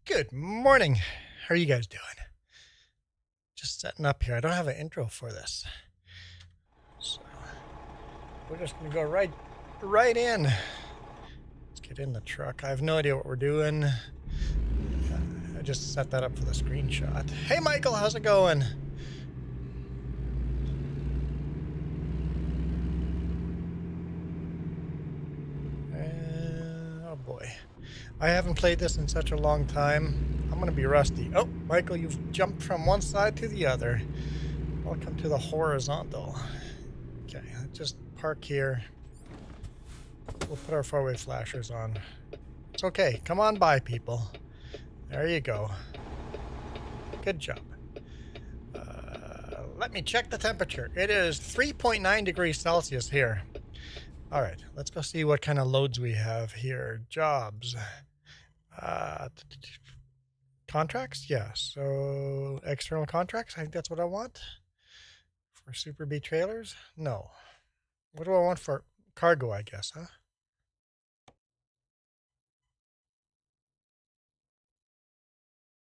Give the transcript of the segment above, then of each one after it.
Good morning. How are you guys doing? Just setting up here. I don't have an intro for this. So we're just gonna go right in. Let's get in the truck. I have no idea what we're doing. I just set that up for the screenshot. Hey Michael, how's it going? Oh boy. I haven't played this in such a long time. I'm gonna be rusty. Oh, Michael, you've jumped from one side to the other. Welcome to the horizontal. Okay, just park here. We'll put our four-way flashers on. It's okay. Come on by, people. There you go. Good job. Let me check the temperature. It is 3.9 degrees Celsius here. All right, let's go see what kind of loads we have here. Jobs. Contracts? Yeah, so external contracts. I think that's what I want. For Super B trailers? No. What do I want for cargo, I guess, huh?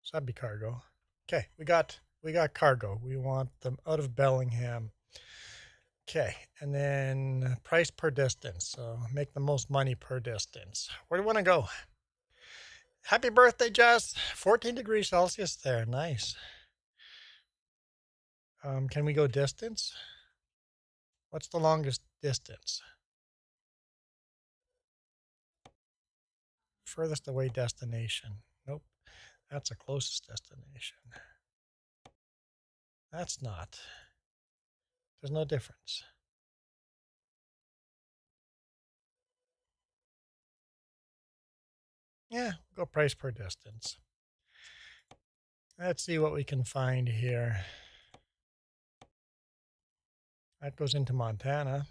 So that'd be cargo. Okay, we got cargo. We want them out of Bellingham. Okay, and then price per distance. So make the most money per distance. Where do we want to go? Happy birthday, Jess. 14 degrees Celsius there. Nice. Can we go distance? What's the longest distance? Furthest away destination. Nope. That's the closest destination. That's not. There's no difference. Yeah, go price per distance. Let's see what we can find here. That goes into Montana.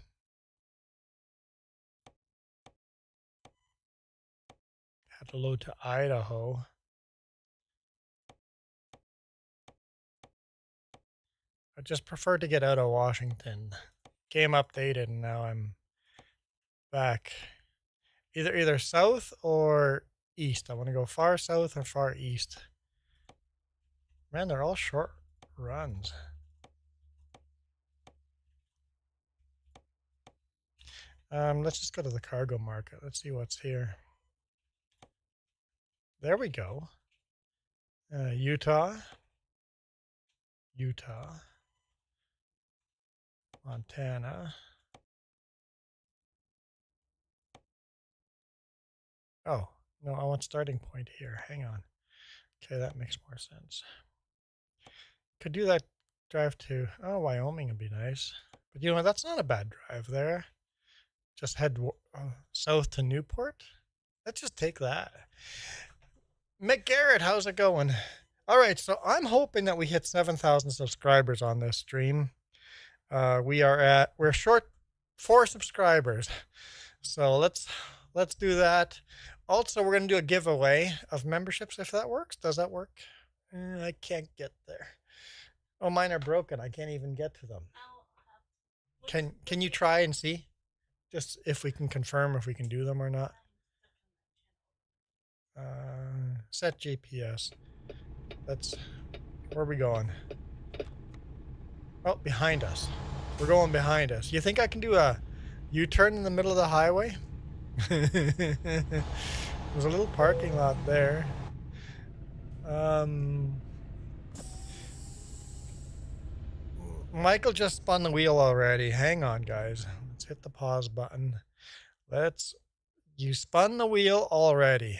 Have to load to Idaho. I just prefer to get out of Washington. Game updated and now I'm back. Either south or east. I want to go far south or far east. Man, they're all short runs. Let's just go to the cargo market. Let's see what's here. There we go. Utah, Montana. Oh, no, I want starting point here. Hang on. Okay, that makes more sense. Could do that drive to, oh, Wyoming would be nice. But you know, that's not a bad drive there. Just head south to Newport. Let's just take that. Mick Garrett, how's it going? All right, so I'm hoping that we hit 7,000 subscribers on this stream. We're short 4 subscribers. So let's do that. Also, we're going to do a giveaway of memberships if that works. Does that work? I can't get there. Oh, mine are broken. I can't even get to them. Can you try and see? Just if we can confirm if we can do them or not. Set GPS. Where are we going? Oh, behind us. We're going behind us. You think I can do a U-turn in the middle of the highway? There's a little parking lot there. Michael just spun the wheel already. Hang on, guys. Let's hit the pause button. You spun the wheel already.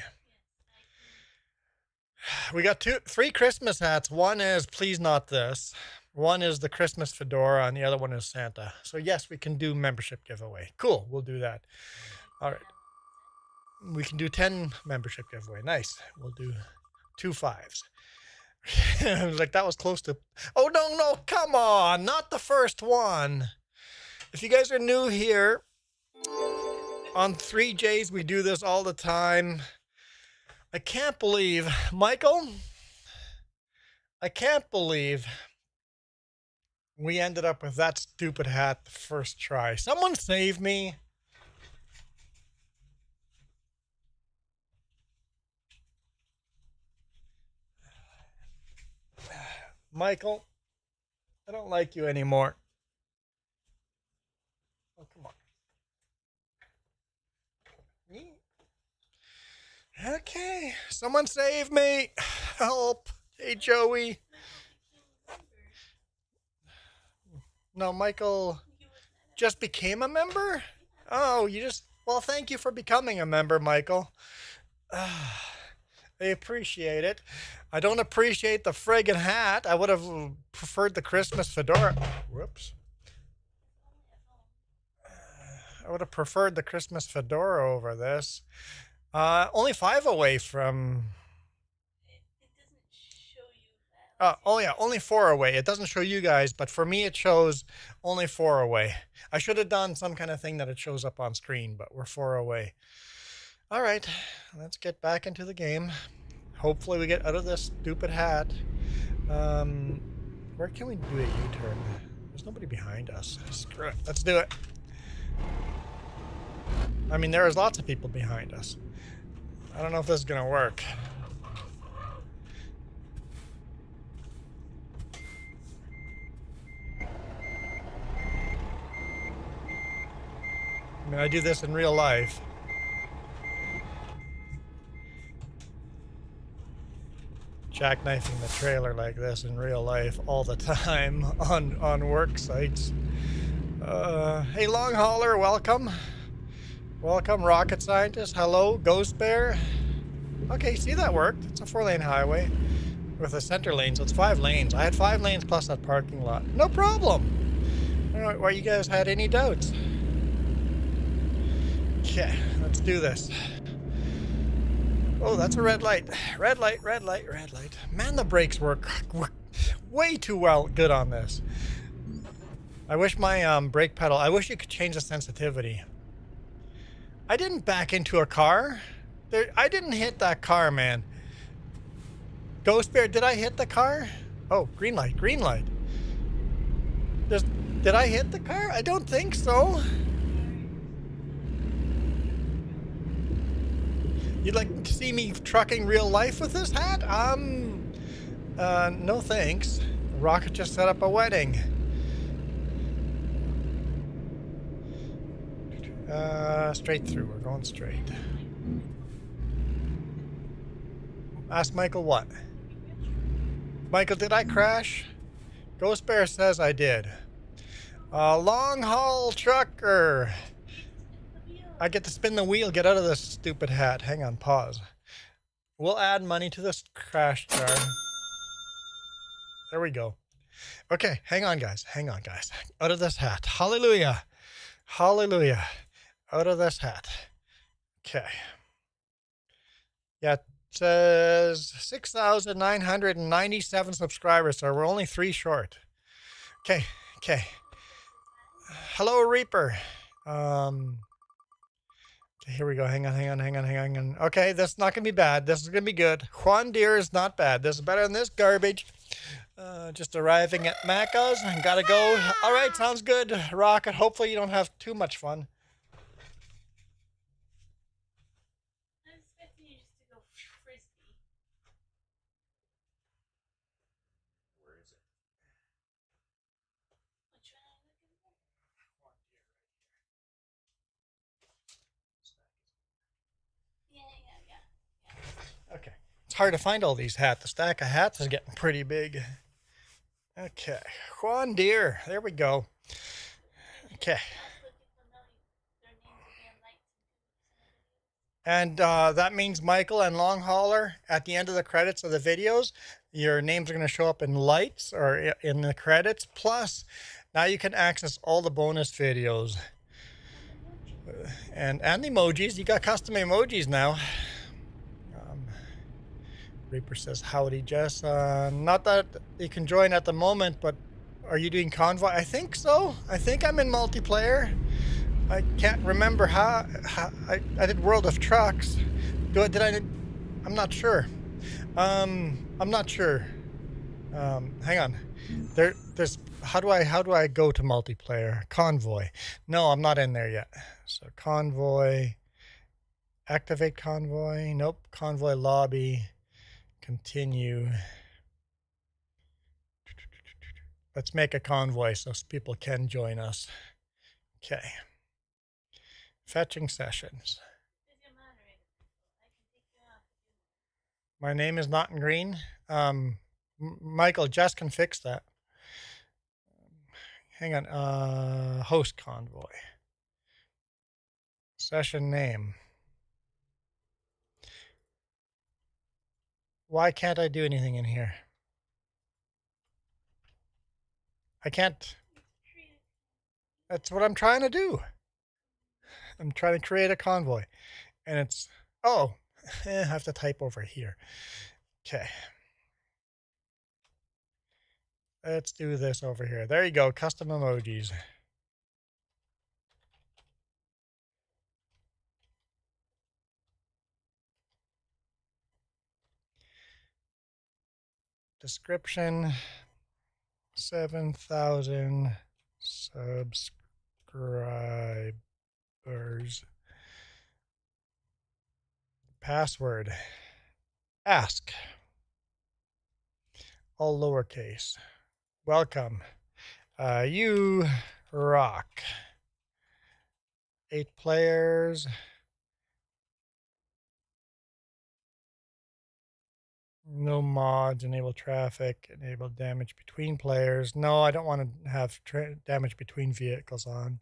We got 3 Christmas hats. One is please not this. One is the Christmas fedora and the other one is Santa. So yes, we can do membership giveaway. Cool, we'll do that. All right. We can do 10 membership giveaway. Nice. We'll do 2 5s. Like that was close to, oh no, come on, not the first one. If you guys are new here, on 3Js we do this all the time. I can't believe, Michael, I can't believe we ended up with that stupid hat the first try. Someone save me. Michael, I don't like you anymore. Oh, come on. Okay, someone save me. Help. Hey, Joey. No, Michael just became a member? Oh, you just, well, thank you for becoming a member, Michael. I appreciate it. I don't appreciate the friggin' hat. I would have preferred the Christmas fedora. Whoops. I would have preferred the Christmas fedora over this. Only 5 away from. Oh yeah, only 4 away. It doesn't show you guys, but for me it shows only 4 away. I should have done some kind of thing that it shows up on screen, but we're 4 away. All right, let's get back into the game. Hopefully we get out of this stupid hat. Where can we do a U-turn? There's nobody behind us. Screw it. Let's do it. I mean, there is lots of people behind us. I don't know if this is going to work. I mean, I do this in real life. Jackknifing the trailer like this in real life all the time on work sites. Hey, long hauler, welcome. Welcome, rocket scientist. Hello, Ghost Bear. Okay, see, that worked. It's a 4-lane highway with a center lane, so it's 5 lanes. I had 5 lanes plus that parking lot. No problem. I don't know why you guys had any doubts. Okay, let's do this. Oh, that's a red light. Red light, red light, red light. Man, the brakes work way too good on this. I wish my brake pedal, I wish you could change the sensitivity. I didn't back into a car. I didn't hit that car, man. Ghost Bear, did I hit the car? Oh, green light, green light. Did I hit the car? I don't think so. You'd like to see me trucking real life with this hat? No thanks. Rocket just set up a wedding. Straight through. We're going straight. Ask Michael what? Michael, did I crash? Ghost Bear says I did. Long haul trucker. I get to spin the wheel. Get out of this stupid hat. Hang on, pause. We'll add money to this crash jar. There we go. Okay, hang on, guys. Hang on, guys. Out of this hat. Hallelujah. Hallelujah. Out of this hat. Okay. Yeah, it says 6,997 subscribers, so we're only 3 short. Okay, okay. Hello, Reaper. Okay, here we go. Hang on. Okay, this is not going to be bad. This is going to be good. Juan Deere is not bad. This is better than this garbage. Just arriving at Macca's. Gotta go. All right, sounds good, Rocket. Hopefully you don't have too much fun. Okay. It's hard to find all these hats. The stack of hats is getting pretty big. Okay. Juan Deere. There we go. Okay. And that means Michael and Long Hauler, at the end of the credits of the videos, your names are going to show up in lights or in the credits. Plus, now you can access all the bonus videos. And the emojis. You got custom emojis now. Reaper says, howdy, Jess. Not that you can join at the moment, but are you doing Convoy? I think so. I think I'm in multiplayer. I can't remember how I did World of Trucks. I'm not sure. I'm not sure. Hang on. There's how do I go to multiplayer? Convoy. No, I'm not in there yet. So Convoy. Activate Convoy. Nope. Convoy lobby. Continue. Let's make a convoy so people can join us. Okay. Fetching sessions. My name is not in green. Michael, Jess can fix that. Hang on. Host convoy. Session name. Why can't I do anything in here? I can't. That's what I'm trying to do. I'm trying to create a convoy. And it's, oh, I have to type over here. Okay. Let's do this over here. There you go, custom emojis. Description, 7,000 subscribers. Password, ask, all lowercase. Welcome. You rock. 8 players. No mods, enable traffic, enable damage between players. No, I don't want to have damage between vehicles on.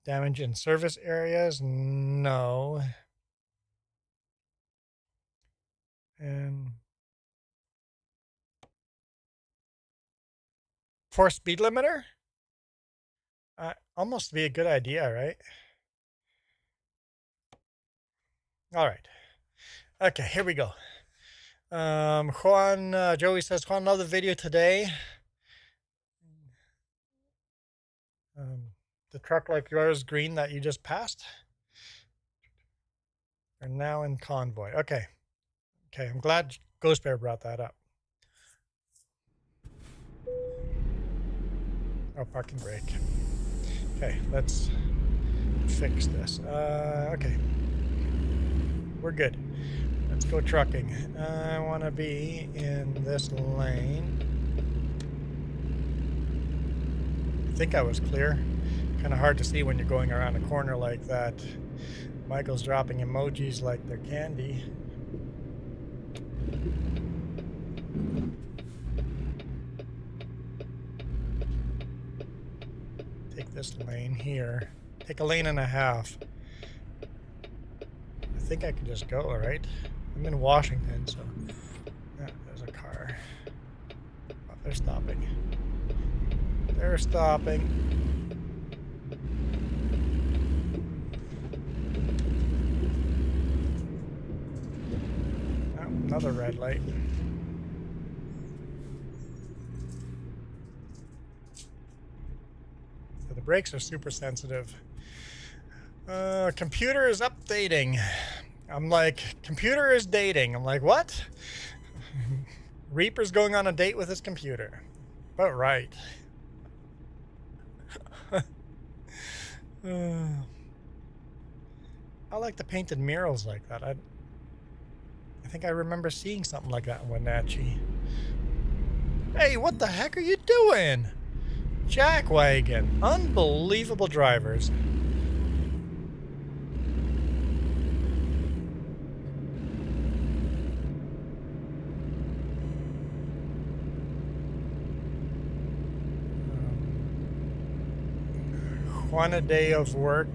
Damage in service areas, no. And force speed limiter? Almost be a good idea, right? All right. Okay, here we go. Joey says, Juan, another video today. The truck like yours, green, that you just passed, are now in convoy. Okay. Okay, I'm glad Ghost Bear brought that up. Oh, parking brake. Okay, let's fix this. Okay. We're good. Let's go trucking. I want to be in this lane. I think I was clear. Kind of hard to see when you're going around a corner like that. Michael's dropping emojis like they're candy. Take this lane here. Take a lane and a half. I think I can just go, right? I'm in Washington, so yeah, there's a car. Oh, they're stopping. They're stopping. Oh, another red light. So the brakes are super sensitive. Computer is updating. I'm like, computer is dating. I'm like, what? Reaper's going on a date with his computer. About right. I like the painted murals like that. I think I remember seeing something like that in Wenatchee. Hey, what the heck are you doing? Jackwagon. Unbelievable drivers. On a day of work,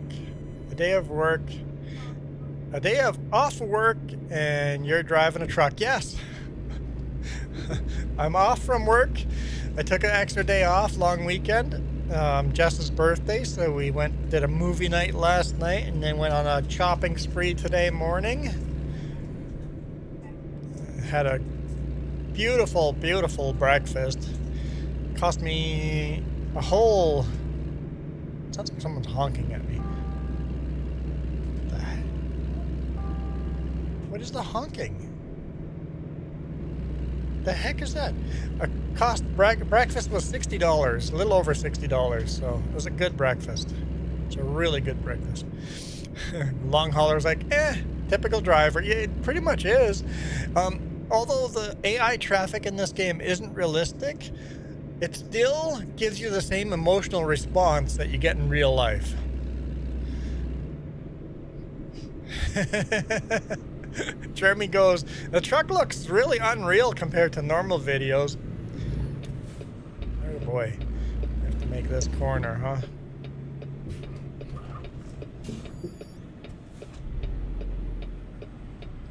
a day of off work, and you're driving a truck. Yes. I'm off from work. I took an extra day off, long weekend. Jess's birthday, so we did a movie night last night, and then went on a shopping spree today morning. Had a beautiful, beautiful breakfast. Cost me a whole... Sounds like someone's honking at me. What is the honking? The heck is that? Breakfast was $60, a little over $60, so it was a good breakfast. It's a really good breakfast. Long hauler's like, typical driver. Yeah, it pretty much is. although the AI traffic in this game isn't realistic, it still gives you the same emotional response that you get in real life. Jeremy goes, the truck looks really unreal compared to normal videos. Oh boy, I have to make this corner, huh?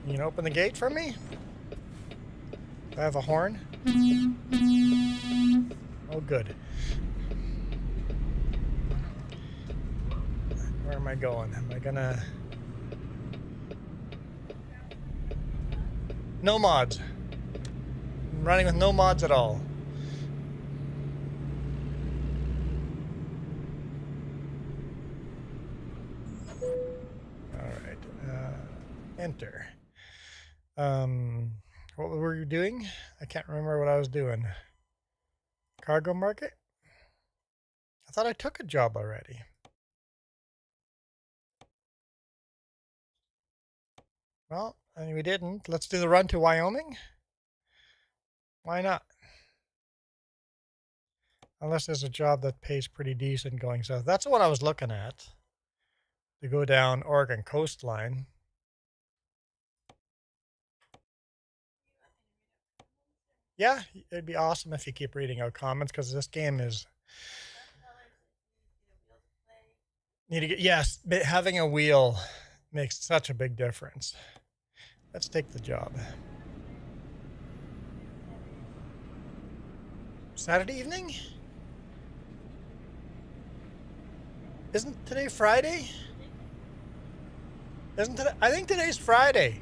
You can open the gate for me? Do I have a horn? Oh, good. Where am I going? Am I gonna... No mods. I'm running with no mods at all. Alright. Enter. What were you doing? I can't remember what I was doing. Cargo market? I thought I took a job already. Well, I mean, we didn't. Let's do the run to Wyoming. Why not? Unless there's a job that pays pretty decent going south. That's what I was looking at. To go down Oregon coastline. Yeah, it'd be awesome if you keep reading out comments, because this game is... Need to get... Yes, having a wheel makes such a big difference. Let's take the job. Saturday evening? Isn't today Friday? Isn't today? I think today's Friday.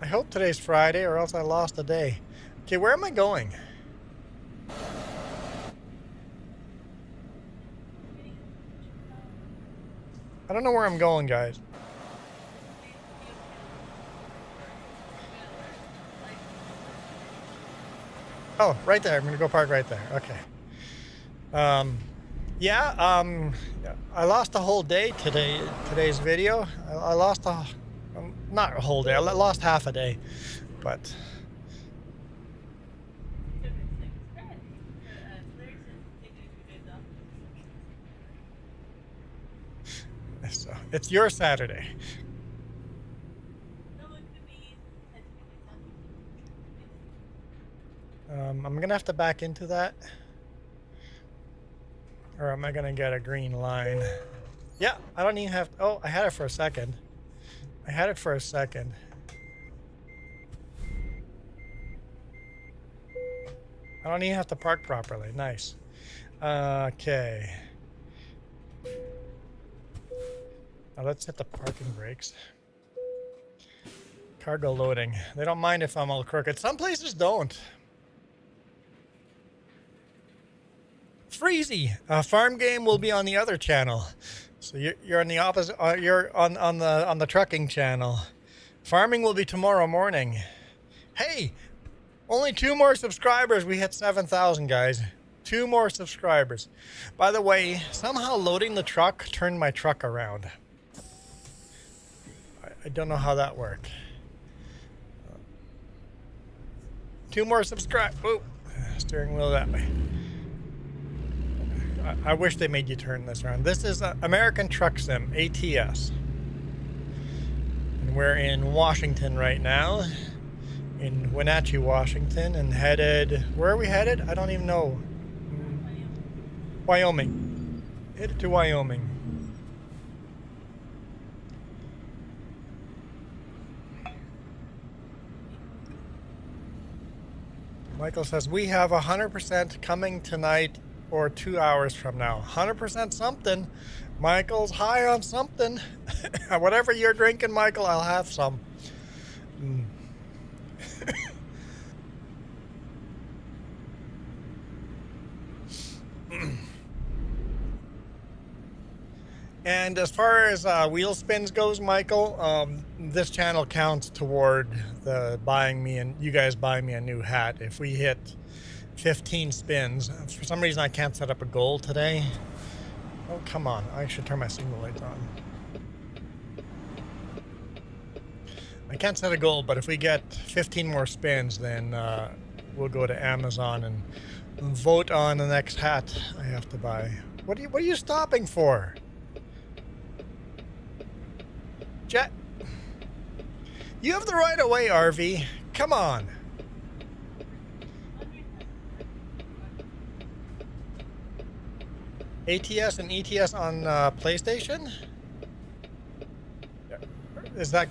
I hope today's Friday, or else I lost a day. Okay, where am I going? I don't know where I'm going, guys. Oh, right there. I'm gonna go park right there. Okay. Yeah. I lost a whole day today's video. I lost not a whole day. I lost half a day, but. So it's your Saturday. I'm gonna have to back into that, or am I gonna get a green line? Yeah, I don't even have. Oh, I had it for a second. I had it for a second. I don't even have to park properly. Nice. Okay. Now let's hit the parking brakes. Cargo loading. They don't mind if I'm all crooked. Some places don't. Freezy. Farm game will be on the other channel. So you're on the opposite. You're on the trucking channel. Farming will be tomorrow morning. Hey, only 2 more subscribers. We hit 7,000, guys. 2 more subscribers. By the way, somehow loading the truck turned my truck around. I don't know how that worked. 2 more subscribers. Oh, steering wheel that way. I wish they made you turn this around. This is American Truck Sim, ATS. And we're in Washington right now. In Wenatchee, Washington, and headed... Where are we headed? I don't even know. Wyoming. Headed to Wyoming. Michael says, we have 100% coming tonight or 2 hours from now. 100% something. Michael's high on something. Whatever you're drinking, Michael, I'll have some. And as far as wheel spins goes, Michael, this channel counts toward the you guys buying me a new hat. If we hit 15 spins, for some reason I can't set up a goal today. Oh, come on. I should turn my signal lights I can't set a goal, but if we get 15 more spins, then we'll go to Amazon and vote on the next hat I have to buy. What are you stopping for? Jet. You have the right of way, RV. Come on. ATS and ETS on PlayStation? Is that...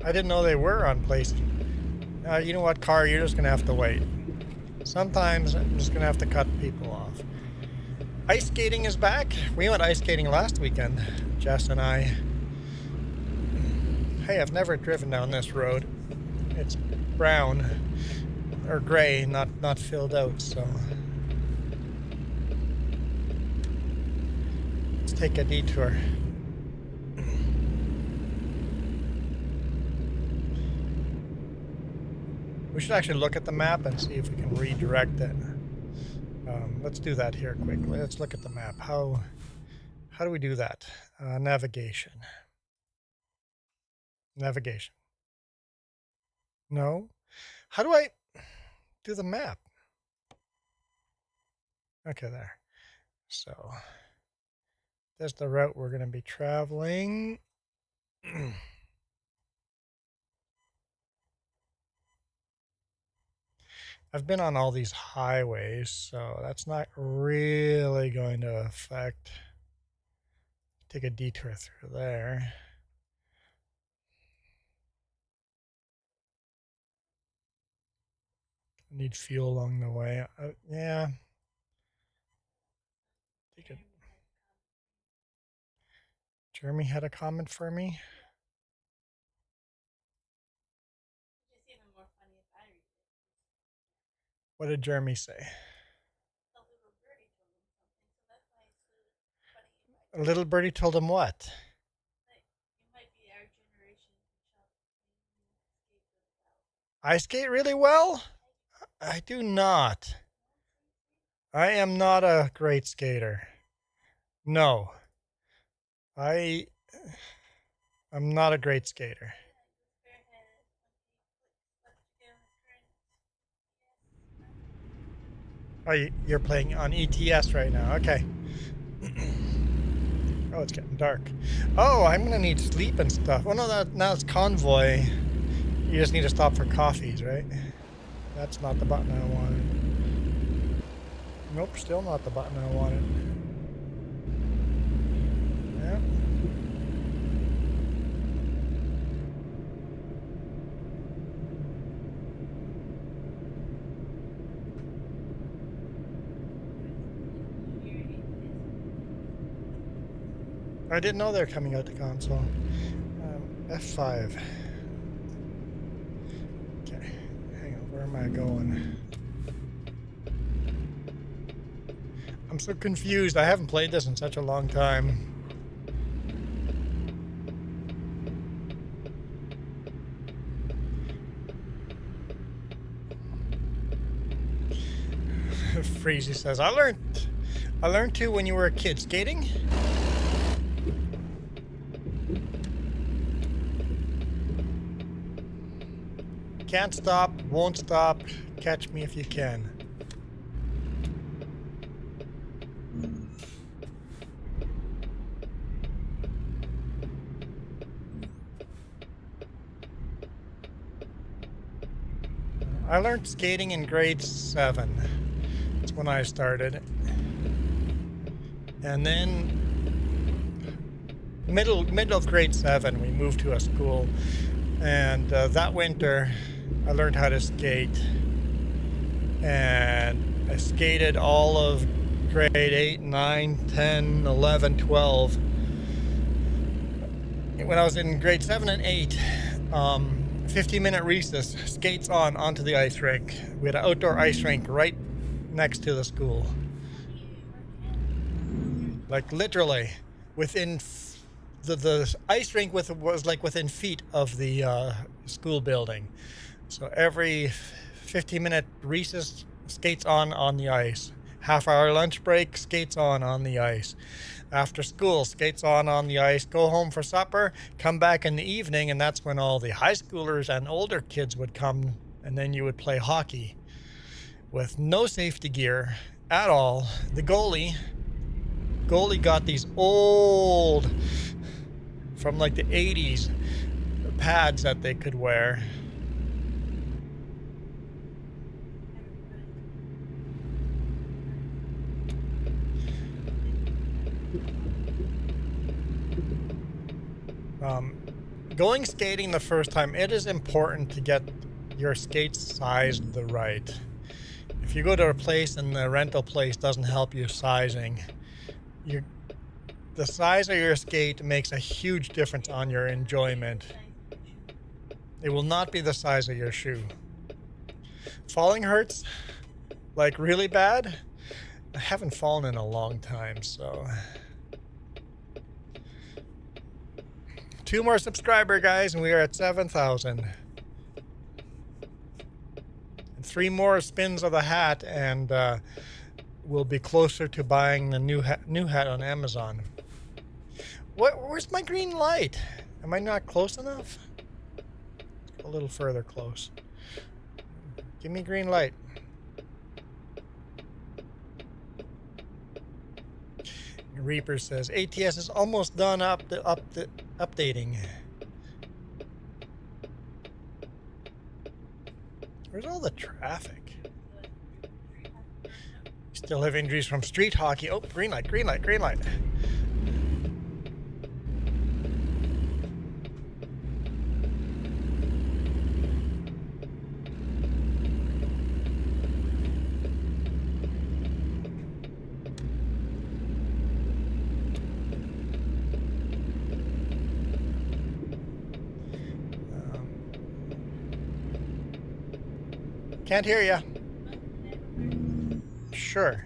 I didn't know they were on PlayStation. You know what, Car? You're just going to have to wait. Sometimes I'm just going to have to cut people off. Ice skating is back. We went ice skating last weekend, Jess and I. Hey, I've never driven down this road. It's brown or gray, not filled out, so let's take a detour. We should actually look at the map and see if we can redirect it. Let's do that here quickly. Let's look at the map. How do we do that? Navigation. Navigation. No. How do I do the map? Okay, there. So there's the route we're going to be traveling. I've been on all these highways, so that's not really going to affect. Take a detour through there. Need fuel along the way. Yeah. Jeremy had a comment for me. What did Jeremy say? A little birdie told him what? I skate really well? I do not. I am not a great skater. No. I'm not a great skater. Oh, you're playing on ETS right now. Okay. Oh, it's getting dark. Oh, I'm gonna need sleep and stuff. Oh no, now it's convoy. You just need to stop for coffees, right? That's not the button I wanted. Nope, still not the button I wanted. Yeah. I didn't know they're coming out to console. F5. Okay, hang on, where am I going? I'm so confused. I haven't played this in such a long time. Freezy says, I learned to when you were a kid skating. Can't stop, won't stop, catch me if you can. I learned skating in grade 7. That's when I started. And then middle of grade 7, we moved to a school. And that winter, I learned how to skate. And I skated all of grade 8, 9, 10, 11, 12. When I was in grade 7 and 8, 15-minute recess, skates onto the ice rink. We had an outdoor ice rink right next to the school. Like literally within the ice rink was like within feet of the school building. So every 15-minute recess, skates on the ice. Half-hour lunch break, skates on the ice. After school, skates on the ice, go home for supper, come back in the evening, and that's when all the high schoolers and older kids would come, and then you would play hockey with no safety gear at all. The goalie got these old, from like the 80s, pads that they could wear. Going skating the first time, it is important to get your skates sized the right. If you go to a place and the rental place doesn't help you sizing, the size of your skate makes a huge difference on your enjoyment. It will not be the size of your shoe. Falling hurts, like really bad. I haven't fallen in a long time, so. 2 more subscriber guys and we are at 7,000. And 3 more spins of the hat and we'll be closer to buying the new hat on Amazon. Where's my green light? Am I not close enough? A little further close. Give me green light. Reaper says ATS is almost done updating. Where's all the traffic? Still have injuries from street hockey. Oh, green light, green light, green light. Can't hear ya. Sure.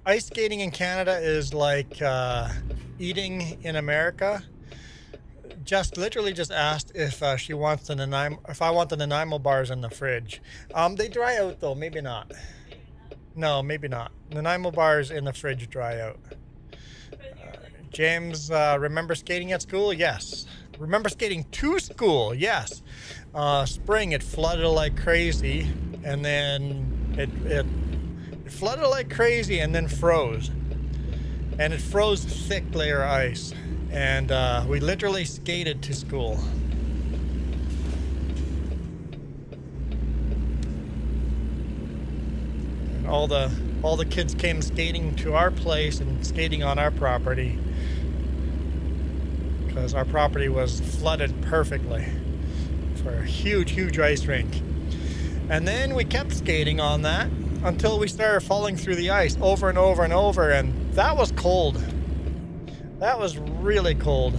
Ice skating in Canada is like eating in America. Literally just asked if she wants if I want the Nanaimo bars in the fridge. They dry out though, maybe not. No, maybe not. Nanaimo bars in the fridge dry out. James, remember skating at school? Yes. Remember skating to school? Yes. Spring, it flooded like crazy, and then it flooded like crazy, and then froze. And it froze thick layer ice, and we literally skated to school. And all the kids came skating to our place and skating on our property, because our property was flooded perfectly for a huge ice rink. And then we kept skating on that until we started falling through the ice over and over and over, and that was cold. That was really cold.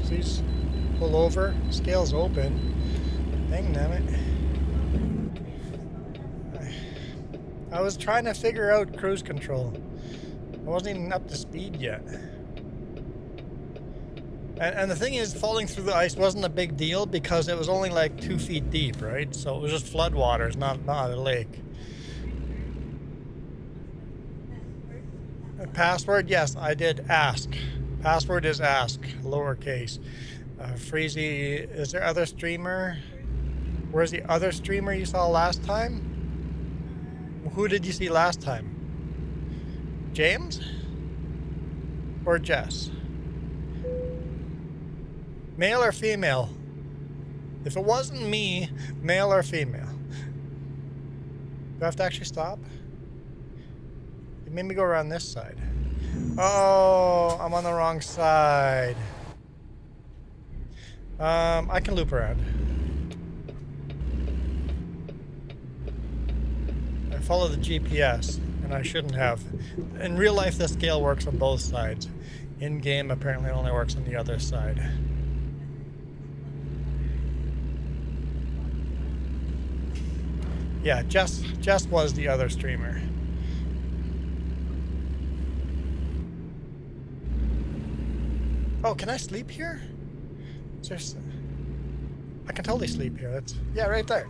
Please pull over. Scale's open. Dang nabbit. I was trying to figure out cruise control. I wasn't even up to speed yet. And the thing is, falling through the ice wasn't a big deal because it was only like 2 feet deep, right? So it was just floodwaters, not a lake. Password? Yes, I did ask. Password is ask, lowercase. Freezy, is there other streamer? Where's the other streamer you saw last time? Who did you see last time? James? Or Jess? Male or female? If it wasn't me, male or female? Do I have to actually stop? It made me go around this side. Oh, I'm on the wrong side. I can loop around. I follow the GPS, and I shouldn't have. In real life, the scale works on both sides. In game, apparently, it only works on the other side. Yeah, Jess was the other streamer. Oh, can I sleep here? Is there, I can totally sleep here. That's, yeah, right there.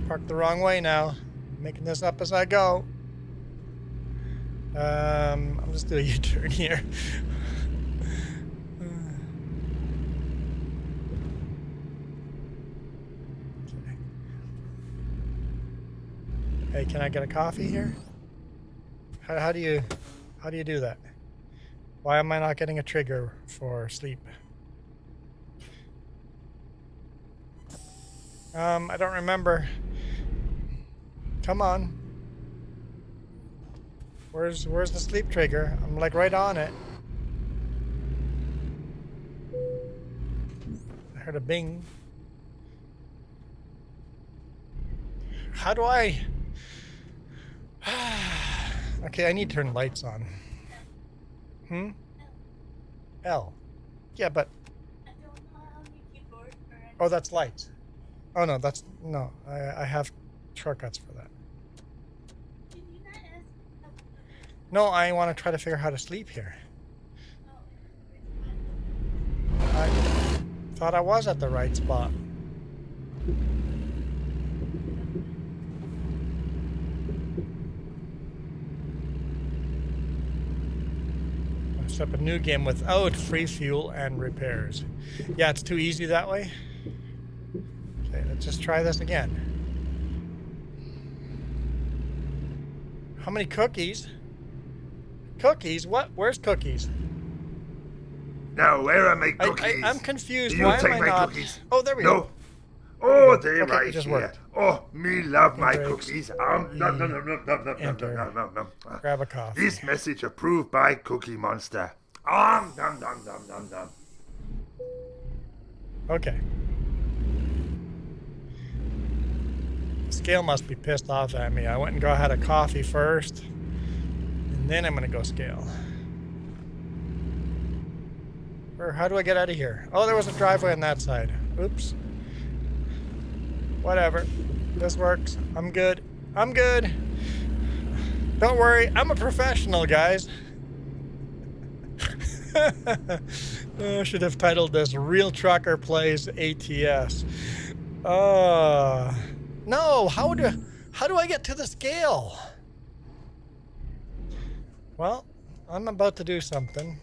Parked the wrong way now. Making this up as I go. I'm just doing a U-turn here. Hey, can I get a coffee here? How do you do that? Why am I not getting a trigger for sleep? I don't remember. Come on. Where's the sleep trigger? I'm like right on it. I heard a bing. How do I? Okay, I need to turn lights on. L. Yeah, but. Oh, that's lights. Oh no, that's no. I have shortcuts for that. No, I want to try to figure out how to sleep here. I thought I was at the right spot. Set up a new game without free fuel and repairs. Yeah, it's too easy that way. Okay, let's just try this again. How many cookies? Cookies? What? Where's cookies? Now, where are my cookies? I'm confused. You Why take am I my not? cookies. Oh, there we No. go. Oh, they're Okay, right it just here. worked. Oh, me love my Brakes. cookies. Nom, nom, nom, nom, nom, nom, nom, Enter. nom, nom, nom. Grab a coffee. This message approved by Cookie Monster. Nom, nom, nom, nom, nom, nom. Okay. Scale must be pissed off at me. I went and had a coffee first, and then I'm gonna go scale. Or how do I get out of here? Oh, there was a driveway on that side. Oops. Whatever. This works. I'm good. I'm good. Don't worry. I'm a professional, guys. I should have titled this Real Trucker Plays ATS. No, how do I get to the scale? Well, I'm about to do something.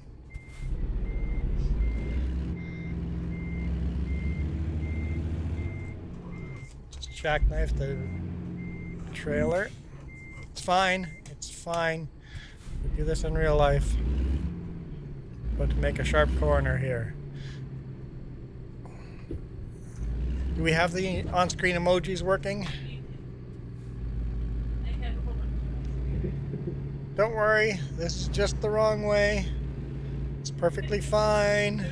Just jackknife the trailer. It's fine. It's fine. We do this in real life. But to make a sharp corner here. Do we have the on-screen emojis working? Don't worry, this is just the wrong way. It's perfectly fine.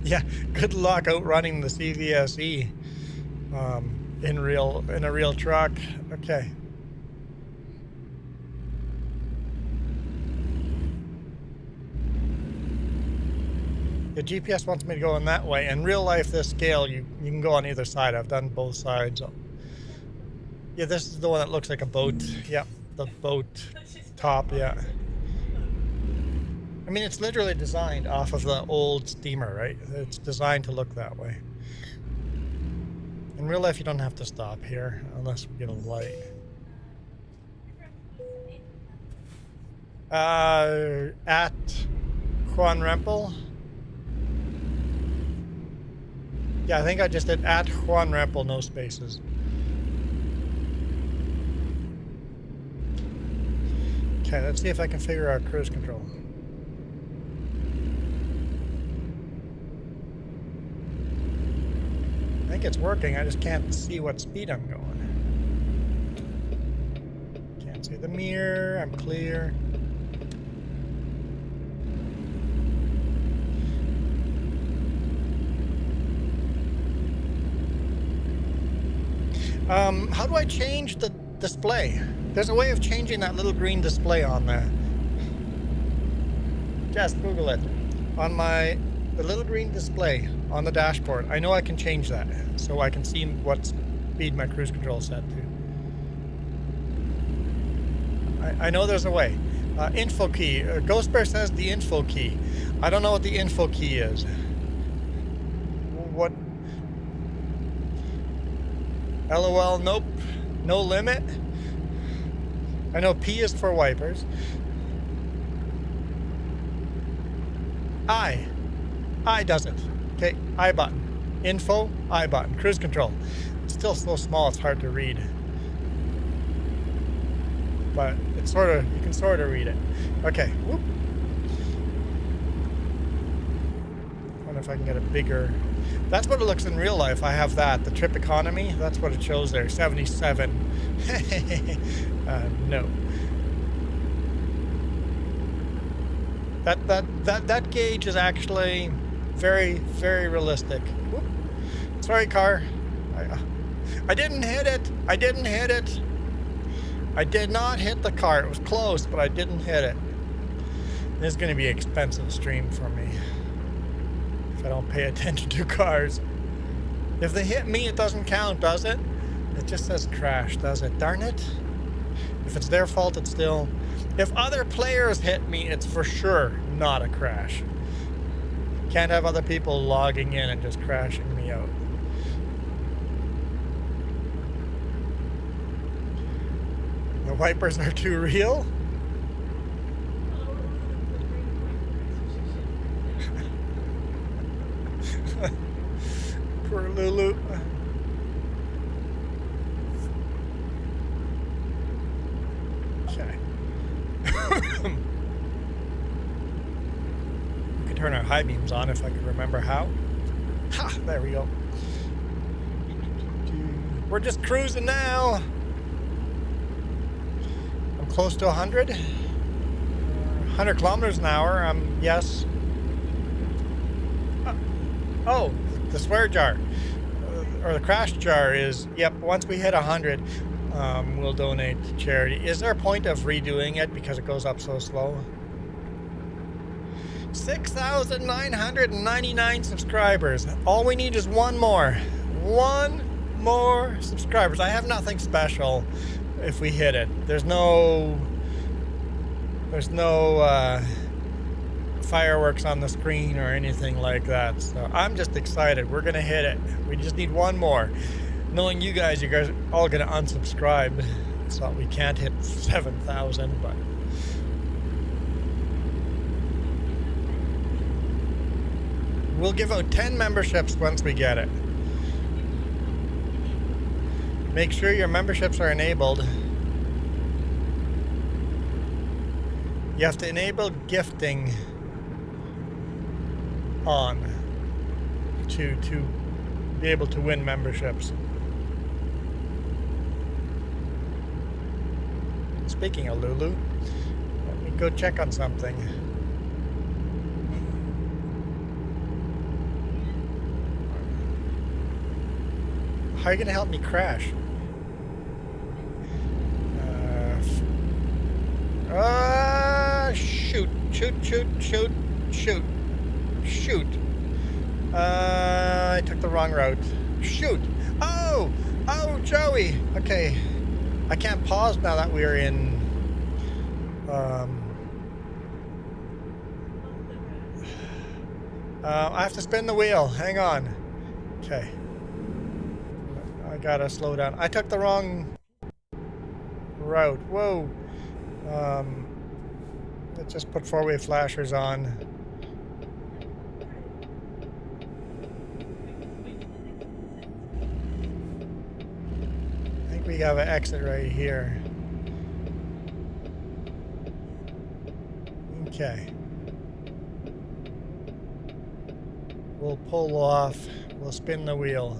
Yeah, good luck outrunning the CVSE in a real truck. Okay. The GPS wants me to go in that way. In real life, this scale, you can go on either side. I've done both sides. Yeah, this is the one that looks like a boat. Yep, the boat top, yeah. I mean, it's literally designed off of the old steamer, right? It's designed to look that way. In real life, you don't have to stop here unless we get a light. At Juan Rempel. Yeah, I think I just did at Juan Rempel, no spaces. Okay, let's see if I can figure out cruise control. I think it's working, I just can't see what speed I'm going. Can't see the mirror, I'm clear. How do I change the display? There's a way of changing that little green display on there. Just Google it. On my The little green display on the dashboard. I know I can change that, so I can see what speed my cruise control is set to. I know there's a way. Info key. Ghost Bear says the info key. I don't know what the info key is. What? LOL, nope. No limit. I know P is for wipers. I does it. Okay, I button. Info, I button. Cruise control. It's still so small it's hard to read. But it's sort of, you can sort of read it. Okay, whoop. I wonder if I can get a bigger. That's what it looks in real life. I have that. The trip economy, that's what it shows there. 77. No. That gauge is actually very, very realistic. Whoop. Sorry, car. I didn't hit it. I didn't hit it. I did not hit the car. It was close, but I didn't hit it. This is going to be an expensive stream for me if I don't pay attention to cars. If they hit me, it doesn't count, does it? It just says crash, does it? Darn it. If it's their fault, it's still... If other players hit me, it's for sure not a crash. Can't have other people logging in and just crashing me out. The wipers are too real? Poor Lulu. Okay. We could turn our high beams on if I could remember how. Ha! There we go. We're just cruising now. I'm close to 100. 100 kilometers an hour. Yes. Oh, the swear jar. Or the crash jar is, yep, once we hit 100, we'll donate to charity. Is there a point of redoing it because it goes up so slow? 6,999 subscribers. All we need is one more. One more subscribers. I have nothing special if we hit it. There's no fireworks on the screen or anything like that. So I'm just excited. We're gonna hit it. We just need one more. Knowing you guys are all gonna unsubscribe, so we can't hit 7,000, but we'll give out 10 memberships once we get it. Make sure your memberships are enabled. You have to enable gifting on to be able to win memberships. Speaking of Lulu, let me go check on something. How are you going to help me crash? Shoot. I took the wrong route. Shoot. Oh, Joey. Okay. I can't pause now that we're in... I have to spin the wheel. Hang on. Okay. I gotta slow down. I took the wrong route. Whoa. Let's just put four-way flashers on. I think we have an exit right here. Okay. We'll pull off. We'll spin the wheel.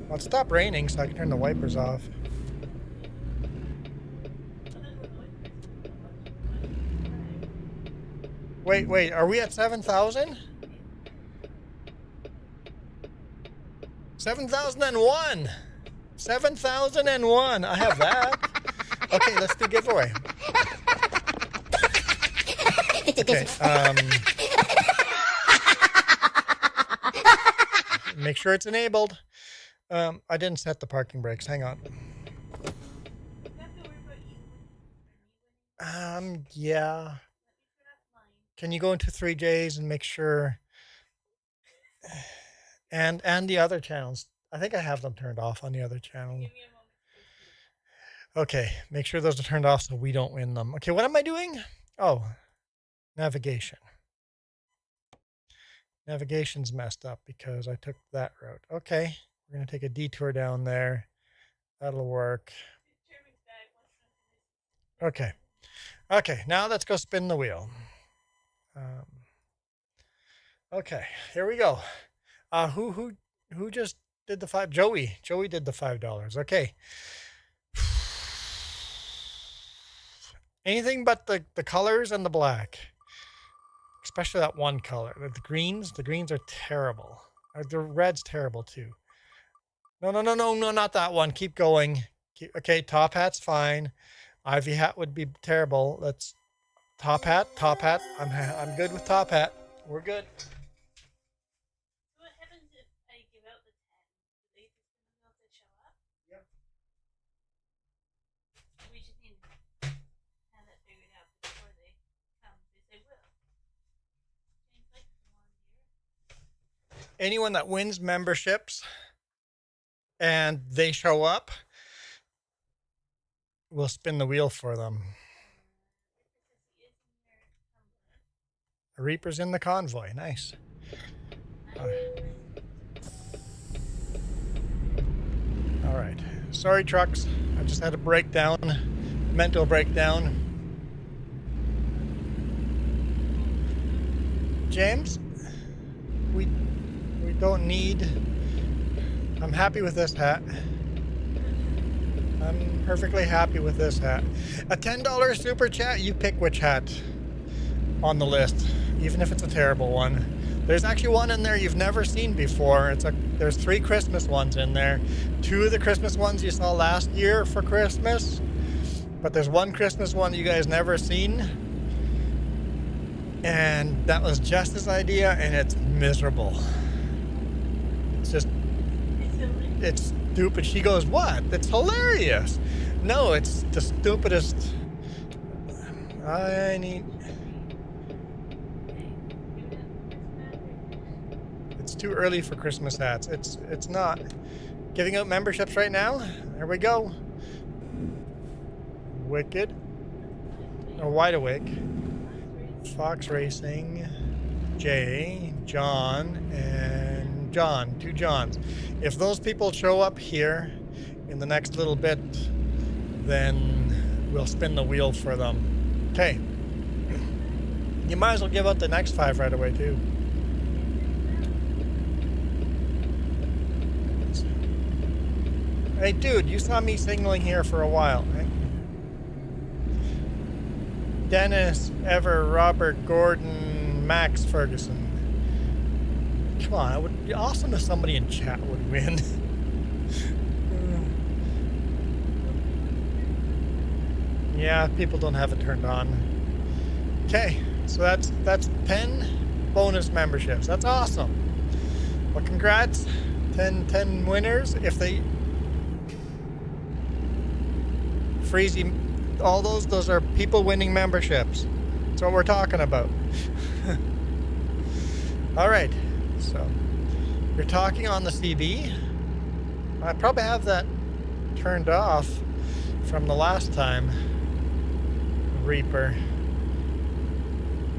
Well, it stopped raining, so I can turn the wipers off. Wait, are we at 7,000? 7,001! 7,001! I have that. Okay, let's do giveaway. Okay, make sure it's enabled. I didn't set the parking brakes. Hang on. Yeah. Can you go into 3Js and make sure? And the other channels. I think I have them turned off on the other channel. Okay, make sure those are turned off so we don't win them. Okay, what am I doing? Oh, navigation. Navigation's messed up because I took that route. Okay, we're going to take a detour down there. That'll work. Okay. Okay, now let's go spin the wheel. Okay, here we go. Who just did the five? Joey did the $5. Okay. Anything but the colors and the black. Especially that one color. The greens are terrible. The red's terrible too. No, not that one. Keep going. Okay, top hat's fine. Ivy hat would be terrible. Let's top hat. I'm good with top hat. We're good. What happens if I give out the 10? Do they just not show up? Yep. We just need to have that figured out before they come, because they will. James likes the one here. Anyone that wins memberships and they show up, we'll spin the wheel for them. A Reaper's in the convoy. Nice. All right. Sorry, trucks. I just had a breakdown, mental breakdown. James, we don't need. I'm happy with this hat. I'm perfectly happy with this hat. A $10 super chat. You pick which hat on the list, even if it's a terrible one. There's actually one in there you've never seen before. There's 3 Christmas ones in there. 2 of the Christmas ones you saw last year for Christmas, but there's one Christmas one you guys never seen, and that was Jess's idea, and it's miserable. It's stupid. She goes, "What? It's hilarious." No, it's the stupidest. It's too early for Christmas hats. It's not. Giving out memberships right now. There we go. Wicked. Or Wide Awake. Fox Racing. Jay, John, and John. 2 Johns. If those people show up here in the next little bit, then we'll spin the wheel for them. Okay. You might as well give out the next 5 right away too. Hey dude, you saw me signaling here for a while, right? Dennis, Ever, Robert, Gordon, Max Ferguson. Come on, it would be awesome if somebody in chat would win. Yeah, people don't have it turned on. Okay, so that's 10 bonus memberships. That's awesome. Well, congrats. 10 winners. If they Freezy, all those are people winning memberships. That's what we're talking about. All right, so you're talking on the CB. I probably have that turned off from the last time, Reaper.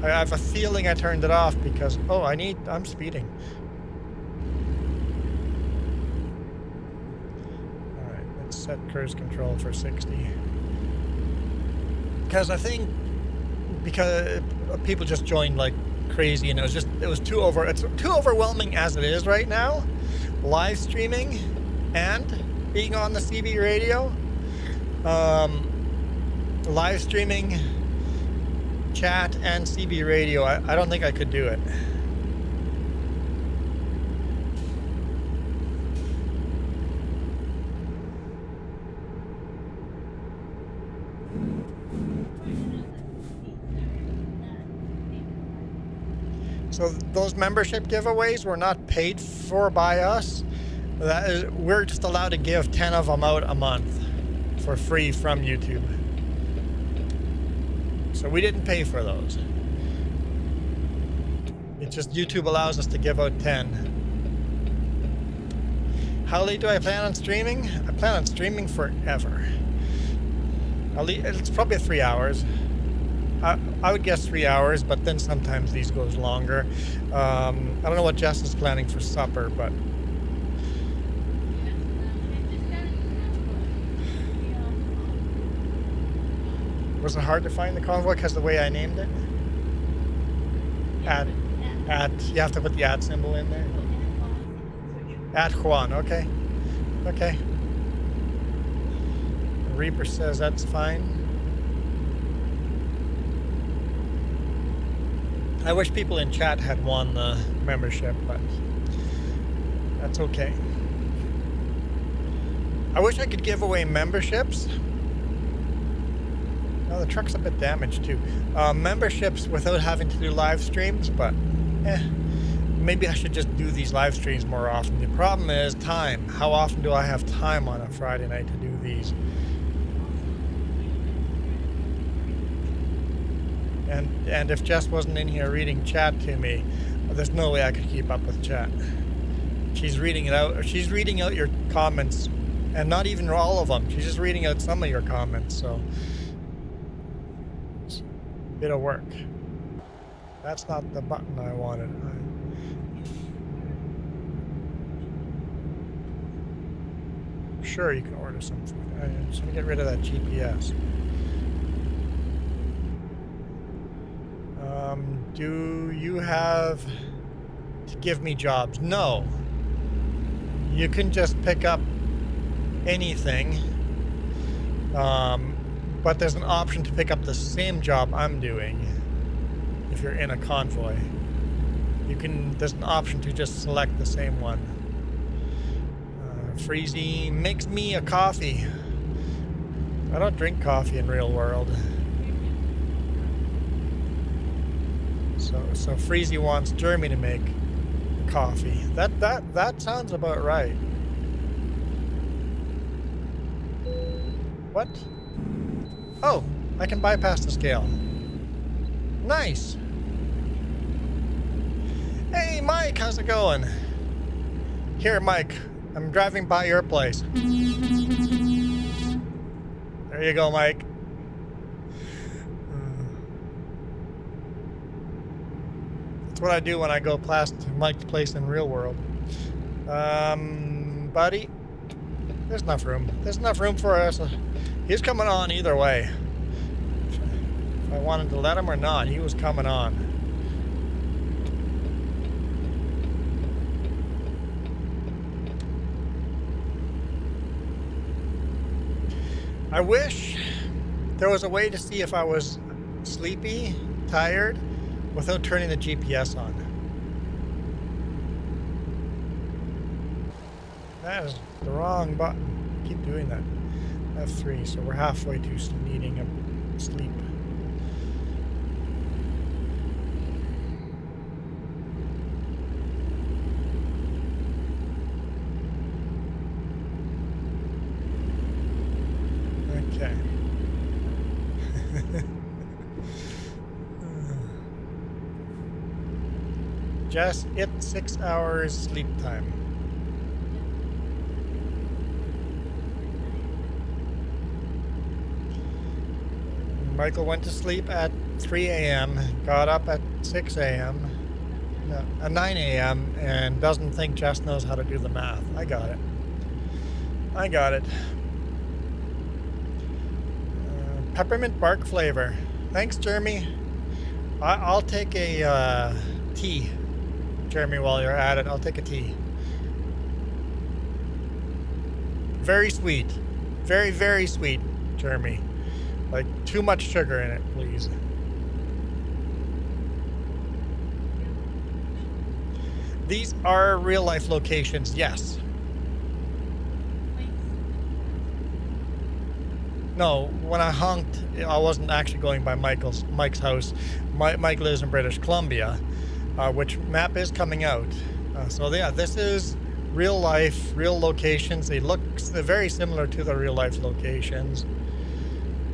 I have a feeling I turned it off because, I'm speeding. All right, let's set cruise control for 60. Because I think people just joined like crazy, and it was too overwhelming as it is right now, live streaming and being on the CB radio. Live streaming, chat, and CB radio. I don't think I could do it. So those membership giveaways were not paid for by us. That is, we're just allowed to give 10 of them out a month for free from YouTube. So we didn't pay for those. It's just YouTube allows us to give out 10. How late do I plan on streaming? I plan on streaming forever. It's probably 3 hours. I would guess 3 hours, but then sometimes these goes longer. I don't know what Jess is planning for supper, but was it hard to find the convoy because of the way I named it? You have to put the @ symbol in there. At Juan, okay. Okay. Reaper says that's fine. I wish people in chat had won the membership, but that's okay. I wish I could give away memberships. Oh, the truck's a bit damaged too. Memberships without having to do live streams, but maybe I should just do these live streams more often. The problem is time. How often do I have time on a Friday night to do these? And if Jess wasn't in here reading chat to me, there's no way I could keep up with chat. She's reading it out. She's reading out your comments, and not even all of them. She's just reading out some of your comments. So it's a bit of work. That's not the button I wanted. Sure, you can order some food. I'm just gonna get rid of that GPS. Do you have to give me jobs? No. You can just pick up anything. But there's an option to pick up the same job I'm doing if you're in a convoy. There's an option to just select the same one. Freezy makes me a coffee. I don't drink coffee in real world. So Freezy wants Jeremy to make coffee. That sounds about right. What? Oh, I can bypass the scale. Nice. Hey Mike, how's it going? Here Mike, I'm driving by your place. There you go, Mike. That's what I do when I go past Mike's place in real world. Buddy, there's enough room. There's enough room for us. He's coming on either way. If I wanted to let him or not, he was coming on. I wish there was a way to see if I was sleepy, tired, without turning the GPS on. That is the wrong button. Keep doing that. F3, so we're halfway to needing a sleep. Okay. Just 6 hours sleep time. Michael went to sleep at 3 a.m., got up at 6 a.m., no, at 9 a.m., and doesn't think Jess knows how to do the math. I got it. I got it. Peppermint bark flavor. Thanks, Jeremy. I'll take a tea. Jeremy, while you're at it, I'll take a tea. Very sweet. Very, very sweet, Jeremy. Like, too much sugar in it, please. These are real-life locations, yes. No, when I honked, I wasn't actually going by Mike's house. Mike lives in British Columbia. which map is coming out. So yeah, this is real life, real locations. They look very similar to the real life locations.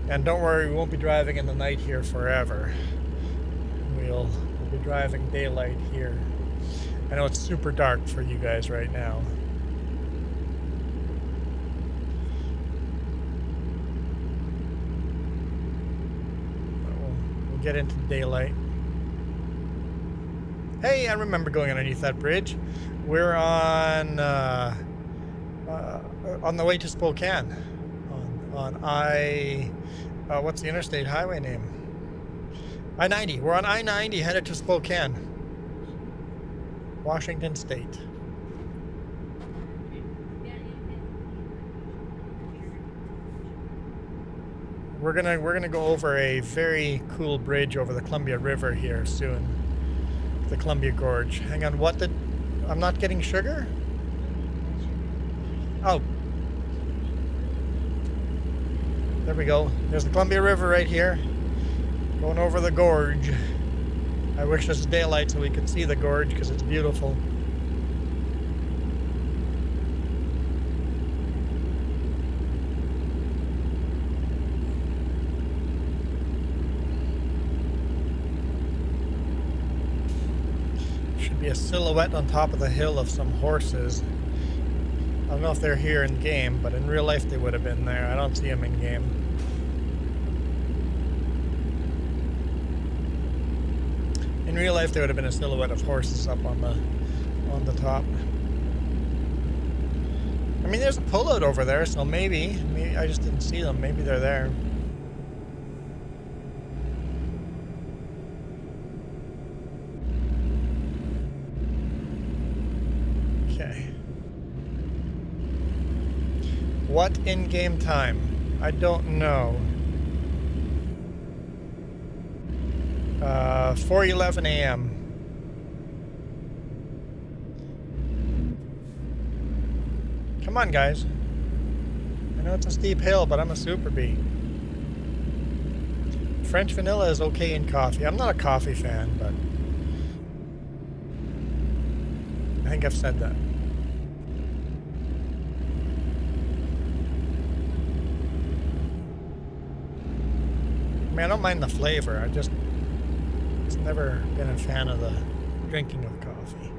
And don't worry, we won't be driving in the night here forever. We'll be driving daylight here. I know it's super dark for you guys right now. But we'll get into daylight. Hey, I remember going underneath that bridge. We're on the way to Spokane. What's the interstate highway name? I-90. We're on I-90 headed to Spokane, Washington State. We're gonna go over a very cool bridge over the Columbia River here soon. The Columbia Gorge. Hang on, I'm not getting sugar? Oh. There we go. There's the Columbia River right here. Going over the gorge. I wish this was daylight so we could see the gorge because it's beautiful. Should be a silhouette on top of the hill of some horses. I don't know if they're here in game, but in real life they would have been there. I don't see them in game. In real life, there would have been a silhouette of horses up on the top. I mean, there's a pullout over there, so maybe I just didn't see them. Maybe they're there. Okay. What in-game time? I don't know. 4:11 a.m. Come on, guys. I know it's a steep hill, but I'm a super bee. French vanilla is okay in coffee. I'm not a coffee fan, but I think I've said that. I mean, I don't mind the flavor. I just never been a fan of the drinking of coffee.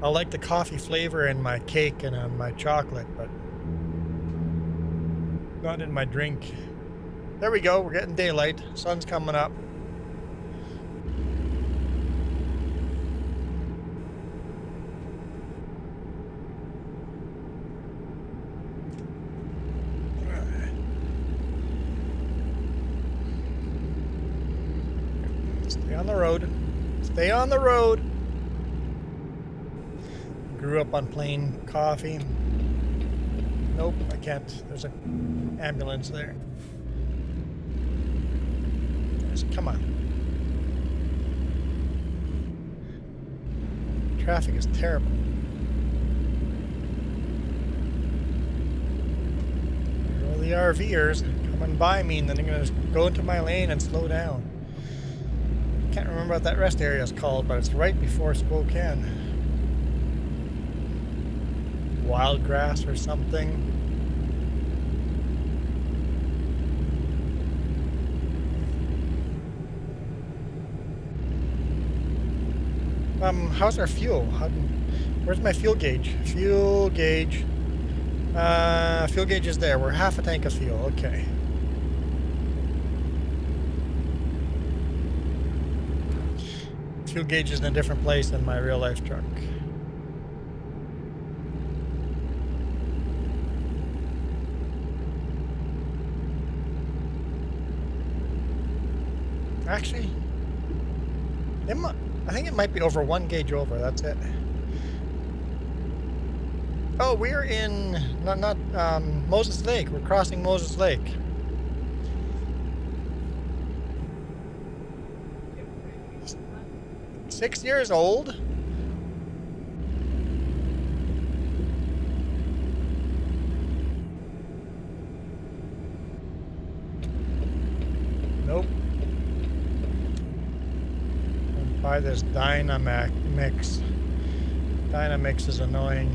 I like the coffee flavor in my cake and on my chocolate, but not in my drink. There we go. We're getting daylight. Sun's coming up. Stay on the road. Stay on the road. Grew up on plain coffee. Nope, I can't. There's an ambulance there. Come on. Traffic is terrible. There go the RVers coming by me, and then they're going to go into my lane and slow down. Can't remember what that rest area is called, but it's right before Spokane. Wild grass or something. How's our fuel? Where's my fuel gauge? Fuel gauge. Fuel gauge is there. We're half a tank of fuel. Okay. Fuel gauge is in a different place than my real life truck. Actually, I think it might be over one gauge over. That's it. Oh, we're in not Moses Lake. We're crossing Moses Lake. Six years old? Nope. buy this Dynamix. Dynamix is annoying.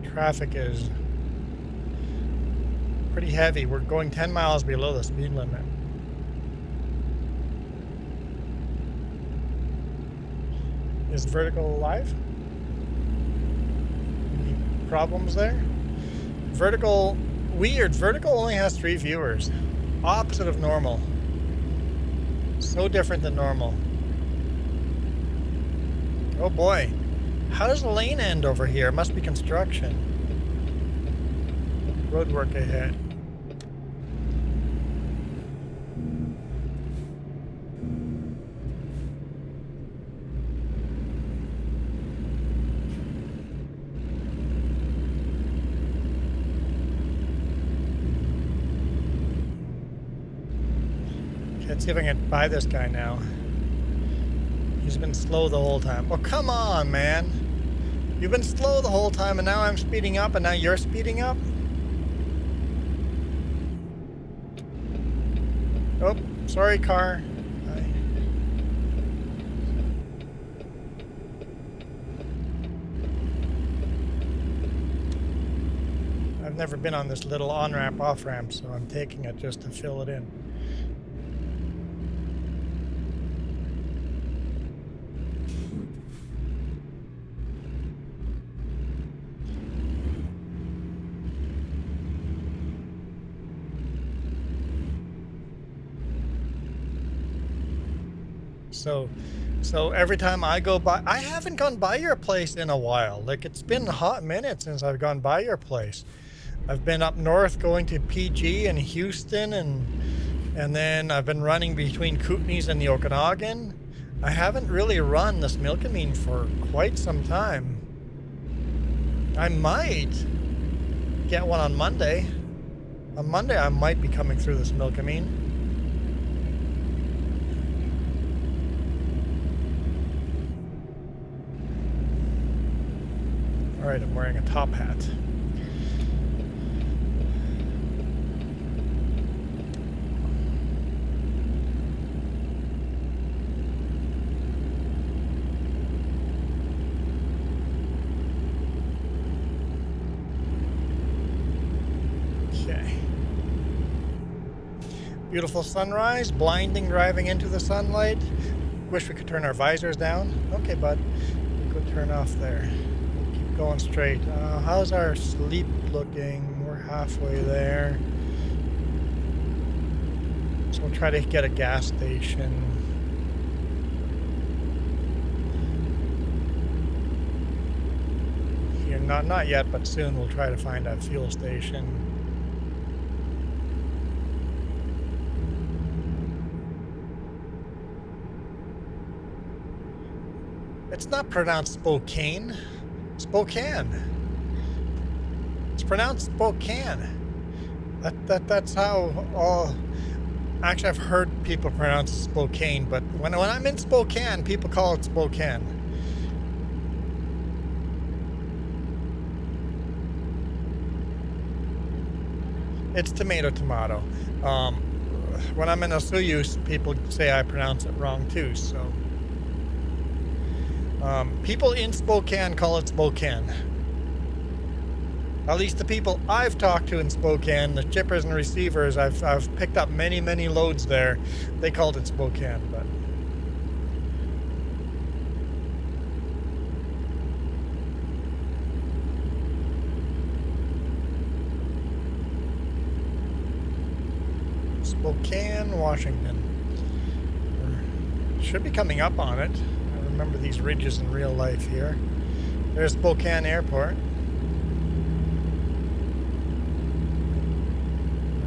Traffic is pretty heavy. We're going 10 miles below the speed limit. Is Vertical alive? Any problems there? Vertical, weird. Vertical only has 3 viewers. Opposite of normal. So different than normal. Oh boy. How does the lane end over here? It must be construction. Roadwork ahead. Okay, let's see if I can buy this guy now. He's been slow the whole time. Oh, come on, man. You've been slow the whole time, and now I'm speeding up, and now you're speeding up? Oh, sorry, car. Hi. I've never been on this little on-ramp, off-ramp, so I'm taking it just to fill it in. So every time I go by, I haven't gone by your place in a while. Like, it's been a hot minute since I've gone by your place. I've been up north going to PG and Houston, and then I've been running between Kootenays and the Okanagan. I haven't really run this Milkameen for quite some time. I might get one on Monday. On Monday I might be coming through this Milkameen. Alright, I'm wearing a top hat. Okay. Beautiful sunrise, blinding driving into the sunlight. Wish we could turn our visors down. Okay, bud. We could turn off there. Going straight. How's our sleep looking? We're halfway there. So we'll try to get a gas station. Here, not yet, but soon we'll try to find a fuel station. It's not pronounced Spokane. Spokane. It's pronounced Spokane. That's how. Actually, I've heard people pronounce Spokane, but when I'm in Spokane, people call it Spokane. It's tomato. When I'm in Osuyus, people say I pronounce it wrong too. So. People in Spokane call it Spokane. At least the people I've talked to in Spokane, the shippers and receivers, I've picked up many loads there. They called it Spokane, but Spokane, Washington. Should be coming up on it. Remember these ridges in real life here. There's Spokane Airport.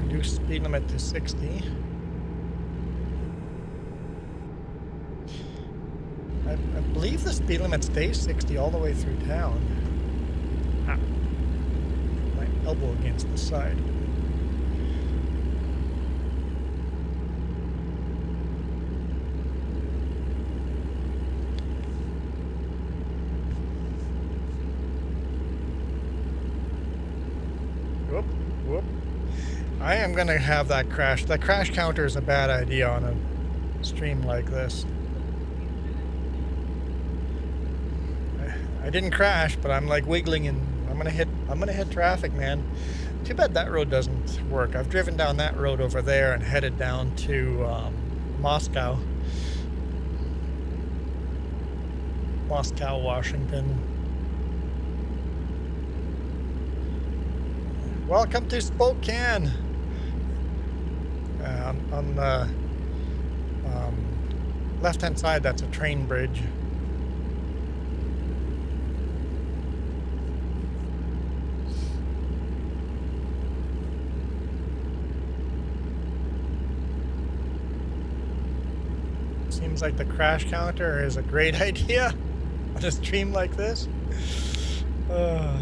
Reduce speed limit to 60. I believe the speed limit stays 60 all the way through town. Ah. My elbow against the side. Whoop. I am going to have that crash. That crash counter is a bad idea on a stream like this. I didn't crash, but I'm like wiggling and I'm gonna hit traffic, man. Too bad that road doesn't work. I've driven down that road over there and headed down to Moscow, Washington. Welcome to Spokane. On the left-hand side, that's a train bridge. Seems like the crash counter is a great idea on a stream like this. Oh!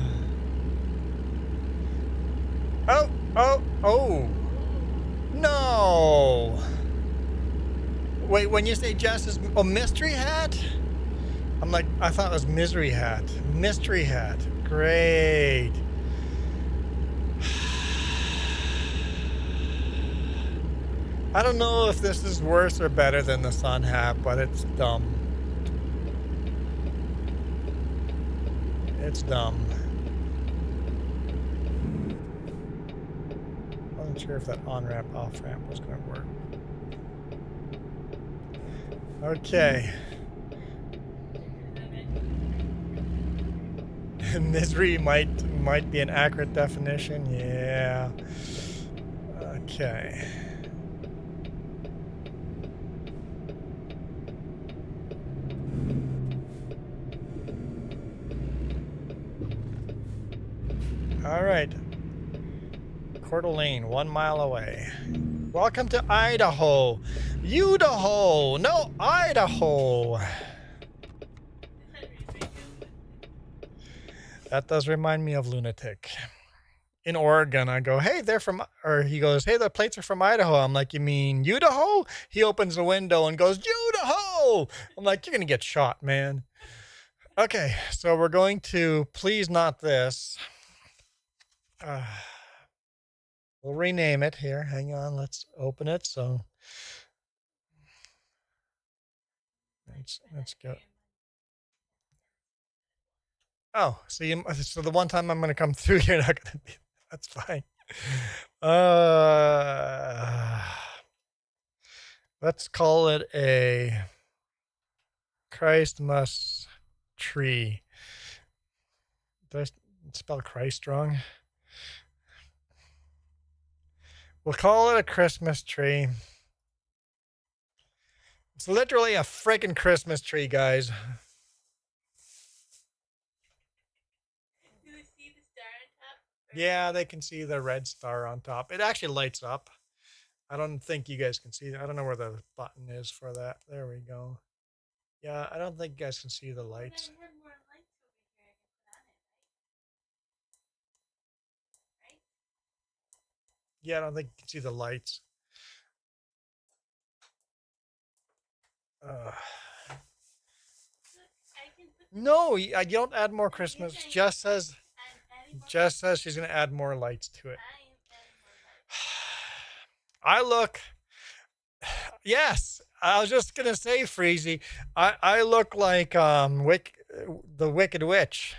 No! Wait, when you say Jess is mystery hat? I'm like, I thought it was misery hat. Mystery hat. Great. I don't know if this is worse or better than the sun hat, but it's dumb. It's dumb. I wasn't sure if that on-ramp, off-ramp was going to work. Okay. Misery might be an accurate definition. Yeah. Okay. All right. Coeur d'Alene, 1 mile away. Welcome to Idaho. Idaho. No, Idaho. That does remind me of Lunatic. In Oregon, I go, hey, they're from, or he goes, hey, the plates are from Idaho. I'm like, you mean Idaho? He opens the window and goes, Idaho. I'm like, you're going to get shot, man. Okay, so we're going to, please not this. We'll rename it here. Hang on, let's open it. So let's go. Oh, so the one time I'm going to come through, you're not going to be. That's fine. Let's call it a Christmas tree. Did I spell Christ wrong? We'll call it a Christmas tree. It's literally a freaking Christmas tree, guys. Do you see the star on top? Yeah, they can see the red star on top. It actually lights up. I don't think you guys can see that. I don't know where the button is for that. There we go. Yeah, I don't think you guys can see the lights. Well, then have more lights over here I can put on it, right? Yeah, I don't think you can see the lights. Look, I can put No, you don't add more Christmas. Yes, I Jess says, I'm adding more Jess says she's going to add more lights to it. I am adding more lights. I look, yes, I was just going to say, Freezy, I look like the Wicked Witch.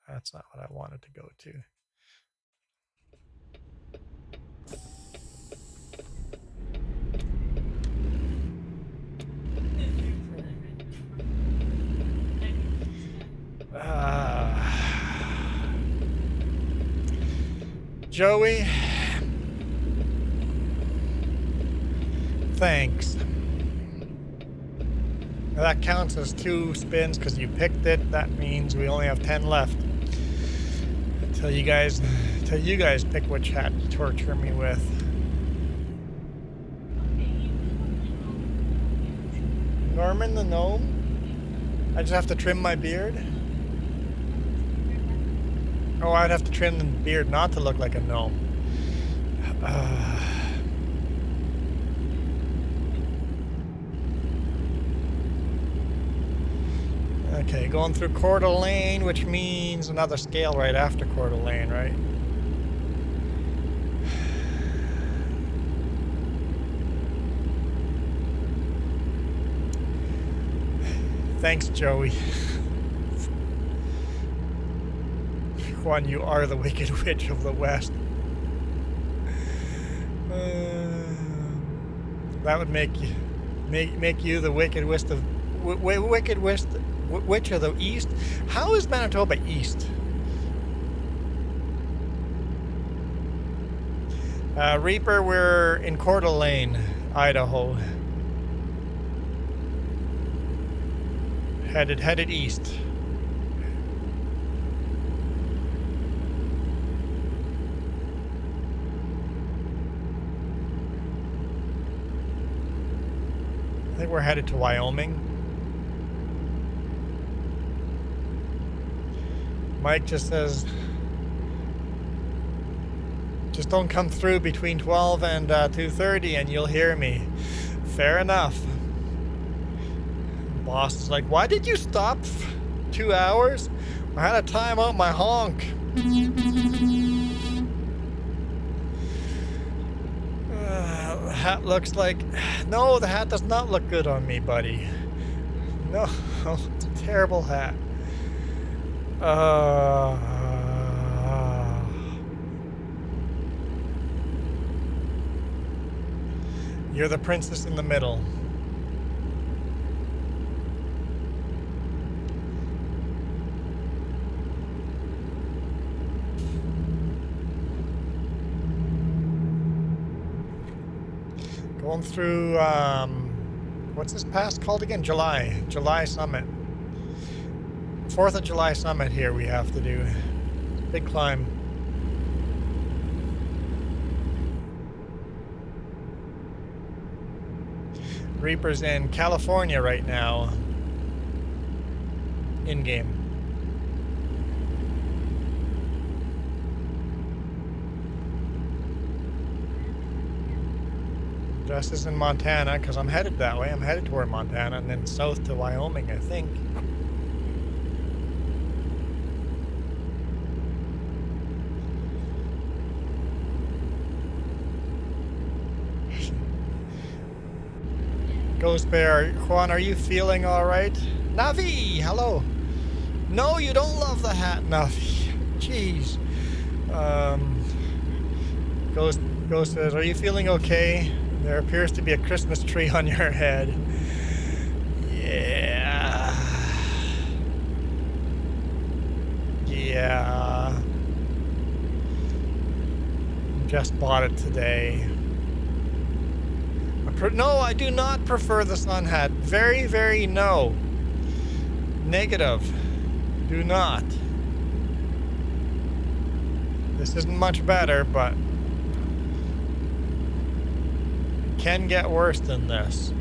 That's not what I wanted to go to. Joey, thanks. Now that counts as 2 spins because you picked it. That means we only have 10 left. Till you guys pick which hat to torture me with. Norman the gnome? I just have to trim my beard? Oh, I'd have to trim the beard not to look like a gnome. Okay, going through Coeur d'Alene, which means another scale right after Coeur d'Alene, right? Thanks, Joey. Juan, you are the Wicked Witch of the West. That would make you the Wicked Witch of Witch of the East. How is Manitoba East? Reaper, we're in Coeur d'Alene, Idaho. Headed east. I think we're headed to Wyoming. Mike just says, just don't come through between 12 and 2:30 and you'll hear me. Fair enough. Boss is like, why did you stop 2 hours? I had to time out my honk. The hat looks like... No, the hat does not look good on me, buddy. No, it's a terrible hat. You're the princess in the middle. Going through, what's this pass called again? July Summit. 4th of July Summit here we have to do. Big climb. Reaper's in California right now. In-game. Jess is in Montana because I'm headed that way. I'm headed toward Montana and then south to Wyoming, I think. Ghost Bear, Juan, are you feeling all right? Navi, hello. No, you don't love the hat, Navi. Jeez. Ghost says, are you feeling okay? There appears to be a Christmas tree on your head. Yeah. Yeah. Just bought it today. No, I do not prefer the sun hat. Very, very no. Negative. Do not. This isn't much better, but can get worse than this.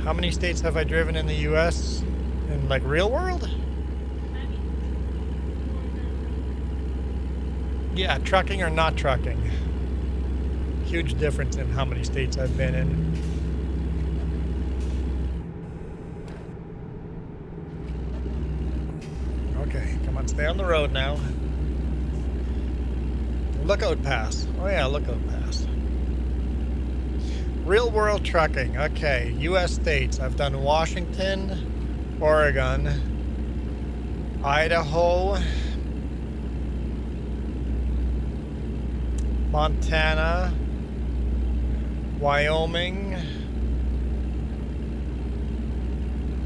How many states have I driven in the US? In like real world? Yeah, trucking or not trucking. Huge difference in how many states I've been in. Okay, come on, stay on the road now. Lookout Pass. Oh yeah, Lookout Pass. Real world trucking. Okay, US states. I've done Washington, Oregon, Idaho, Montana, Wyoming.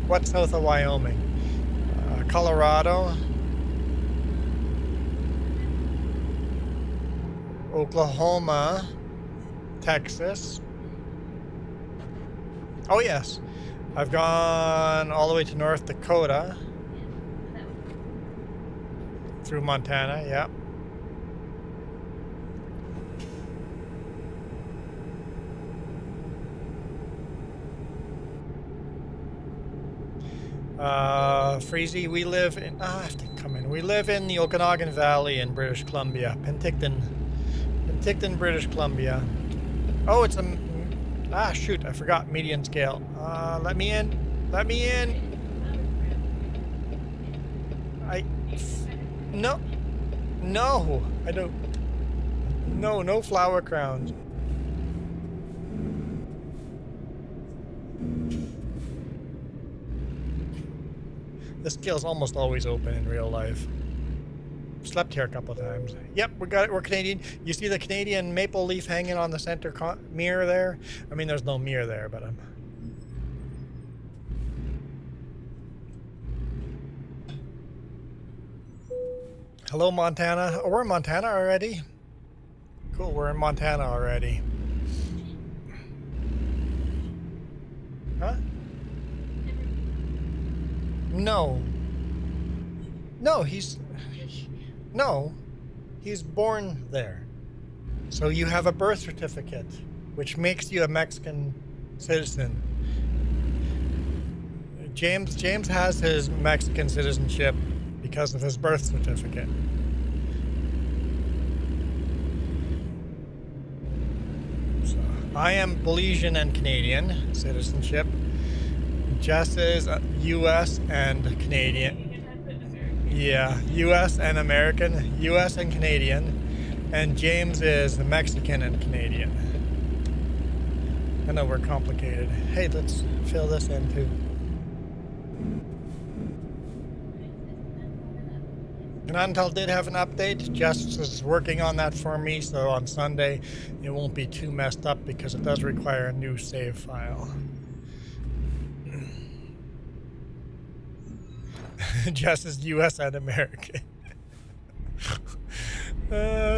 What's south of Wyoming? Colorado, Oklahoma, Texas. Oh yes, I've gone all the way to North Dakota through Montana. Yeah. Freezy, we live in, I have to come in. We live in the Okanagan Valley in British Columbia. Penticton, British Columbia. Oh, it's a Ah, shoot, I forgot median scale. Let me in. Let me in. No. No, I don't. No, no flower crowns. This scale's almost always open in real life. Slept here a couple of times. Yep, we got it. We're Canadian. You see the Canadian maple leaf hanging on the center mirror there? I mean, there's no mirror there, but Hello, Montana. Oh, we're in Montana already? Cool, we're in Montana already. Huh? No. No, he's born there. So you have a birth certificate, which makes you a Mexican citizen. James has his Mexican citizenship because of his birth certificate. So I am Belizean and Canadian citizenship. Jess is U.S. and Canadian. Yeah, U.S. and American, U.S. and Canadian, and James is Mexican and Canadian. I know we're complicated. Hey, let's fill this in too. Nantel did have an update. Jess is working on that for me, so on Sunday it won't be too messed up because it does require a new save file. Jess is U.S. and American.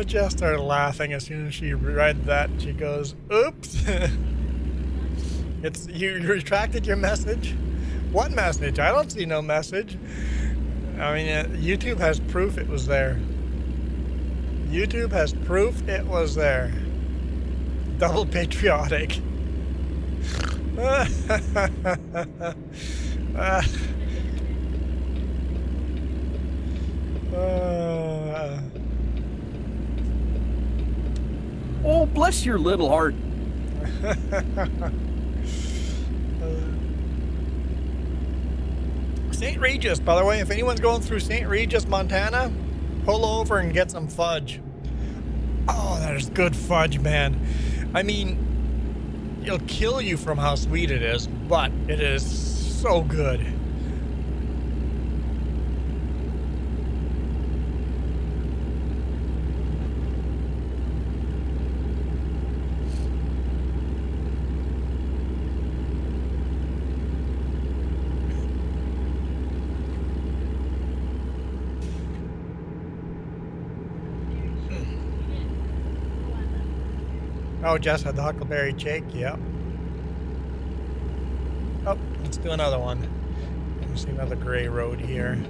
Jess started laughing as soon as she read that. She goes, "Oops!" You retracted your message. What message? I don't see no message. I mean, YouTube has proof it was there. YouTube has proof it was there. Double patriotic. Oh, bless your little heart. St. Regis, by the way, if anyone's going through St. Regis, Montana, pull over and get some fudge. Oh, that is good fudge, man. I mean, it'll kill you from how sweet it is, but it is so good. Oh, Jess had the huckleberry shake, yep. Oh, let's do another one. Let me see another gray road here.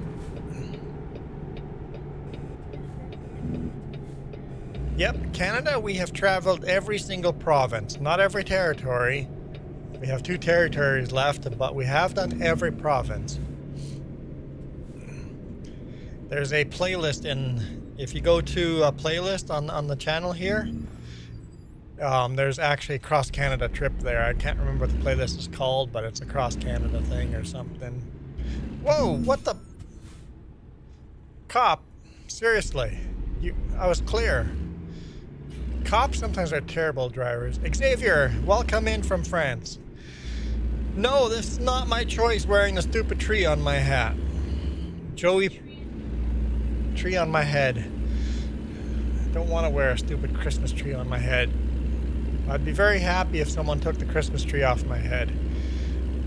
Yep, Canada, we have traveled every single province, not every territory. We have 2 territories left, but we have done every province. There's a playlist if you go to a playlist on the channel here, there's actually a cross Canada trip there. I can't remember what the playlist is called, but it's a cross Canada thing or something. Whoa, what the? Cop, seriously, I was clear. Cops sometimes are terrible drivers. Xavier, welcome in from France. No, this is not my choice wearing the stupid tree on my hat. Joey, tree on my head. I don't want to wear a stupid Christmas tree on my head. I'd be very happy if someone took the Christmas tree off my head.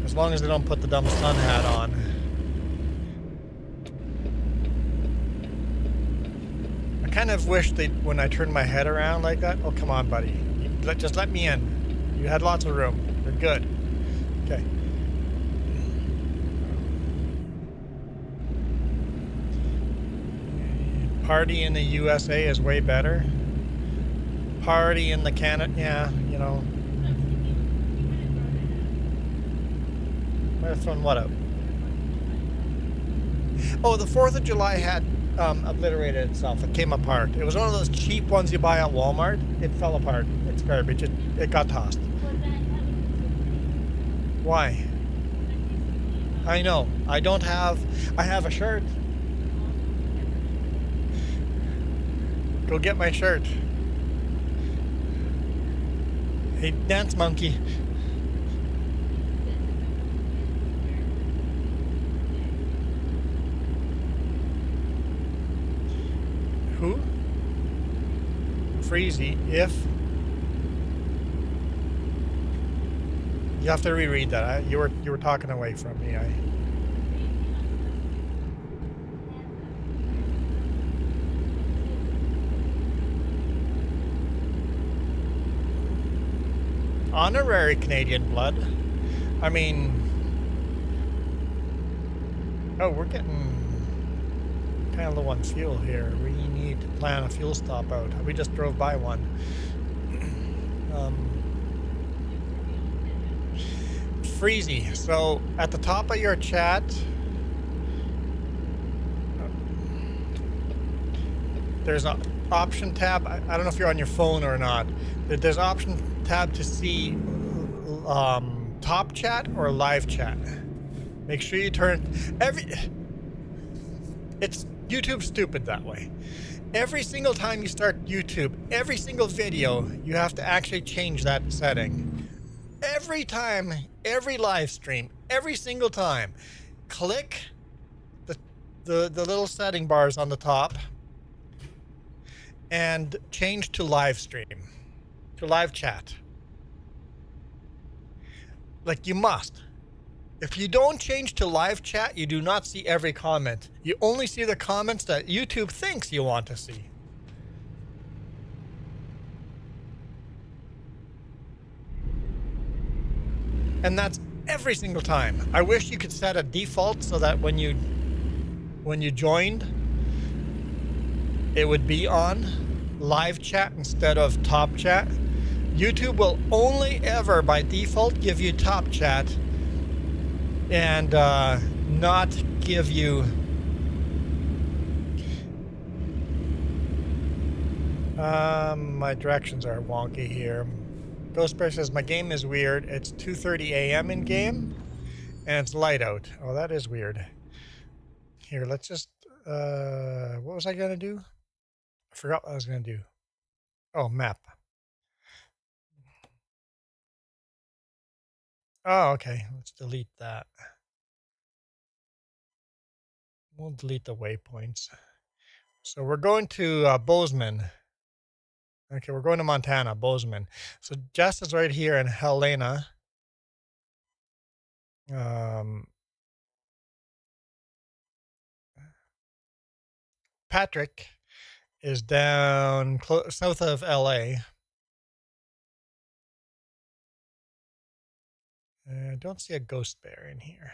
As long as they don't put the dumb sun hat on. I kind of wish when I turned my head around like that. Oh, come on, buddy. Just let me in. You had lots of room. You're good. Okay. Party in the USA is way better. Party in the Canada, yeah, you know. Might have thrown what out? Oh, the 4th of July had obliterated itself. It came apart. It was one of those cheap ones you buy at Walmart. It fell apart. It's garbage. It got tossed. Why? I know. I don't have... I have a shirt. Go get my shirt. Hey, dance monkey. Who? Freezy. If... You have to reread that. You were talking away from me. Honorary Canadian blood. I mean... Oh, we're getting kind of low on fuel here. We need to plan a fuel stop out. We just drove by one. Freezy. So at the top of your chat, there's an option tab. I don't know if you're on your phone or not. There's an option tab to see top chat or live chat. Make sure you turn it's YouTube stupid that way. Every single time you start YouTube, every single video, you have to actually change that setting. Every time, every live stream, every single time, click the little setting bars on the top and change to live stream, to live chat. Like you must. If you don't change to live chat, you do not see every comment. You only see the comments that YouTube thinks you want to see. And that's every single time. I wish you could set a default so that when you joined, it would be on live chat instead of top chat. YouTube will only ever by default give you top chat and not give you my directions are wonky here. Ghost Bear says my game is weird. It's 2:30 a.m. in game and it's light out. Oh, that is weird. Here, let's just what was I gonna do? I forgot what I was gonna do. Oh, map. Oh, okay. Let's delete that. We'll delete the waypoints. So we're going to Bozeman. Okay, we're going to Montana, Bozeman. So Jess is right here in Helena. Patrick is down south of LA. I don't see a Ghost Bear in here.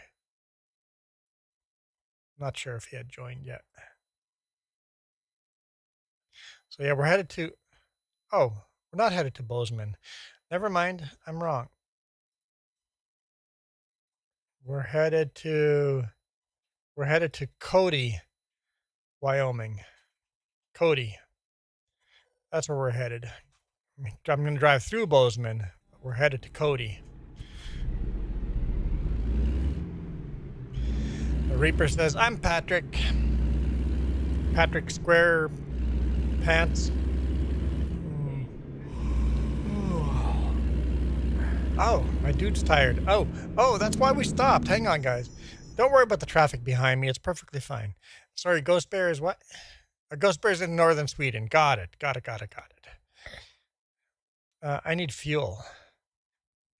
Not sure if he had joined yet. So yeah, we're headed to... Oh, we're not headed to Bozeman. Never mind, I'm wrong. We're headed to Cody, Wyoming. Cody. That's where we're headed. I'm going to drive through Bozeman. We're headed to Cody. The Reaper says, I'm Patrick. Patrick Square Pants. Oh, my dude's tired. Oh, that's why we stopped. Hang on, guys. Don't worry about the traffic behind me. It's perfectly fine. Sorry, Ghost Bear is what? A Ghost Bear is in northern Sweden. Got it. I need fuel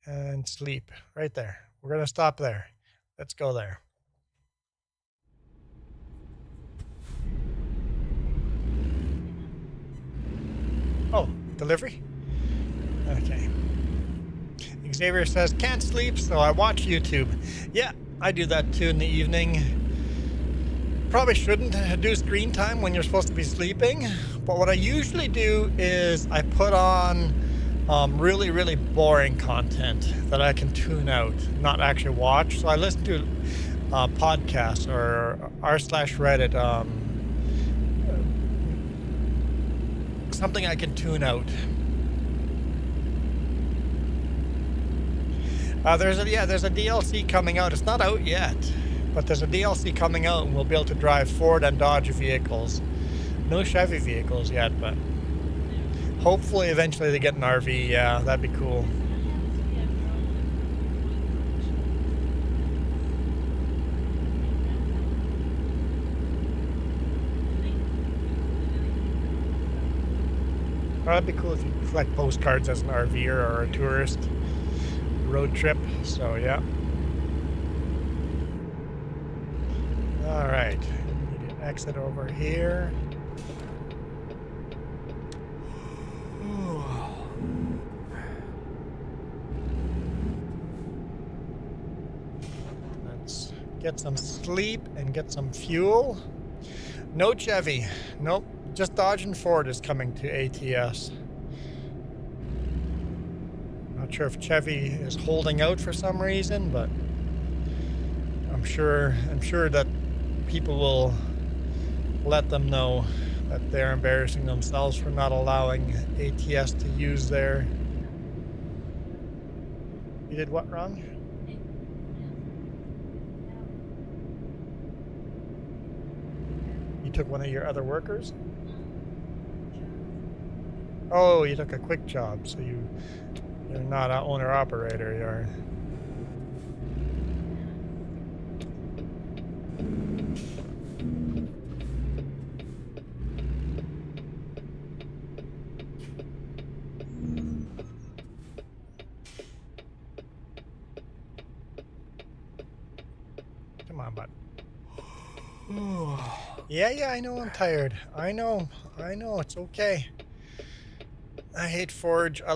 and sleep right there. We're going to stop there. Let's go there. Oh, delivery? Okay. Xavier says, can't sleep, so I watch YouTube. Yeah, I do that too in the evening. Probably shouldn't do screen time when you're supposed to be sleeping, but what I usually do is I put on really, really boring content that I can tune out, not actually watch. So I listen to podcasts or r/Reddit, something I can tune out. There's a DLC coming out. It's not out yet, but there's a DLC coming out, and we'll be able to drive Ford and Dodge vehicles. No Chevy vehicles yet, but hopefully eventually they get an RV. Yeah, that'd be cool. That'd be cool if you collect postcards as an RVer or a tourist road trip. So yeah. All right, need to exit over here. Let's get some sleep and get some fuel. No Chevy. Nope. Just Dodge and Ford is coming to ATS. Not sure if Chevy is holding out for some reason, but I'm sure that people will let them know that they're embarrassing themselves for not allowing ATS to use their... You did what wrong? You took one of your other workers? Oh, you took a quick job, so you're not an owner-operator, you're... Come on, bud. Yeah, I know I'm tired. I know, it's okay. I hate Ford. I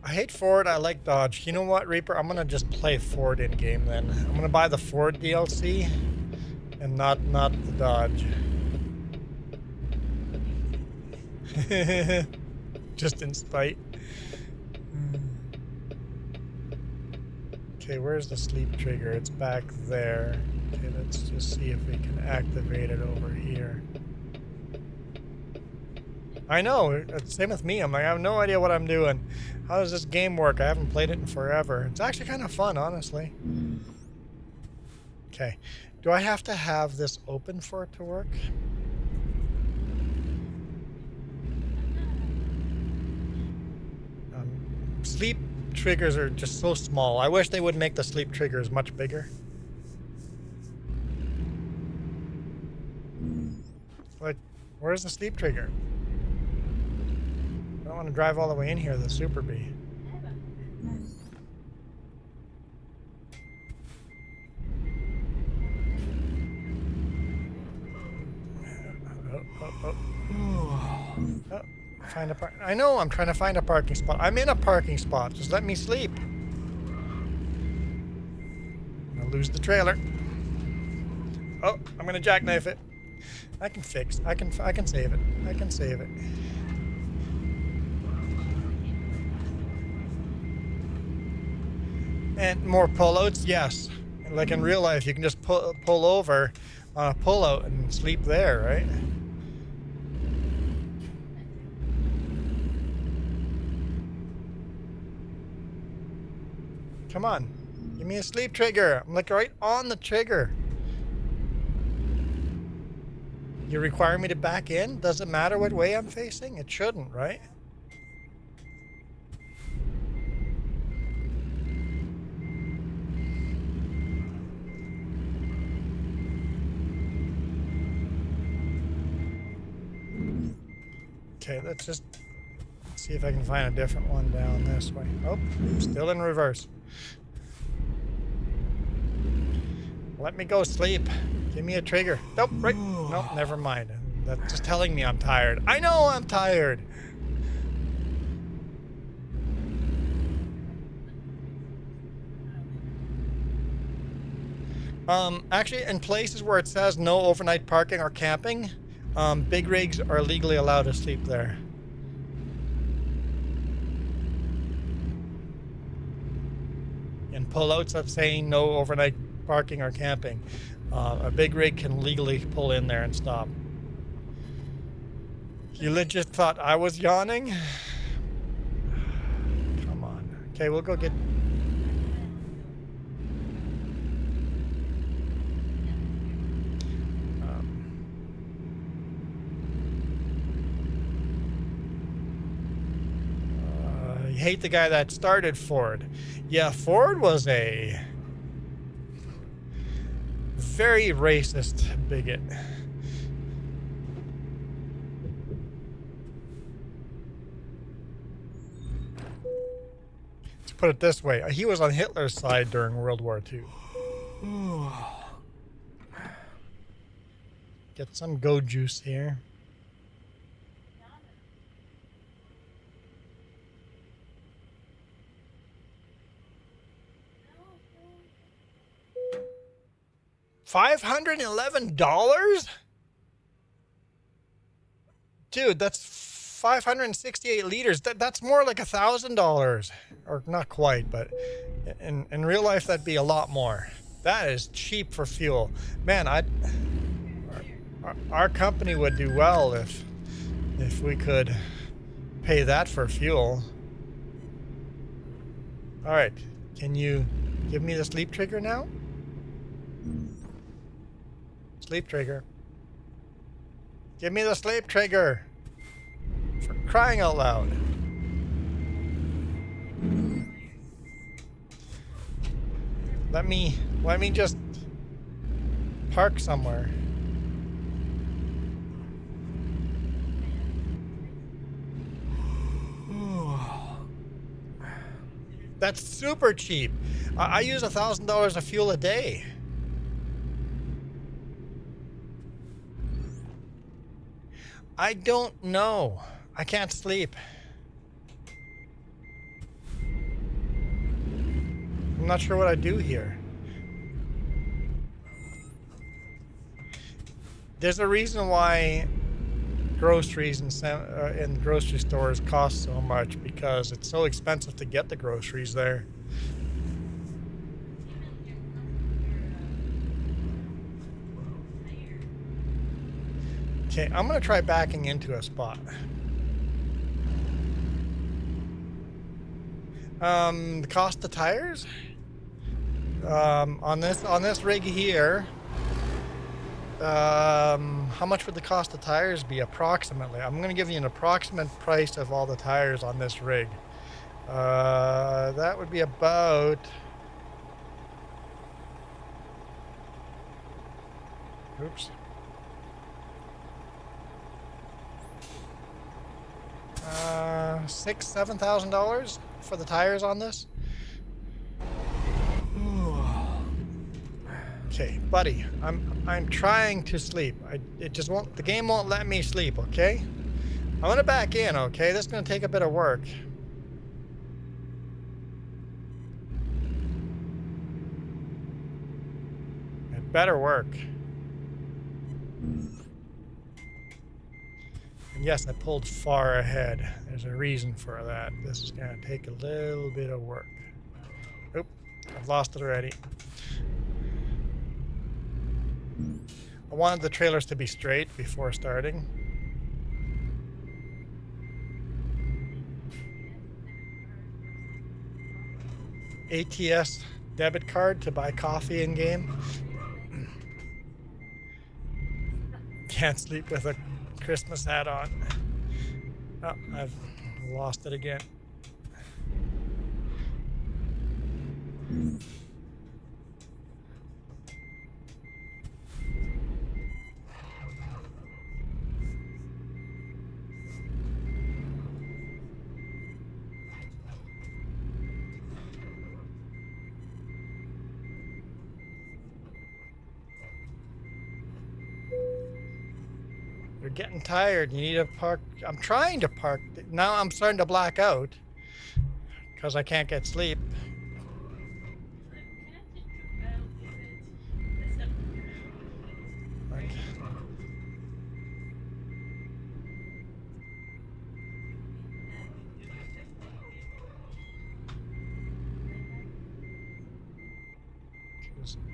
hate Ford. I like Dodge. You know what, Reaper? I'm gonna just play Ford in game then. I'm gonna buy the Ford DLC and not the Dodge. Just in spite. Okay, where's the sleep trigger? It's back there. Okay, let's just see if we can activate it over here. I know, same with me. I'm like, I have no idea what I'm doing. How does this game work? I haven't played it in forever. It's actually kind of fun, honestly. Okay, do I have to have this open for it to work? Sleep triggers are just so small. I wish they would make the sleep triggers much bigger. Like, where's the sleep trigger? I don't want to drive all the way in here, the Super Bee. Oh, find a park. I know, I'm trying to find a parking spot. I'm in a parking spot. Just let me sleep. I'll lose the trailer. Oh, I'm gonna jackknife it. I can fix. I can save it. I can save it. And more pullouts, yes. Like in real life, you can just pull over on a pullout and sleep there, right? Come on, give me a sleep trigger. I'm like right on the trigger. You require me to back in? Does it matter what way I'm facing? It shouldn't, right? Okay, let's just see if I can find a different one down this way. Oh, still in reverse. Let me go sleep. Give me a trigger. Nope, right. Nope, never mind. That's just telling me I'm tired. I know I'm tired. Actually, in places where it says no overnight parking or camping, big rigs are legally allowed to sleep there. In pullouts that's saying no overnight parking or camping, a big rig can legally pull in there and stop. You legit thought I was yawning? Come on. Okay, we'll go get... hate the guy that started Ford. Yeah, Ford was a very racist bigot. To put it this way, he was on Hitler's side during World War II. Get some go juice here. $511? Dude, that's 568 liters. That's more like $1,000. Or not quite, but in real life that'd be a lot more. That is cheap for fuel. Man, our company would do well if we could pay that for fuel. All right, can you give me the sleep trigger now? Sleep trigger. Give me the sleep trigger. For crying out loud. Let me just park somewhere. That's super cheap. I use $1,000 of fuel a day. I don't know. I can't sleep. I'm not sure what I do here. There's a reason why groceries in grocery stores cost so much, because it's so expensive to get the groceries there. Okay, I'm gonna try backing into a spot. The cost of tires on this rig here. How much would the cost of tires be approximately? I'm gonna give you an approximate price of all the tires on this rig. That would be about oops. $7,000 for the tires on this. Okay, buddy, I'm trying to sleep. It just won't. The game won't let me sleep. Okay, I'm gonna back in. Okay, this is gonna take a bit of work. It better work. And yes, I pulled far ahead. There's a reason for that. This is going to take a little bit of work. Oop, I've lost it already. I wanted the trailers to be straight before starting. ATS debit card to buy coffee in game. Can't sleep with a Christmas hat on. Oh, I've lost it again. You're getting tired. You need to park. I'm trying to park. Now I'm starting to black out because I can't get sleep. Like,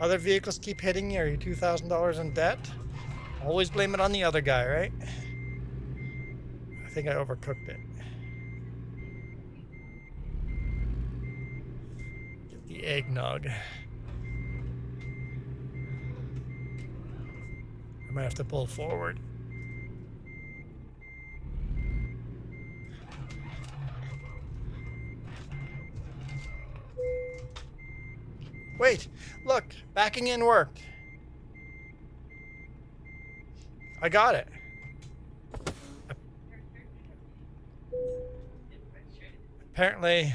other vehicles keep hitting you. Are you $2,000 in debt? Always blame it on the other guy, right? I think I overcooked it. Get the eggnog. I might have to pull forward. Wait, look, backing in worked. I got it. Apparently,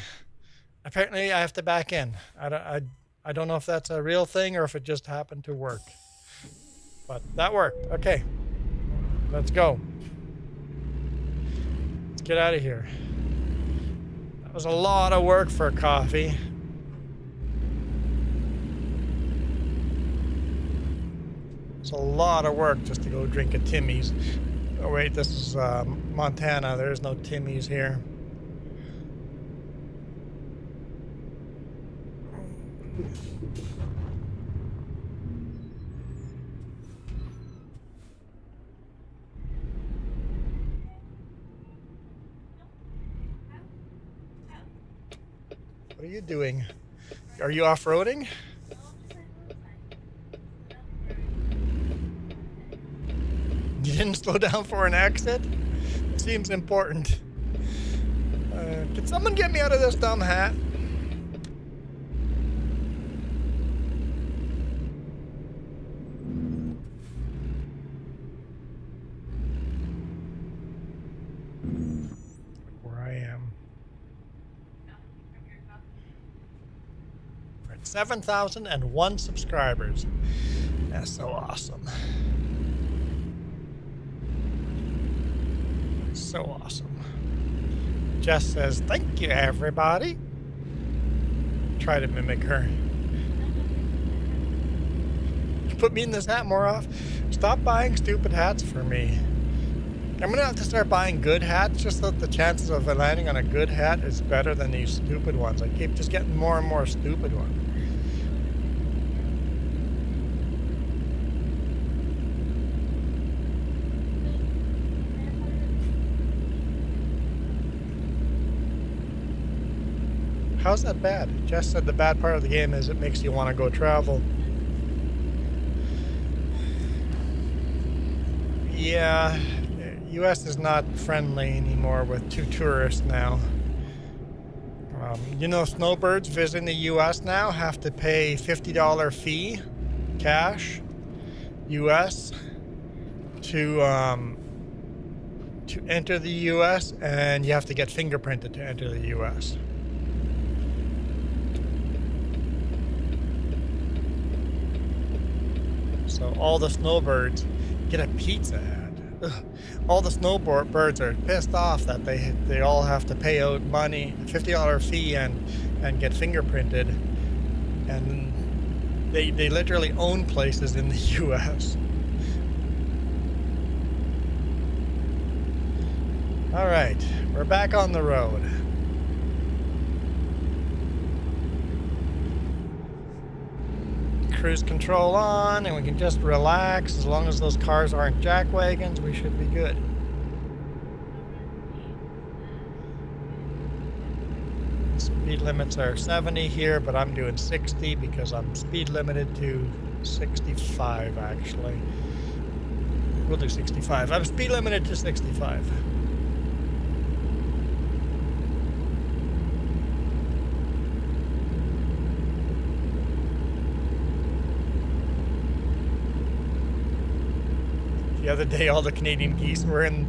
I have to back in. I don't know if that's a real thing or if it just happened to work. But that worked. Okay, let's go. Let's get out of here. That was a lot of work for coffee. It's a lot of work just to go drink at Timmy's. Oh wait, this is Montana. There's no Timmy's here. What are you doing? Are you off-roading? You didn't slow down for an exit? Seems important. Can someone get me out of this dumb hat? Where I am. We're at 7,001 subscribers. That's so awesome. So awesome. Jess says, thank you, everybody. Try to mimic her. You put me in this hat more often. Stop buying stupid hats for me. I'm gonna have to start buying good hats just so that the chances of landing on a good hat is better than these stupid ones. I keep just getting more and more stupid ones. How's that bad? Jess said the bad part of the game is it makes you want to go travel. Yeah, US is not friendly anymore with two tourists now. You know, snowbirds visiting the US now have to pay $50 fee, cash, US, to enter the US, and you have to get fingerprinted to enter the US. So all the snowbirds get a pizza ad. Ugh. All the snowbirds are pissed off that they all have to pay out money, $50 fee, and get fingerprinted, and they literally own places in the U.S. All right, we're back on the road. Cruise control on, and we can just relax. As long as those cars aren't jack wagons, we should be good. Speed limits are 70 here, but I'm doing 60 because I'm speed limited to 65 actually. We'll do 65. I'm speed limited to 65. The other day, all the Canadian geese were in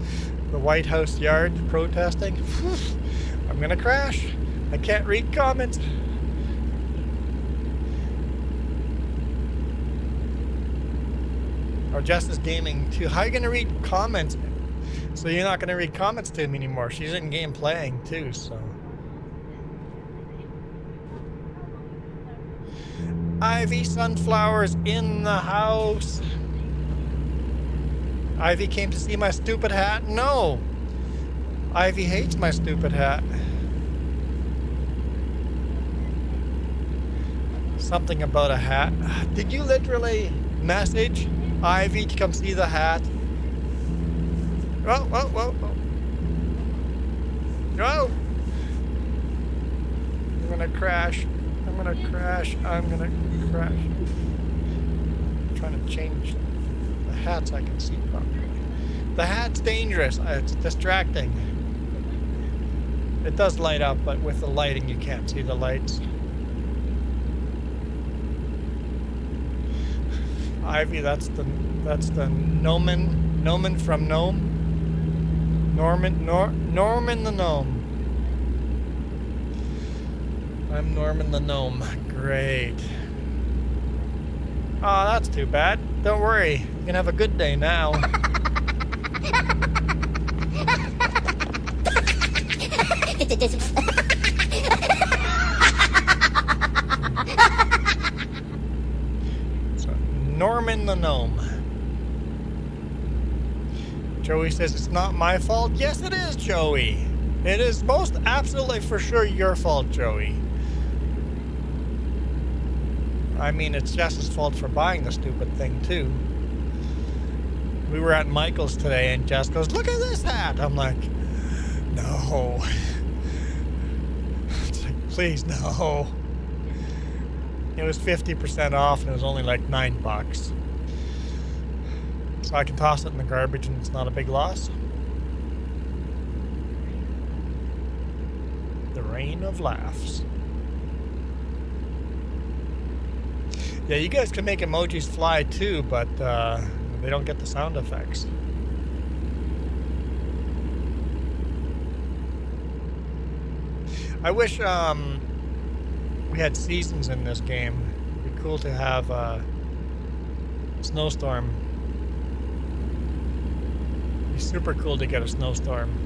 the White House yard protesting. I'm gonna crash. I can't read comments. Oh, Jess is gaming too. How are you gonna read comments? So you're not gonna read comments to me anymore. She's in game playing too, so. Ivy Sunflowers in the house. Ivy came to see my stupid hat? No! Ivy hates my stupid hat. Something about a hat. Did you literally message Ivy to come see the hat? Whoa, whoa, whoa, whoa. Whoa! I'm gonna crash. I'm gonna crash. I'm gonna crash. I'm trying to change the hats I can see properly. The hat's dangerous. It's distracting. It does light up, but with the lighting you can't see the lights. Ivy, that's the Noman from Gnome. Norman the Gnome. I'm Norman the Gnome. Great. Oh, that's too bad. Don't worry. You can have a good day now. So, Norman the Gnome. Joey says it's not my fault. Yes, it is, Joey. It is most absolutely for sure your fault, Joey. I mean, it's Jess's fault for buying the stupid thing, too. We were at Michael's today, and Jess goes, "Look at this hat." I'm like, no. It's like, please, no. It was 50% off, and it was only like $9. So I can toss it in the garbage, and it's not a big loss. The rain of laughs. Yeah, you guys can make emojis fly too, but they don't get the sound effects. I wish we had seasons in this game. It'd be cool to have snowstorm. It'd be super cool to get a snowstorm.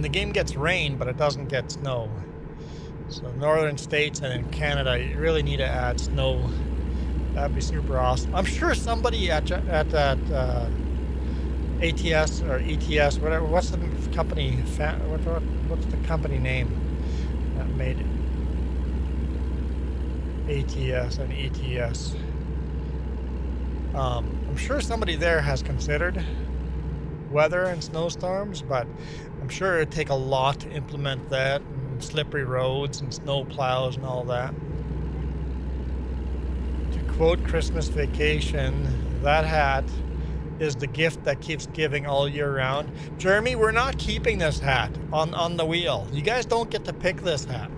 The game gets rain, but it doesn't get snow. So northern states and in Canada, you really need to add snow. That'd be super awesome. I'm sure somebody at that ATS or ETS, whatever. What's the company? What's the company name that made ATS and ETS? I'm sure somebody there has considered weather and snowstorms, but I'm sure it'd take a lot to implement that, and slippery roads and snow plows and all that. To quote Christmas Vacation, that hat is the gift that keeps giving all year round. Jeremy, we're not keeping this hat on the wheel. You guys don't get to pick this hat.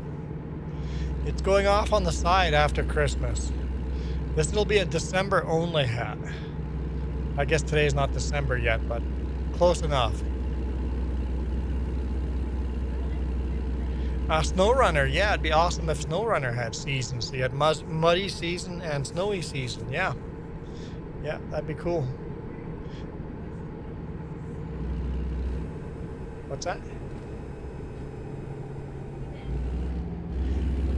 It's going off on the side after Christmas. This will be a December only hat. I guess today's not December yet, but close enough. SnowRunner, yeah, it'd be awesome if SnowRunner had seasons. So you had muddy season and snowy season, yeah. Yeah, that'd be cool. What's that?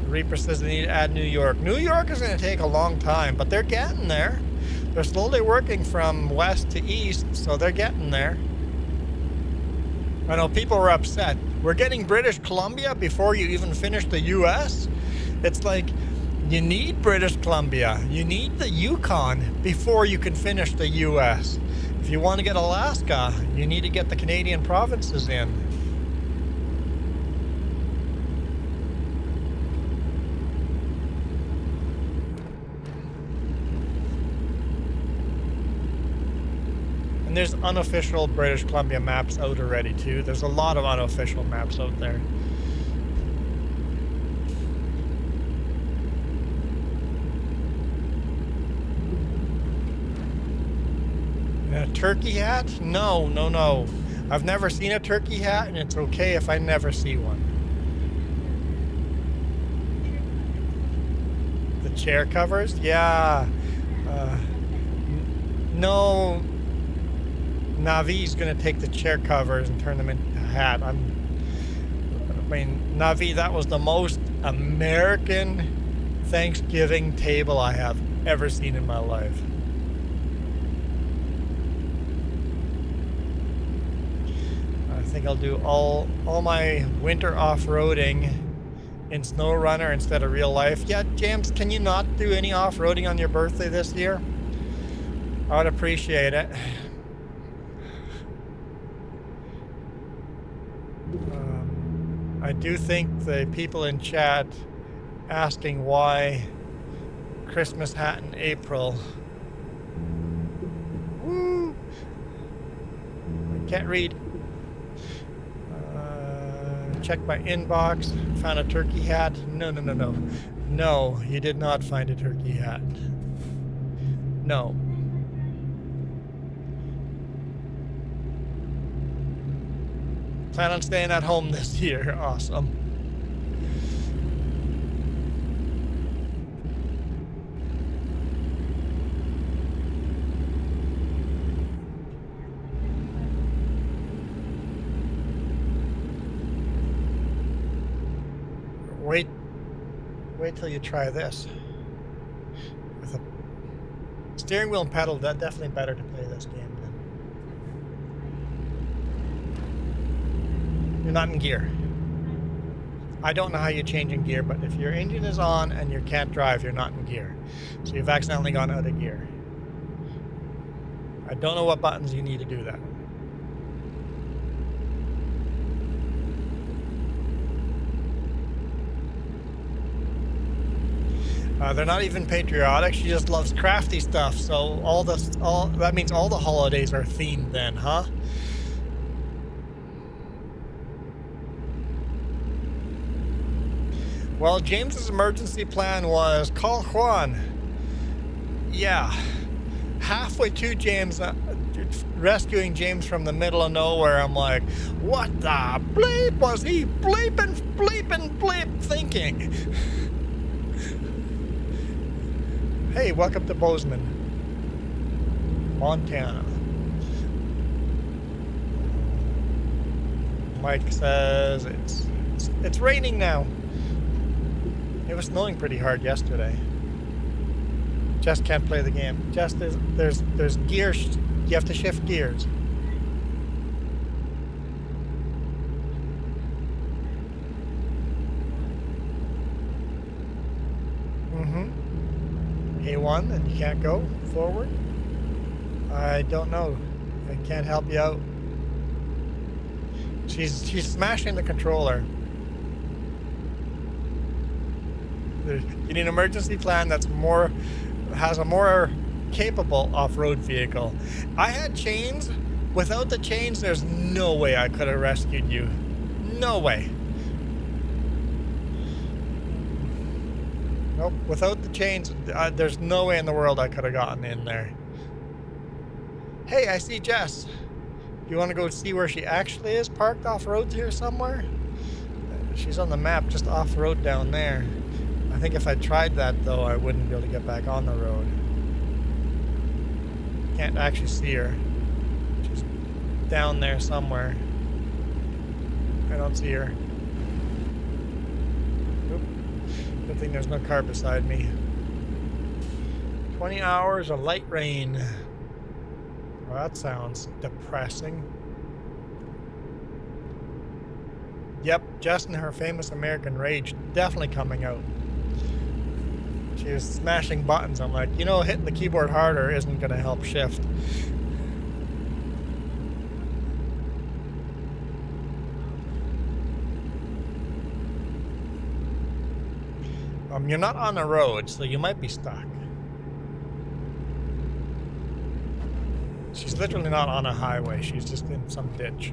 Reaper says they need to add New York. New York is going to take a long time, but they're getting there. They're slowly working from west to east, so they're getting there. I know people were upset. We're getting British Columbia before you even finish the US. It's like, you need British Columbia. You need the Yukon before you can finish the US. If you want to get Alaska, you need to get the Canadian provinces in. And there's unofficial British Columbia maps out already too. There's a lot of unofficial maps out there. A turkey hat? No, no, no. I've never seen a turkey hat, and it's okay if I never see one. The chair covers? Yeah. No. Navi's gonna take the chair covers and turn them into a hat. I mean, Navi, that was the most American Thanksgiving table I have ever seen in my life. I think I'll do all my winter off-roading in SnowRunner instead of real life. Yeah, James, can you not do any off-roading on your birthday this year? I would appreciate it. I do think the people in chat asking why Christmas hat in April. Woo! I can't read. Check my inbox. Found a turkey hat. No, no, no, no. No, you did not find a turkey hat. No. Plan on staying at home this year. Awesome. Wait till you try this. With a steering wheel and pedal, that's definitely better to play this game than. You're not in gear. I don't know how you change in gear, but if your engine is on and you can't drive, you're not in gear. So you've accidentally gone out of gear. I don't know what buttons you need to do that. They're not even patriotic. She just loves crafty stuff. So that means all the holidays are themed then, huh? Well, James's emergency plan was call Juan. Yeah. Halfway to James, rescuing James from the middle of nowhere, I'm like, what the bleep was he bleeping thinking? Hey, welcome to Bozeman, Montana. Mike says it's raining now. It was snowing pretty hard yesterday. Just can't play the game. Just there's gears. You have to shift gears. A1 and you can't go forward? I don't know. I can't help you out. She's smashing the controller. You need an emergency plan that's has a more capable off-road vehicle. I had chains. Without the chains, there's no way I could have rescued you. No way. Nope, without the chains, there's no way in the world I could have gotten in there. Hey, I see Jess. You want to go see where she actually is, parked off-road here somewhere? She's on the map just off-road down there. I think if I tried that, though, I wouldn't be able to get back on the road. Can't actually see her. She's down there somewhere. I don't see her. Good thing there's no car beside me. 20 hours of light rain. Well, that sounds depressing. Yep, Jess and her famous American Rage definitely coming out. She was smashing buttons. I'm like, hitting the keyboard harder isn't going to help shift. You're not on the road, so you might be stuck. She's literally not on a highway. She's just in some ditch.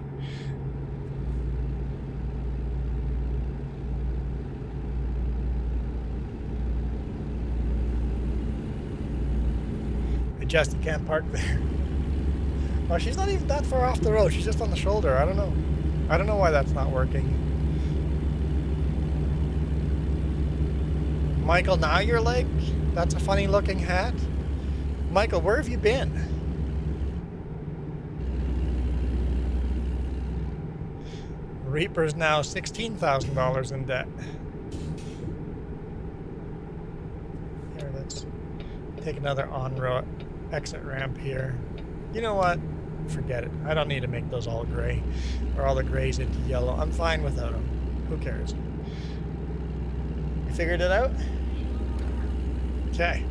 Hey, Jess, you can't park there. Oh, she's not even that far off the road. She's just on the shoulder. I don't know. I don't know why that's not working. Michael, now you're like, that's a funny looking hat. Michael, where have you been? Reaper's now $16,000 in debt. Here, let's take another on-road exit ramp here. You know what? Forget it. I don't need to make those all gray or all the grays into yellow. I'm fine without them. Who cares? You figured it out? Okay.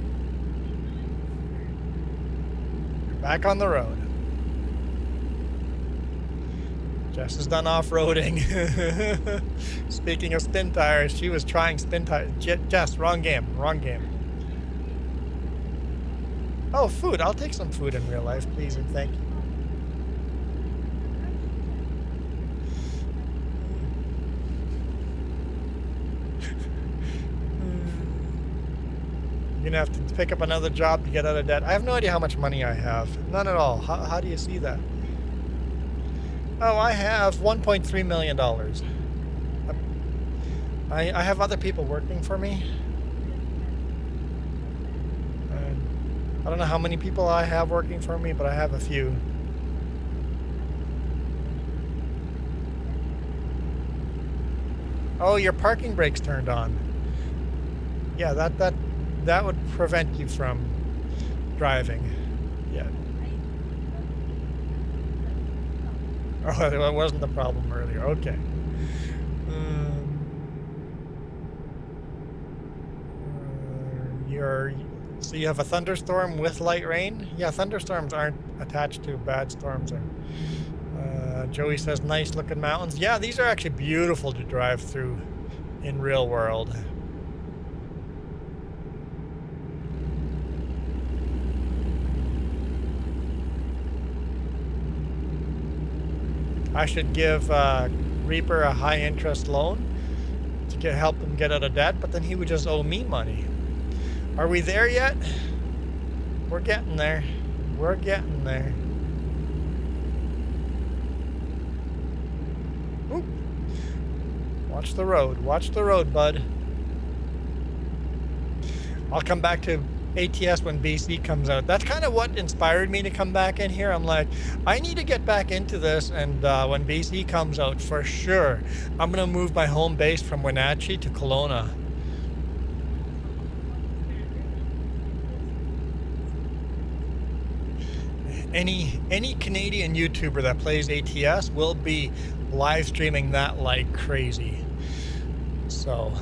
You're back on the road. Jess is done off-roading. Speaking of spin tires, she was trying spin tires. Jess, wrong game. Wrong game. Oh, food. I'll take some food in real life, please and thank you. You're gonna have to pick up another job to get out of debt. I have no idea how much money I have. None at all. How do you see that? Oh, I have $1.3 million. I have other people working for me. I don't know how many people I have working for me, but I have a few. Oh, your parking brake's turned on. Yeah, that would prevent you from driving. Yeah. Oh, that wasn't the problem earlier. Okay. So you have a thunderstorm with light rain? Yeah, thunderstorms aren't attached to bad storms. Joey says nice looking mountains. Yeah, these are actually beautiful to drive through in real world. I should give Reaper a high interest loan to help him get out of debt, but then he would just owe me money. Are we there yet? We're getting there. We're getting there. Ooh. Watch the road. Watch the road, bud. I'll come back to ATS when BC comes out. That's kind of what inspired me to come back in here. I'm like, I need to get back into this, and when BC comes out, for sure, I'm going to move my home base from Wenatchee to Kelowna. Any Canadian YouTuber that plays ATS will be live streaming that like crazy. So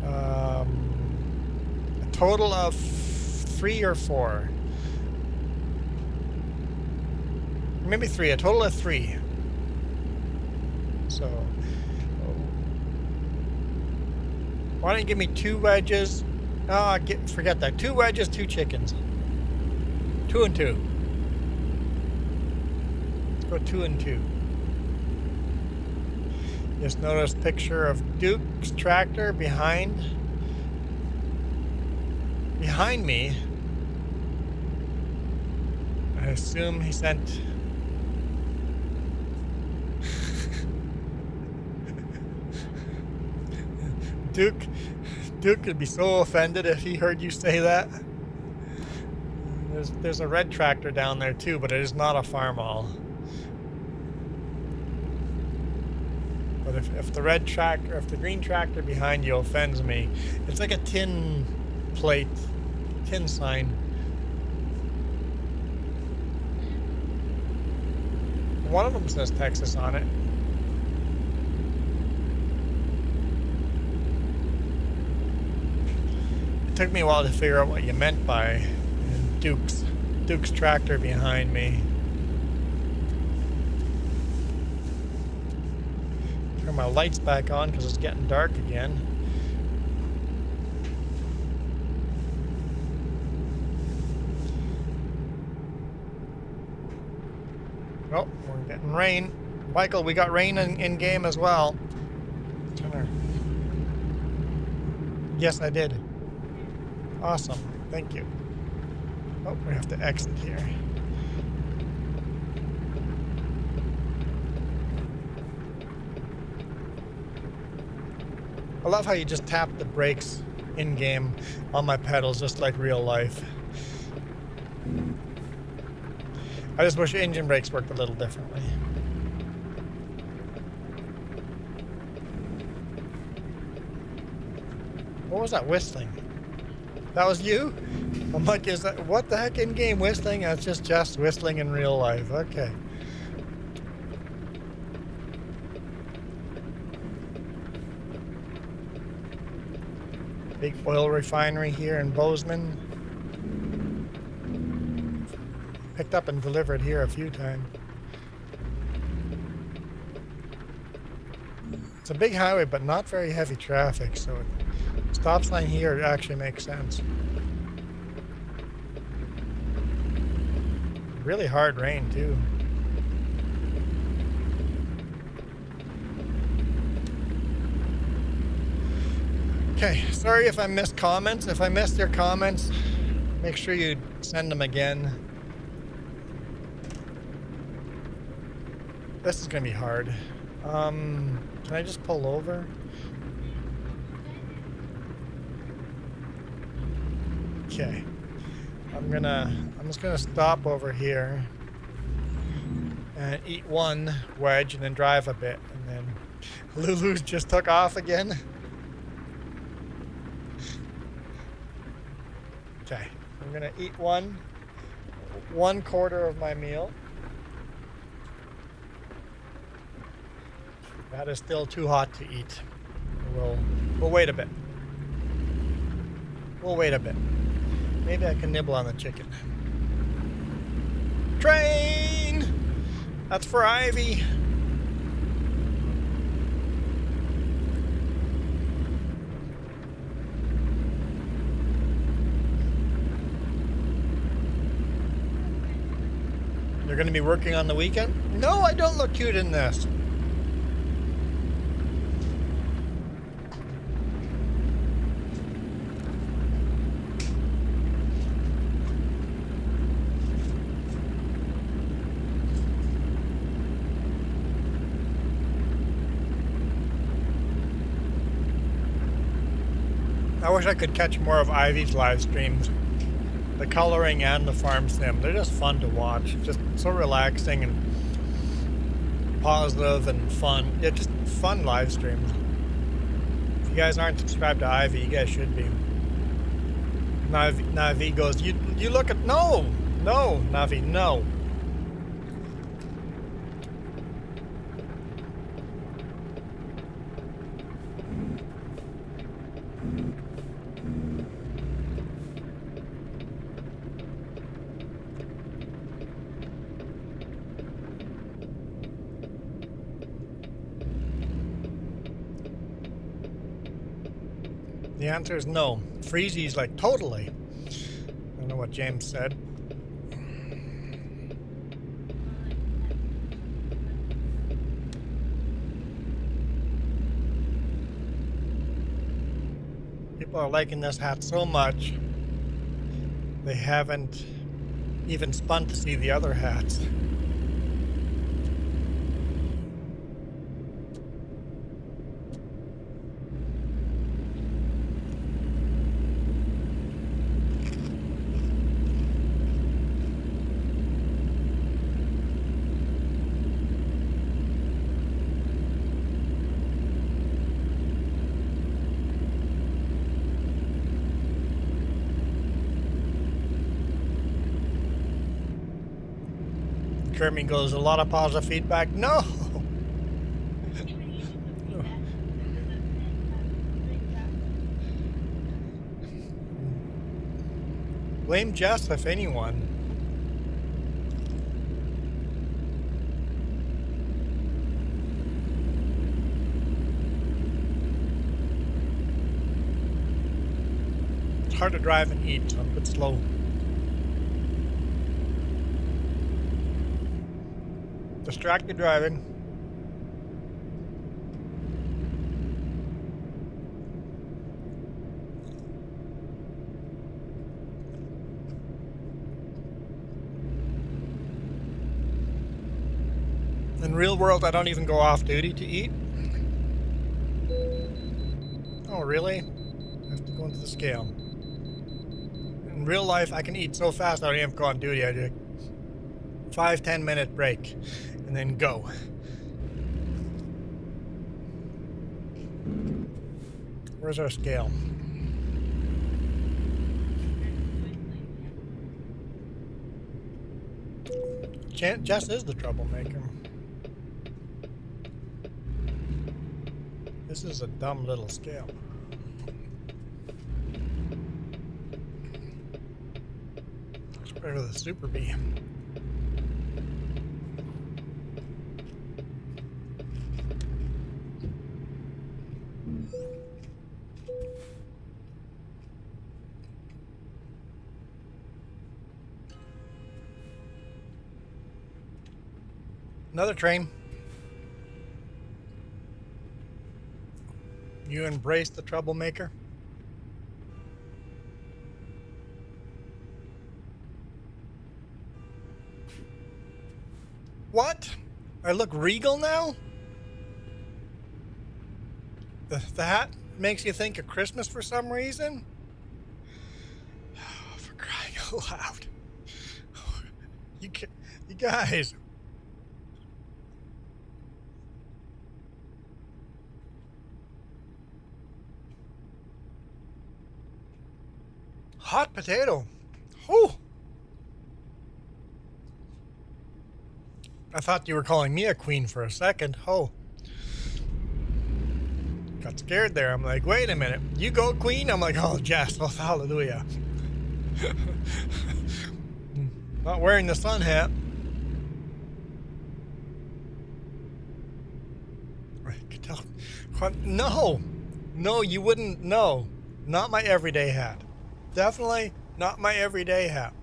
a total of 3 or 4, maybe 3, a total of 3. So why don't you give me 2 wedges? Oh, forget that. 2 wedges, 2 chickens. 2 and 2. Let's go 2 and 2. Just noticed picture of Duke's tractor behind me. I assume he sent Duke could be so offended if he heard you say that. There's a red tractor down there too, but it is not a farmall. But if the red tractor, if the green tractor behind you offends me, it's like a tin plate, tin sign. One of them says Texas on it. It took me a while to figure out what you meant by Duke's tractor behind me. Turn my lights back on because it's getting dark again. Oh, we're getting rain. Michael, we got rain in game as well. Yes, I did. Awesome. Thank you. Oh, we have to exit here. I love how you just tap the brakes in-game on my pedals, just like real life. I just wish engine brakes worked a little differently. What was that whistling? That was you? I'm like, is that what the heck in-game whistling? That's just whistling in real life. Okay. Big oil refinery here in Bozeman. picked up and delivered here a few times. It's a big highway, but not very heavy traffic, so stop sign here actually makes sense. Really hard rain too. Okay, sorry if I missed comments. If I missed your comments, make sure you send them again. This is gonna be hard. Can I just pull over? Okay. I'm just gonna stop over here and eat one wedge and then drive a bit, and then Lulu's just took off again. Okay, I'm gonna eat one quarter of my meal. That is still too hot to eat. We'll wait a bit. We'll wait a bit. Maybe I can nibble on the chicken. Train! That's for Ivy. You're going to be working on the weekend? No, I don't look cute in this. I wish I could catch more of Ivy's live streams. The coloring and the farm sim, they're just fun to watch. Just so relaxing and positive and fun. Yeah, just fun live streams. If you guys aren't subscribed to Ivy, you guys should be. Navi goes, you look at, no, Navi, no. The answer is no. Freezy's like totally. I don't know what James said. People are liking this hat so much, they haven't even spun to see the other hats. Kermit goes, a lot of positive feedback. No! Blame Jess if anyone. It's hard to drive and eat, so I'm a bit slow. Distracted driving. In real world, I don't even go off duty to eat. Oh, really? I have to go into the scale. In real life, I can eat so fast I don't even have to go on duty. I do a 5-10 minute break and then go. Where's our scale? Jess is the troublemaker. This is a dumb little scale. Let's try with a Super Bee. Another train. You embrace the troublemaker. What? I look regal now? The hat makes you think of Christmas for some reason? Oh, for crying out loud. You guys. Hot potato. Whew. I thought you were calling me a queen for a second. Oh. Got scared there. I'm like, wait a minute. You go, queen? I'm like, oh, yes. Oh, hallelujah. Not wearing the sun hat. I could tell. No. No, you wouldn't. No. Not my everyday hat. Definitely not my everyday hat.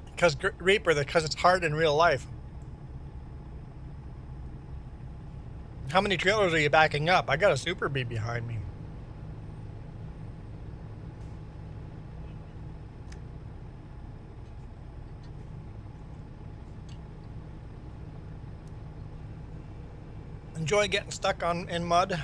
Because Reaper, because it's hard in real life. How many trailers are you backing up? I got a Super Bee behind me. Enjoy getting stuck in mud.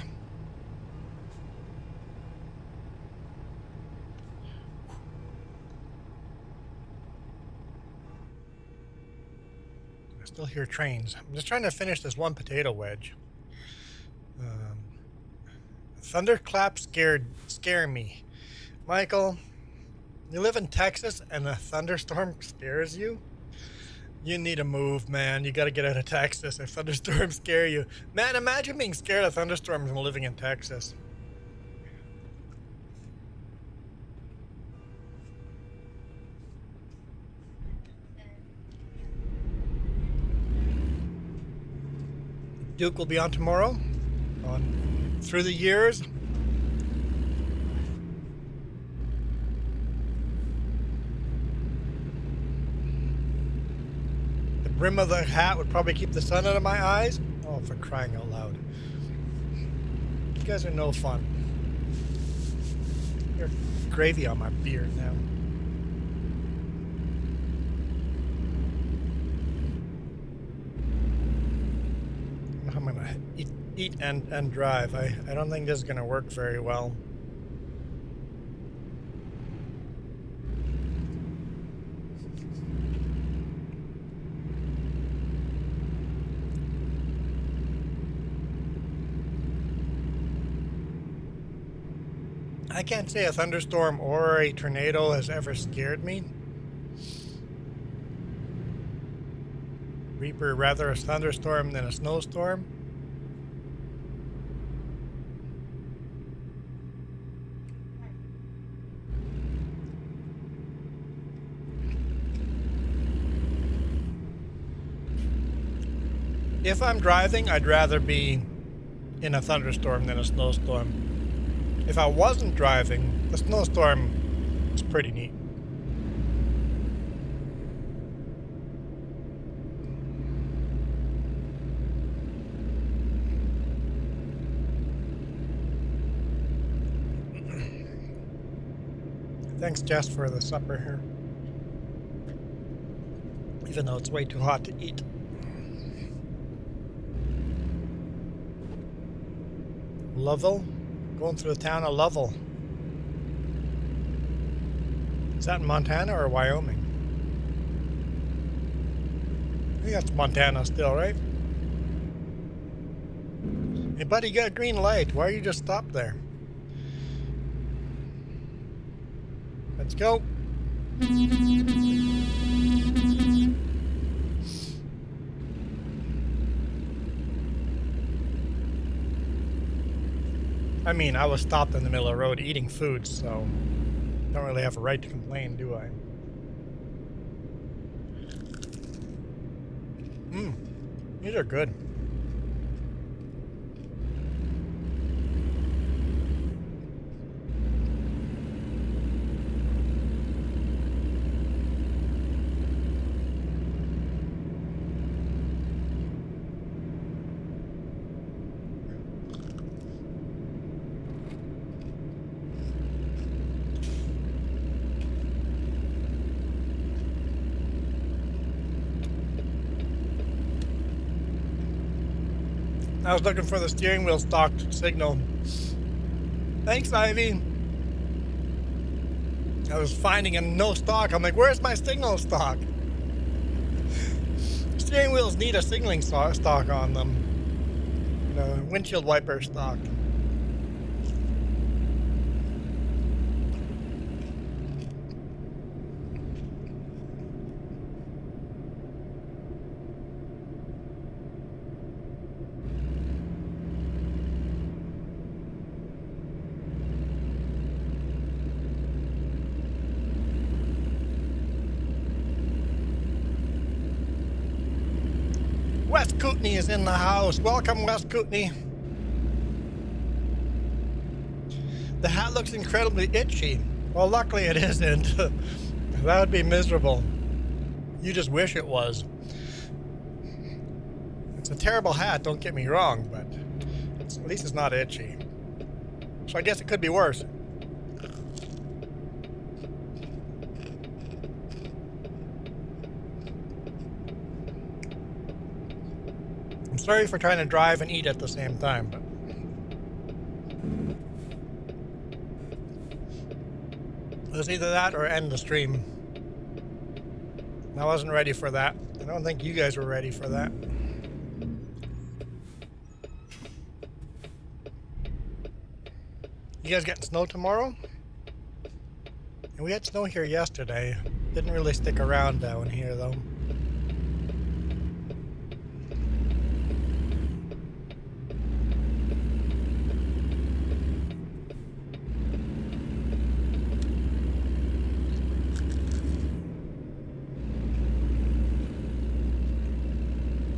I still hear trains. I'm just trying to finish this one potato wedge. Thunderclaps scare me. Michael, you live in Texas and a thunderstorm scares you? You need to move, man. You got to get out of Texas if thunderstorms scare you. Man, imagine being scared of thunderstorms and living in Texas. Duke will be on tomorrow. On Through the Years. The brim of the hat would probably keep the sun out of my eyes. Oh, for crying out loud. You guys are no fun. You're gravy on my beard now. I'm gonna eat and drive. I don't think this is gonna work very well. I can't say a thunderstorm or a tornado has ever scared me. Reaper, rather a thunderstorm than a snowstorm. If I'm driving, I'd rather be in a thunderstorm than a snowstorm. If I wasn't driving, the snowstorm is pretty neat. Thanks, Jess, for the supper here. Even though it's way too hot to eat. Lovell? Going through the town of Lovell. Is that in Montana or Wyoming? I think that's Montana still, right? Hey, buddy, you got a green light. Why are you just stopped there? Let's go. I mean, I was stopped in the middle of the road eating food, so don't really have a right to complain, do I? These are good. I was looking for the steering wheel stock signal. Thanks, Ivy. I was finding a no stock. I'm like, where's my signal stock? Steering wheels need a signaling stock on them. You know, windshield wiper stock. Wes Kootenay is in the house. Welcome, Wes Kootenay. The hat looks incredibly itchy. Well, luckily it isn't. That would be miserable. You just wish it was. It's a terrible hat, don't get me wrong, but at least it's not itchy. So I guess it could be worse. I'm sorry for trying to drive and eat at the same time, but it was either that or end the stream. I wasn't ready for that. I don't think you guys were ready for that. You guys getting snow tomorrow? And we had snow here yesterday. Didn't really stick around down here though.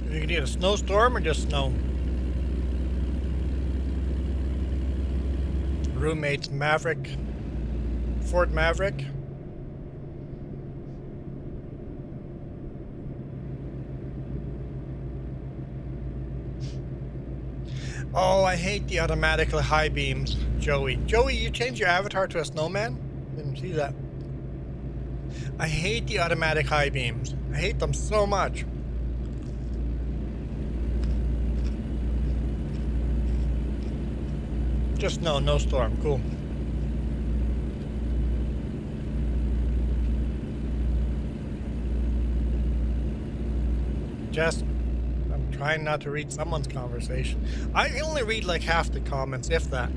You can get a snowstorm or just snow. Roommate's Maverick. Ford Maverick. Oh, I hate the automatically high beams, Joey. Joey, you changed your avatar to a snowman? Didn't see that. I hate the automatic high beams. I hate them so much. Just no storm. Cool. Just, I'm trying not to read someone's conversation. I only read like half the comments, if that.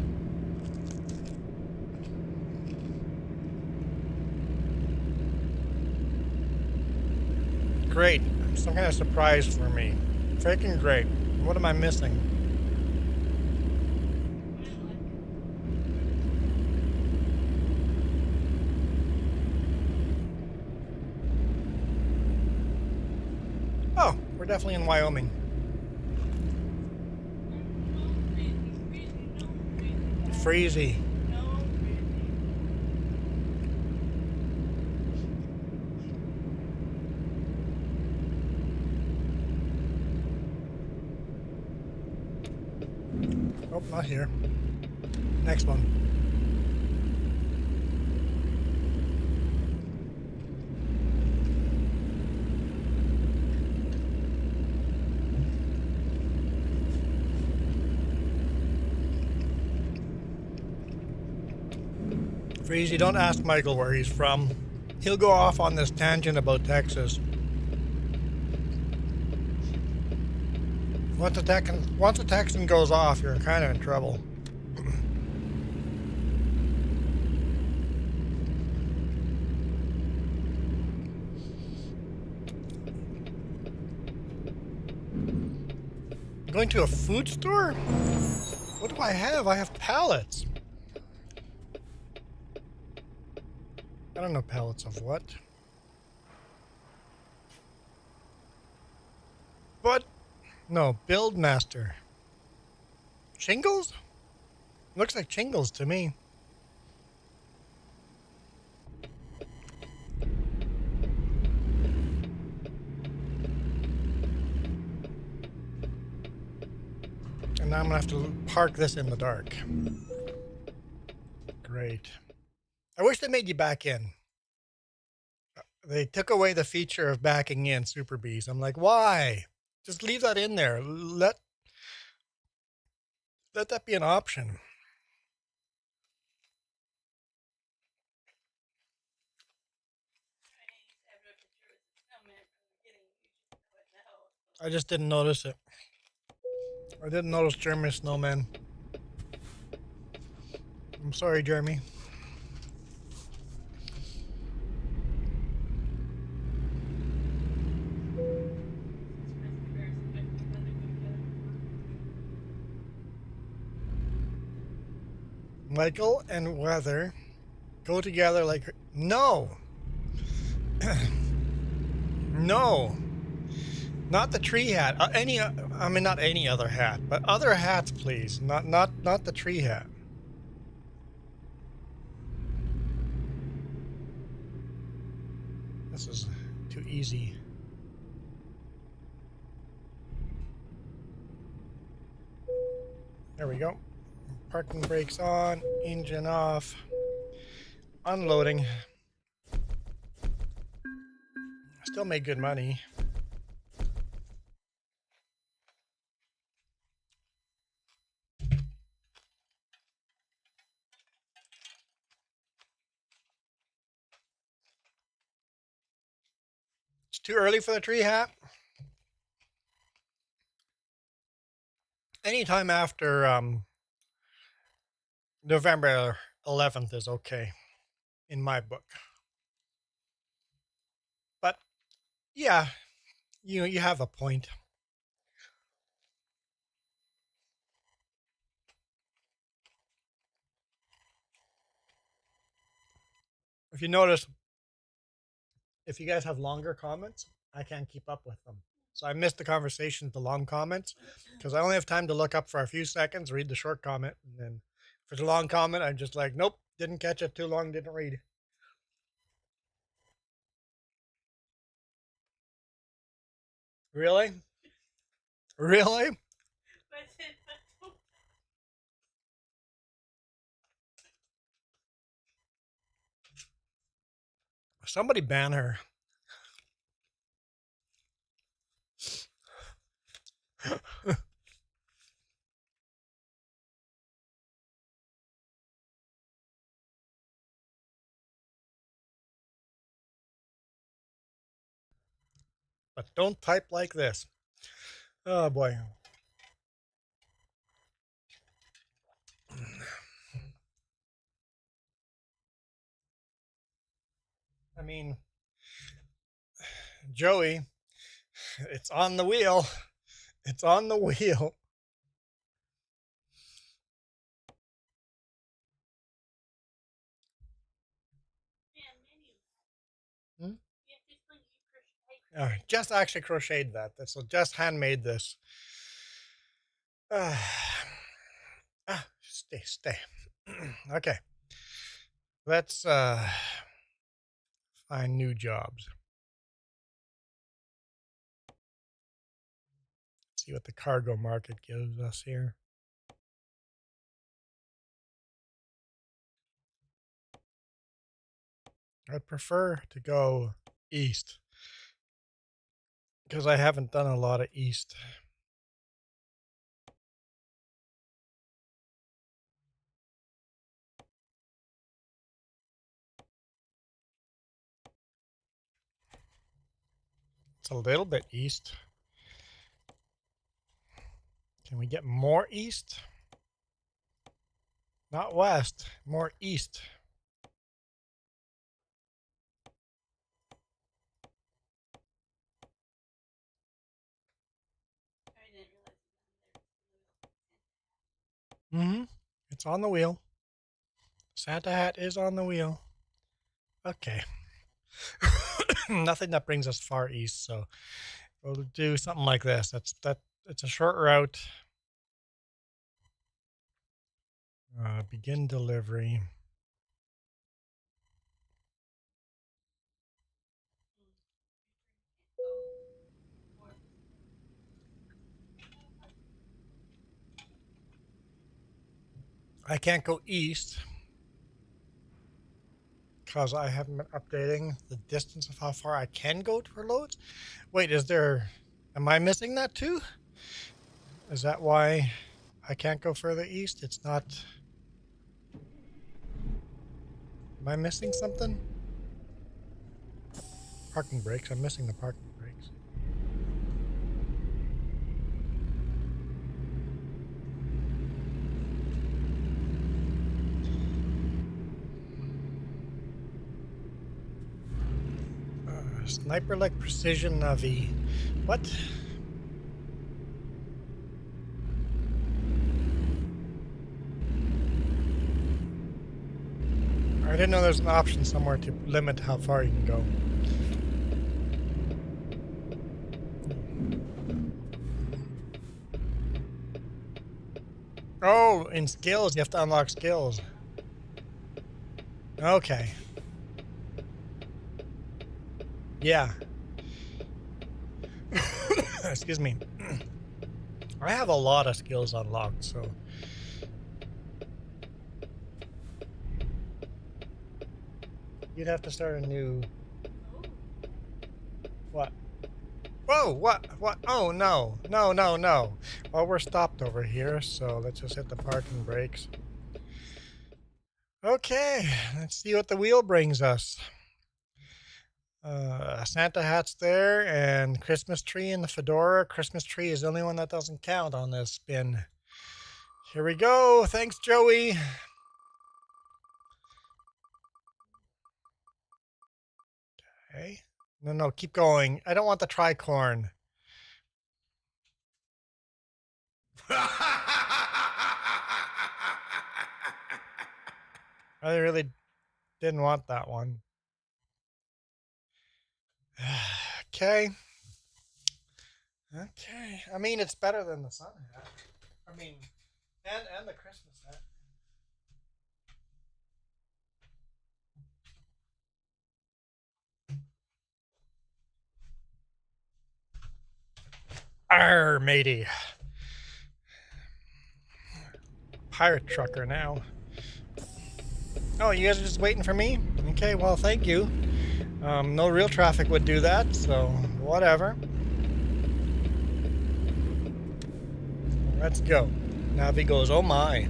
Great. Some kind of surprise for me. Freaking great. What am I missing? Oh, we're definitely in Wyoming. Freezy. Oh, not here. Next one. Freezy, don't ask Michael where he's from. He'll go off on this tangent about Texas. Once a Texan goes off, you're kind of in trouble. Going to a food store? What do I have? I have pallets. I don't know pallets of what. But no, Buildmaster. Shingles? Looks like shingles to me. And now I'm gonna have to park this in the dark. Great. I wish they made you back in. They took away the feature of backing in Super Bees. I'm like, why? Just leave that in there. Let that be an option. I just didn't notice it. I didn't notice Jeremy's snowman. I'm sorry, Jeremy. Michael and weather go together like... No! No! Not the tree hat. I mean, not any other hat, but other hats, please. Not the tree hat. This is too easy. There we go. Parking brakes on, engine off, unloading. Still made good money. It's too early for the tree hat. Anytime after November 11th is okay in my book. But yeah, you have a point. If you notice, if you guys have longer comments, I can't keep up with them. So I missed the conversation, the long comments, because I only have time to look up for a few seconds, read the short comment, and then if it's a long comment, I'm just like, nope, didn't catch it, too long, didn't read. Really? Really? Somebody ban her. But don't type like this. Oh boy. I mean, Joey, it's on the wheel. It's on the wheel. Hmm? Just actually crocheted that. So just handmade this. Stay. Okay. Let's find new jobs. See what the cargo market gives us here. I'd prefer to go east because I haven't done a lot of east. It's a little bit east. Can we get more east? Not west, more east. Mm-hmm. It's on the wheel. Santa hat is on the wheel. Okay. Nothing that brings us far east, so we'll do something like this. It's a short route. Begin delivery. I can't go east because I haven't been updating the distance of how far I can go for loads. Wait, am I missing that too? Is that why I can't go further east. It's not. Am I missing something? Parking brakes. I'm missing the parking brakes. Sniper-like precision Navi. What? I didn't know there's an option somewhere to limit how far you can go. Oh, in skills, you have to unlock skills. Okay. Yeah. Excuse me. I have a lot of skills unlocked, so. You'd have to start a new. Oh, What? Whoa, what? What? Oh, no. No, no, no. Well, we're stopped over here, so let's just hit the parking brakes. Okay, let's see what the wheel brings us. Santa hat's there, and Christmas tree and the fedora. Christmas tree is the only one that doesn't count on this spin. Here we go. Thanks, Joey. Okay. No, no, keep going. I don't want the tricorn. I really didn't want that one. Okay. Okay. I mean, it's better than the sun hat. I mean, and the Christmas hat. Arr, matey. Pirate trucker now. Oh, you guys are just waiting for me? Okay, well, thank you. No real traffic would do that, so whatever. Let's go. Navi goes, oh my.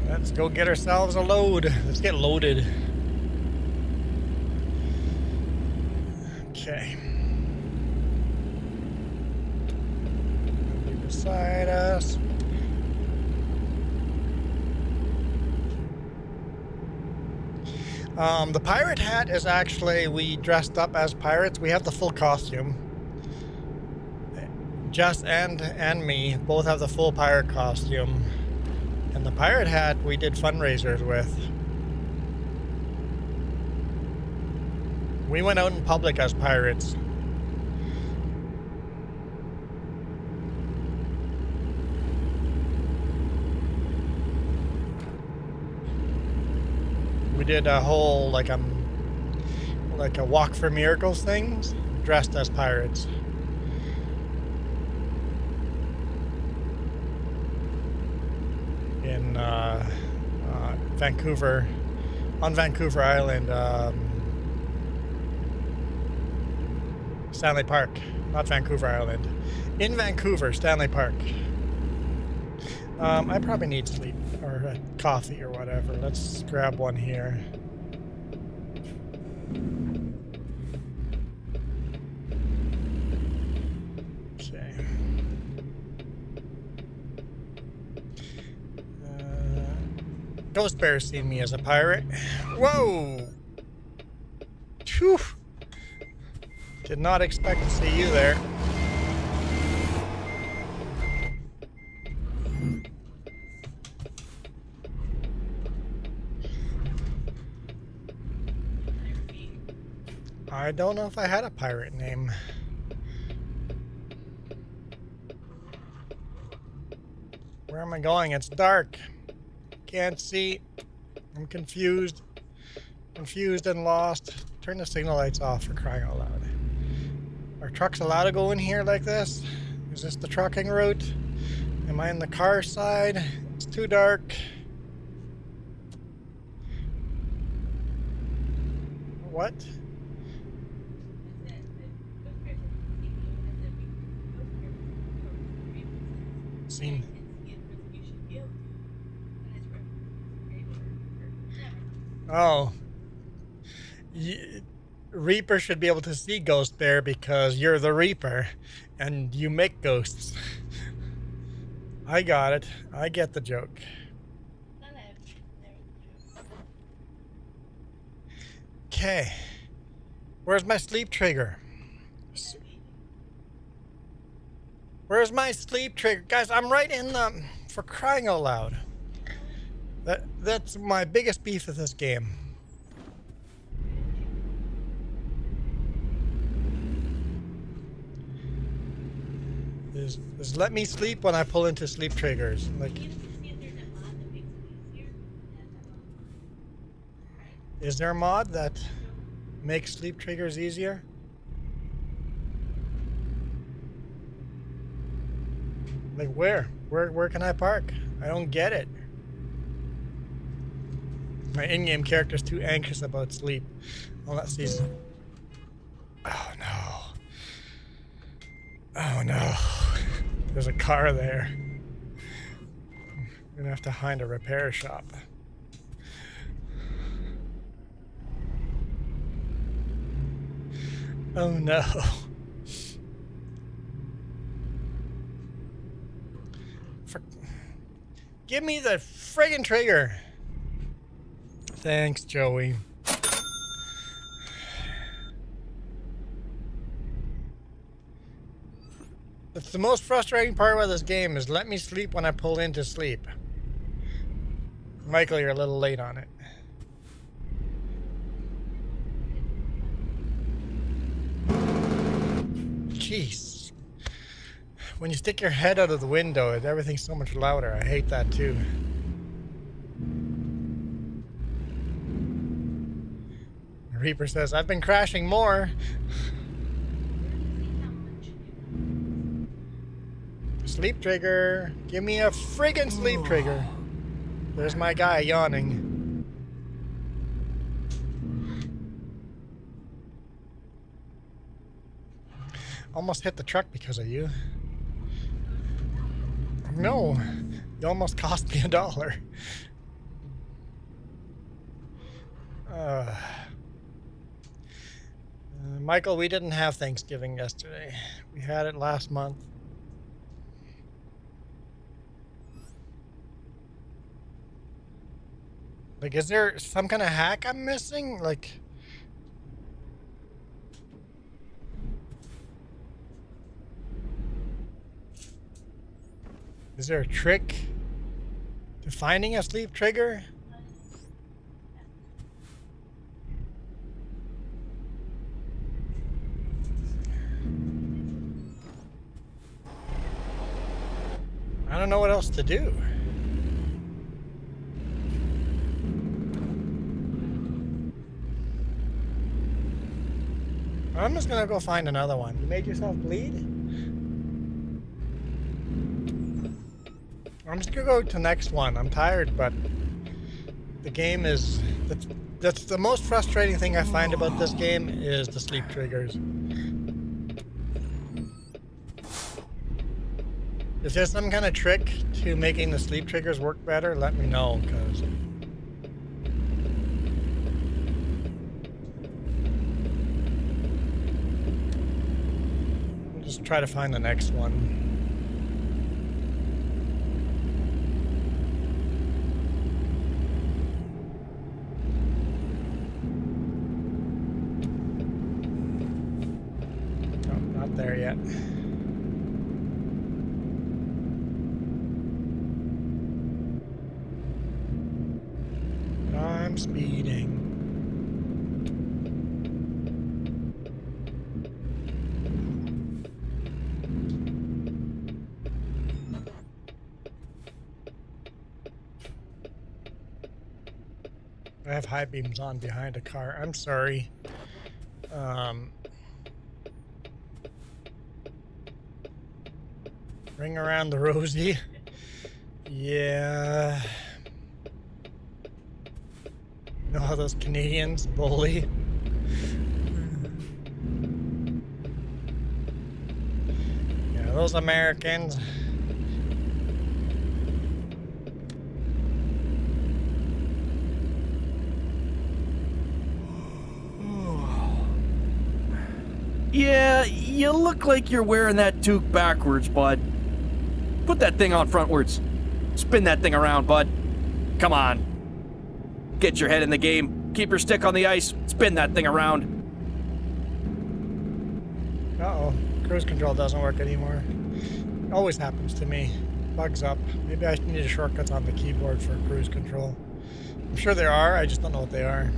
Let's go get ourselves a load. Let's get loaded. Okay. Navi beside us. The pirate hat is actually, we dressed up as pirates. We have the full costume. Jess and me both have the full pirate costume. And the pirate hat we did fundraisers with. We went out in public as pirates. We did a whole like a walk for miracles things, dressed as pirates. In Vancouver, on Vancouver Island, Stanley Park, not Vancouver Island, in Vancouver, Stanley Park. I probably need sleep or coffee or whatever. Let's grab one here. Okay. Ghost Bear's seen me as a pirate. Whoa! Phew! Did not expect to see you there. I don't know if I had a pirate name. Where am I going? It's dark. Can't see. I'm confused. Confused and lost. Turn the signal lights off, for crying out loud. Are trucks allowed to go in here like this? Is this the trucking route? Am I in the car side? It's too dark. What? Seen. You should be able to. When it's Reaper. Oh. Reaper should be able to see ghosts there because you're the Reaper and you make ghosts. I got it. I get the joke. Okay. Where's my sleep trigger? Where's my sleep trigger? Guys, I'm right in the... For crying out loud. That's my biggest beef with this game. Is let me sleep when I pull into sleep triggers. Like, is there a mod that makes sleep triggers easier? Like where? Where can I park? I don't get it. My in-game character's too anxious about sleep. Well, let's see. Oh no. Oh no. There's a car there. I'm gonna have to find a repair shop. Oh no. Give me the friggin' trigger. Thanks, Joey. That's the most frustrating part about this game is let me sleep when I pull into sleep. Michael, you're a little late on it. Jeez. When you stick your head out of the window, everything's so much louder. I hate that too. Reaper says, I've been crashing more. Sleep trigger. Give me a friggin' sleep trigger. There's my guy yawning. Almost hit the truck because of you. No, you almost cost me $1. Michael, we didn't have Thanksgiving yesterday. We had it last month. Like, is there some kind of hack I'm missing? Like, is there a trick to finding a sleep trigger? I don't know what else to do. I'm just gonna go find another one. You made yourself bleed? I'm just gonna go to the next one. I'm tired, but the game is... That's the most frustrating thing I find about this game is the sleep triggers. If there's some kind of trick to making the sleep triggers work better, let me know, because... Just try to find the next one. Oh, not there yet. I'm speeding. I have high beams on behind a car. I'm sorry. Ring around the rosy. Yeah. You know how those Canadians bully? Yeah, those Americans. Yeah, you look like you're wearing that toque backwards, bud. Put that thing on frontwards. Spin that thing around, bud. Come on. Get your head in the game. Keep your stick on the ice. Spin that thing around. Uh-oh. Cruise control doesn't work anymore. Always happens to me. Bugs up. Maybe I need shortcuts on the keyboard for cruise control. I'm sure there are, I just don't know what they are.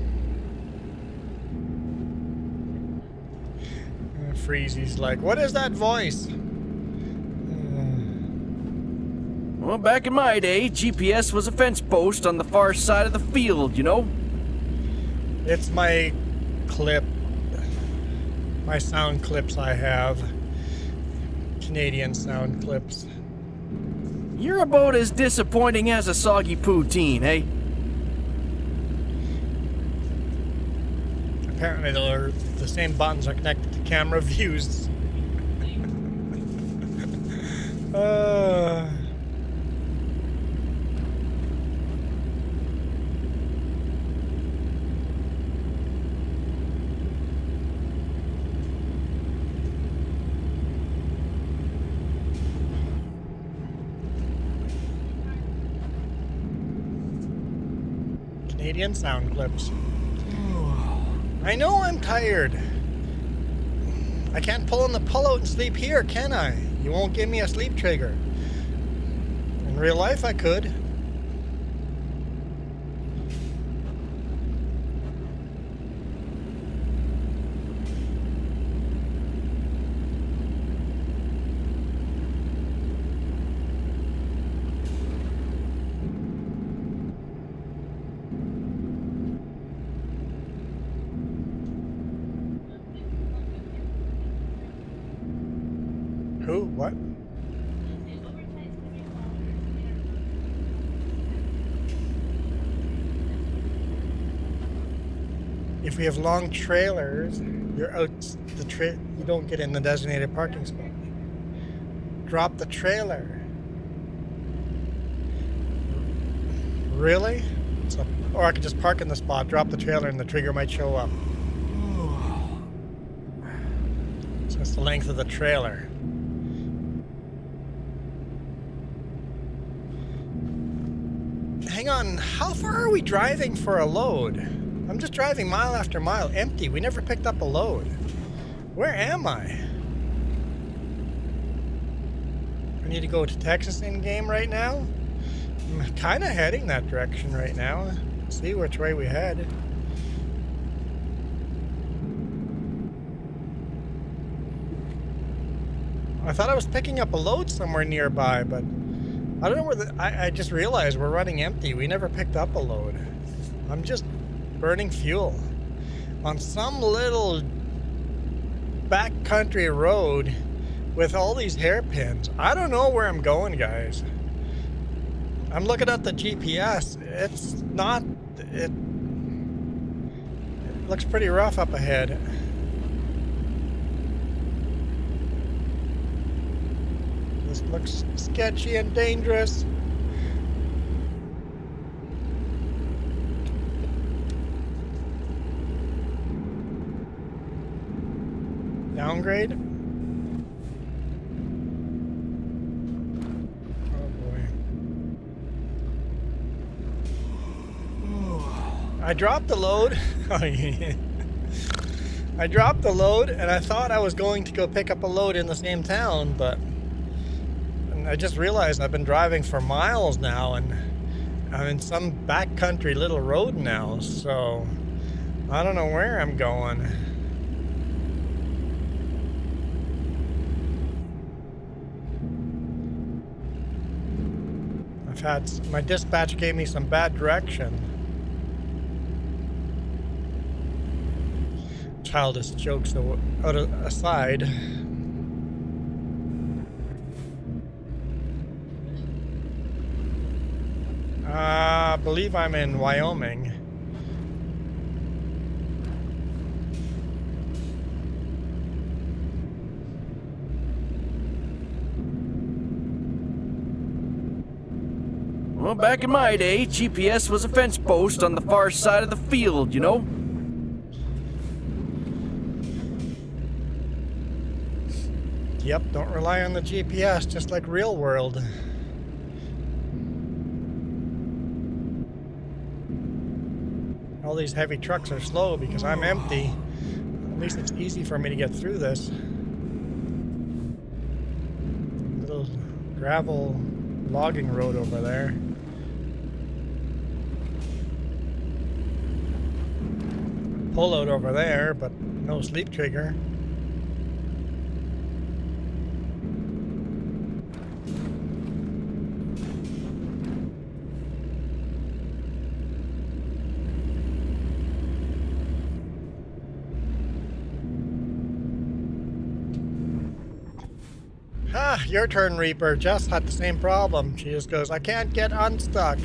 Freezy's like, what is that voice? Well, back in my day, GPS was a fence post on the far side of the field, you know? It's my clip. My sound clips I have. Canadian sound clips. You're about as disappointing as a soggy poutine, eh? Apparently the same buttons are connected to camera views. Canadian sound clips. I know I'm tired. I can't pull in the pullout and sleep here, can I? You won't give me a sleep trigger. In real life, I could. Who? What? If we have long trailers, you're out you don't get in the designated parking spot. Drop the trailer. Really? Or I could just park in the spot, drop the trailer, and the trigger might show up. So it's the length of the trailer. Hang on, how far are we driving for a load? I'm just driving mile after mile, empty. We never picked up a load. Where am I? I need to go to Texas in-game right now? I'm kind of heading that direction right now. See which way we head. I thought I was picking up a load somewhere nearby, but I don't know where I just realized we're running empty. We never picked up a load. I'm just burning fuel on some little backcountry road with all these hairpins. I don't know where I'm going, guys. I'm looking at the GPS. It's not... It looks pretty rough up ahead. This looks sketchy and dangerous. Downgrade? Oh boy. I dropped the load. I dropped the load and I thought I was going to go pick up a load in the same town, but I just realized I've been driving for miles now and I'm in some backcountry little road now, so I don't know where I'm going. My dispatch gave me some bad direction. Childish jokes aside. I believe I'm in Wyoming. Well, back in my day, GPS was a fence post on the far side of the field, you know? Yep, don't rely on the GPS, just like real world. All these heavy trucks are slow because I'm empty. At least it's easy for me to get through this. Little gravel logging road over there. Pull out over there, but no sleep trigger. Ah, your turn, Reaper. Jess had the same problem. She just goes, I can't get unstuck.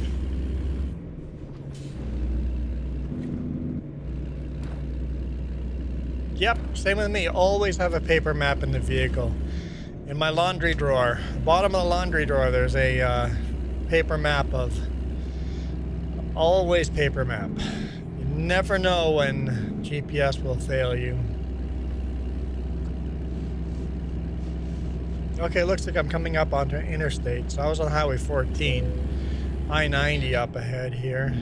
Yep, same with me. Always have a paper map in the vehicle. In my laundry drawer, bottom of the laundry drawer, there's a paper map of. Always paper map. You never know when GPS will fail you. Okay, looks like I'm coming up onto interstate. So I was on Highway 14, I-90 up ahead here.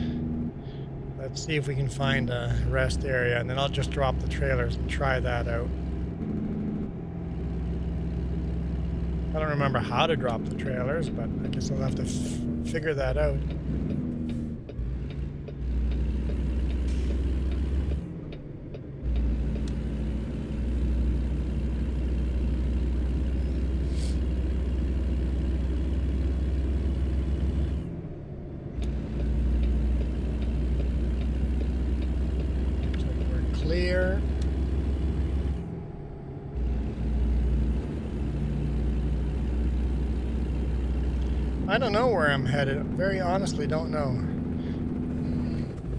Let's see if we can find a rest area, and then I'll just drop the trailers and try that out. I don't remember how to drop the trailers, but I guess I'll have to figure that out. Clear. I don't know where I'm headed. Very honestly, don't know.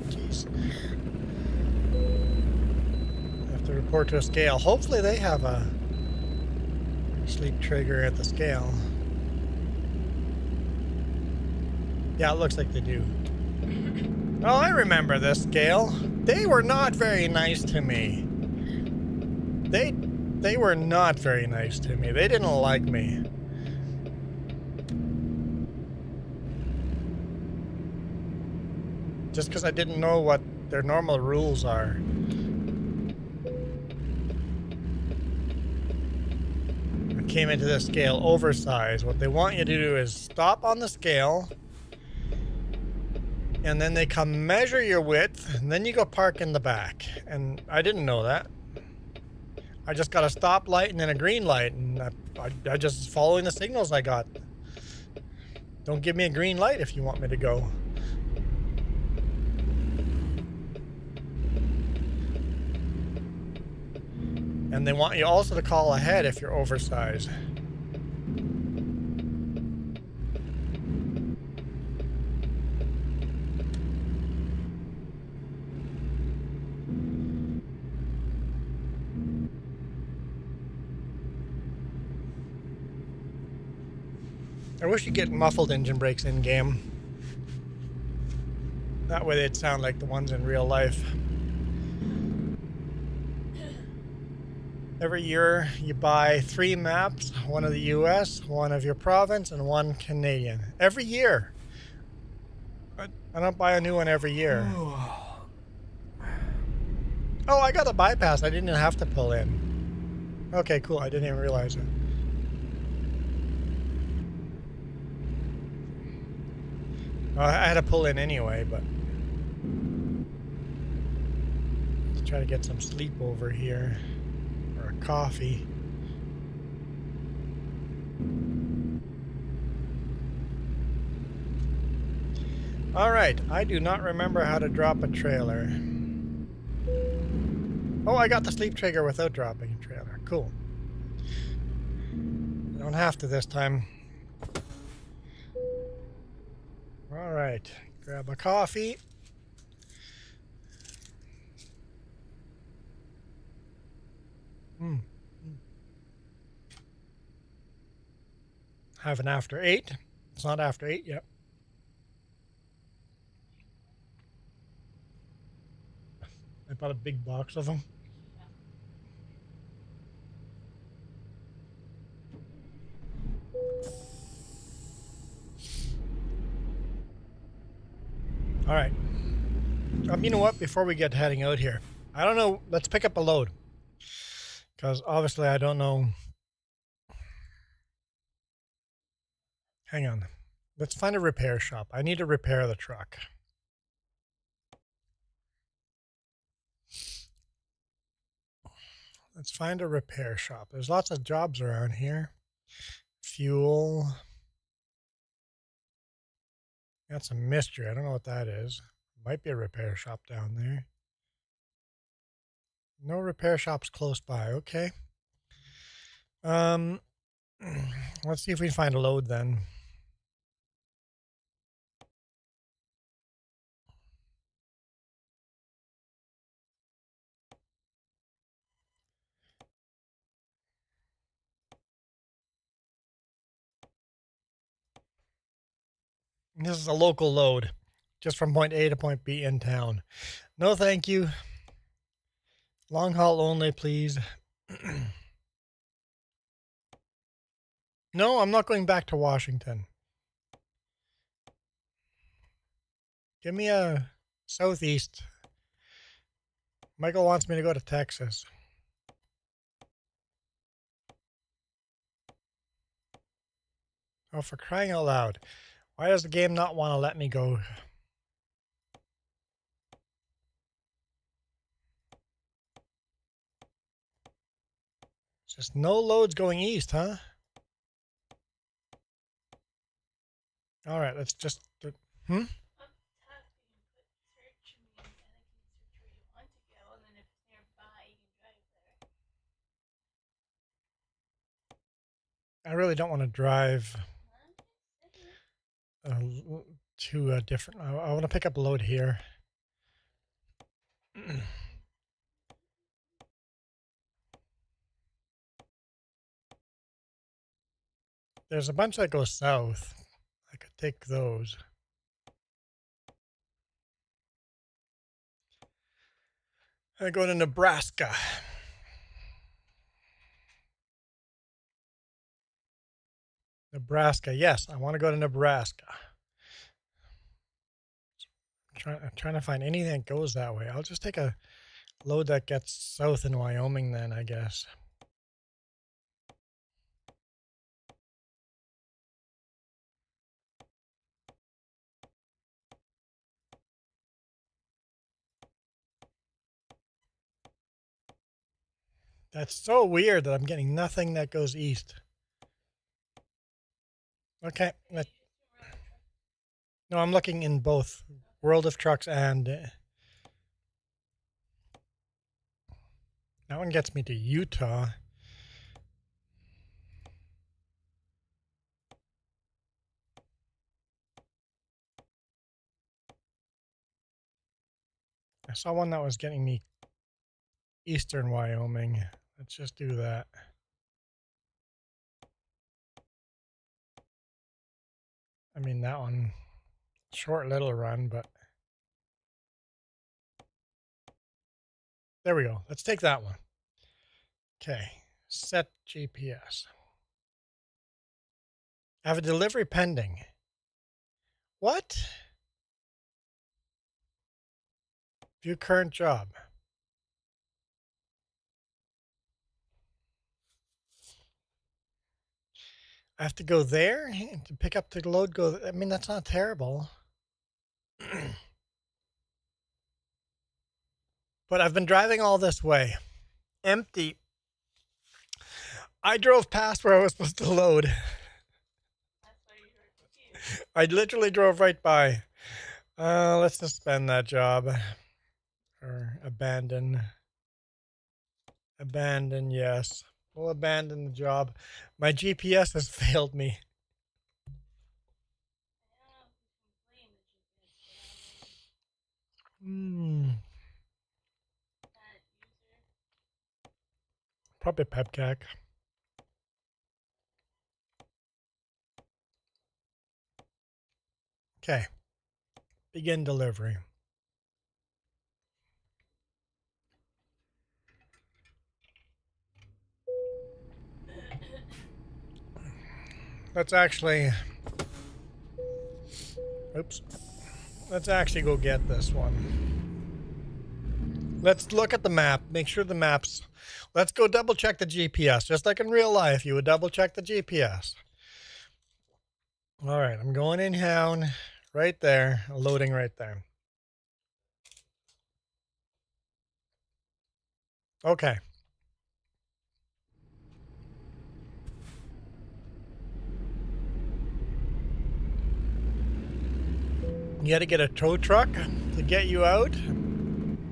Jeez. I have to report to a scale. Hopefully they have a sleep trigger at the scale. Yeah, it looks like they do. Oh, I remember this scale. They were not very nice to me. They were not very nice to me. They didn't like me. Just because I didn't know what their normal rules are. I came into the scale oversized. What they want you to do is stop on the scale, and then they come measure your width, and then you go park in the back. And I didn't know that. I just got a stop light and then a green light, and I just following the signals I got. Don't give me a green light if you want me to go. And they want you also to call ahead if you're oversized. I wish you'd get muffled engine brakes in game. That way they'd sound like the ones in real life. Every year you buy 3 maps, one of the US, one of your province, and one Canadian. Every year. I don't buy a new one every year. Oh, I got a bypass. I didn't have to pull in. Okay, cool. I didn't even realize it. I had to pull in anyway, but let's try to get some sleep over here, or a coffee. All right, I do not remember how to drop a trailer. Oh, I got the sleep trigger without dropping a trailer. Cool. I don't have to this time. All right, grab a coffee. Have an after 8. It's not after 8 yet. I bought a big box of them. All right. You know what? Before we get heading out here, I don't know. Let's pick up a load. Because obviously I don't know. Hang on. Let's find a repair shop. I need to repair the truck. Let's find a repair shop. There's lots of jobs around here. Fuel. That's a mystery. I don't know what that is. Might be a repair shop down there. No repair shops close by. Okay. Let's see if we can find a load then. This is a local load, just from point A to point B in town. No, thank you. Long haul only, please. No, I'm not going back to Washington. Give me a southeast. Michael wants me to go to Texas. Oh, for crying out loud. Why does the game not want to let me go? Just no loads going east, huh? All right, let's just... Up top, you can put search means, and then you can search where you want to go, and then if it's nearby, you can drive there. I really don't want to drive to a different... I want to pick up a load here. There's a bunch that go south. I could take those. I go to Nebraska. Nebraska. Yes, I want to go to Nebraska. I'm trying to find anything that goes that way. I'll just take a load that gets south in Wyoming then, I guess. That's so weird that I'm getting nothing that goes east. Okay. No, I'm looking in both World of Trucks and... that one gets me to Utah. I saw one that was getting me eastern Wyoming. Let's just do that. I mean, that one, short little run, but there we go. Let's take that one. Okay, set GPS. I have a delivery pending. What? View current job. I have to go there to pick up the load. I mean, that's not terrible. But I've been driving all this way. Empty. I drove past where I was supposed to load. That's why you were confused. I literally drove right by. Let's suspend that job. Or abandon. Abandon, yes. We'll abandon the job. My GPS has failed me. I don't know if you can blame the GPS, bad user. Probably Pepcac. Okay. Begin delivery. Let's actually... oops. Let's actually go get this one. Let's look at the map. Make sure the map's... Let's go double check the GPS. Just like in real life, you would double check the GPS. All right, I'm going in town. Right there. Loading right there. Okay. You had to get a tow truck to get you out?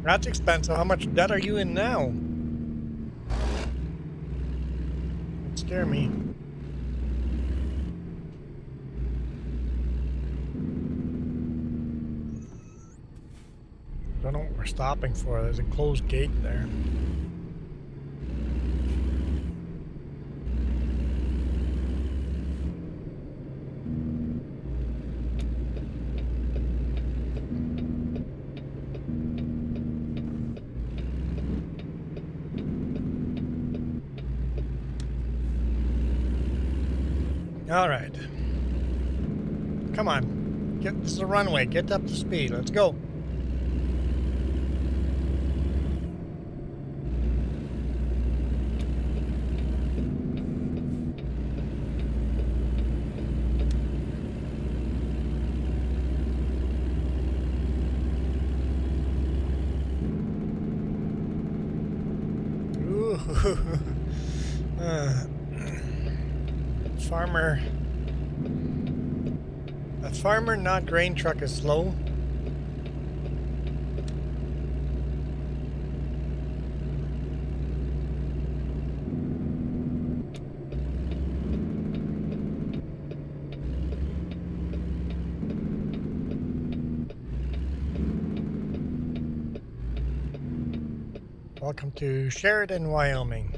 That's expensive. How much debt are you in now? Don't scare me. Don't know what we're stopping for. There's a closed gate there. All right. Come on. This is a runway. Get up to speed. Let's go. Ooh. Farmer. A farmer, not grain truck, is slow. Welcome to Sheridan, Wyoming.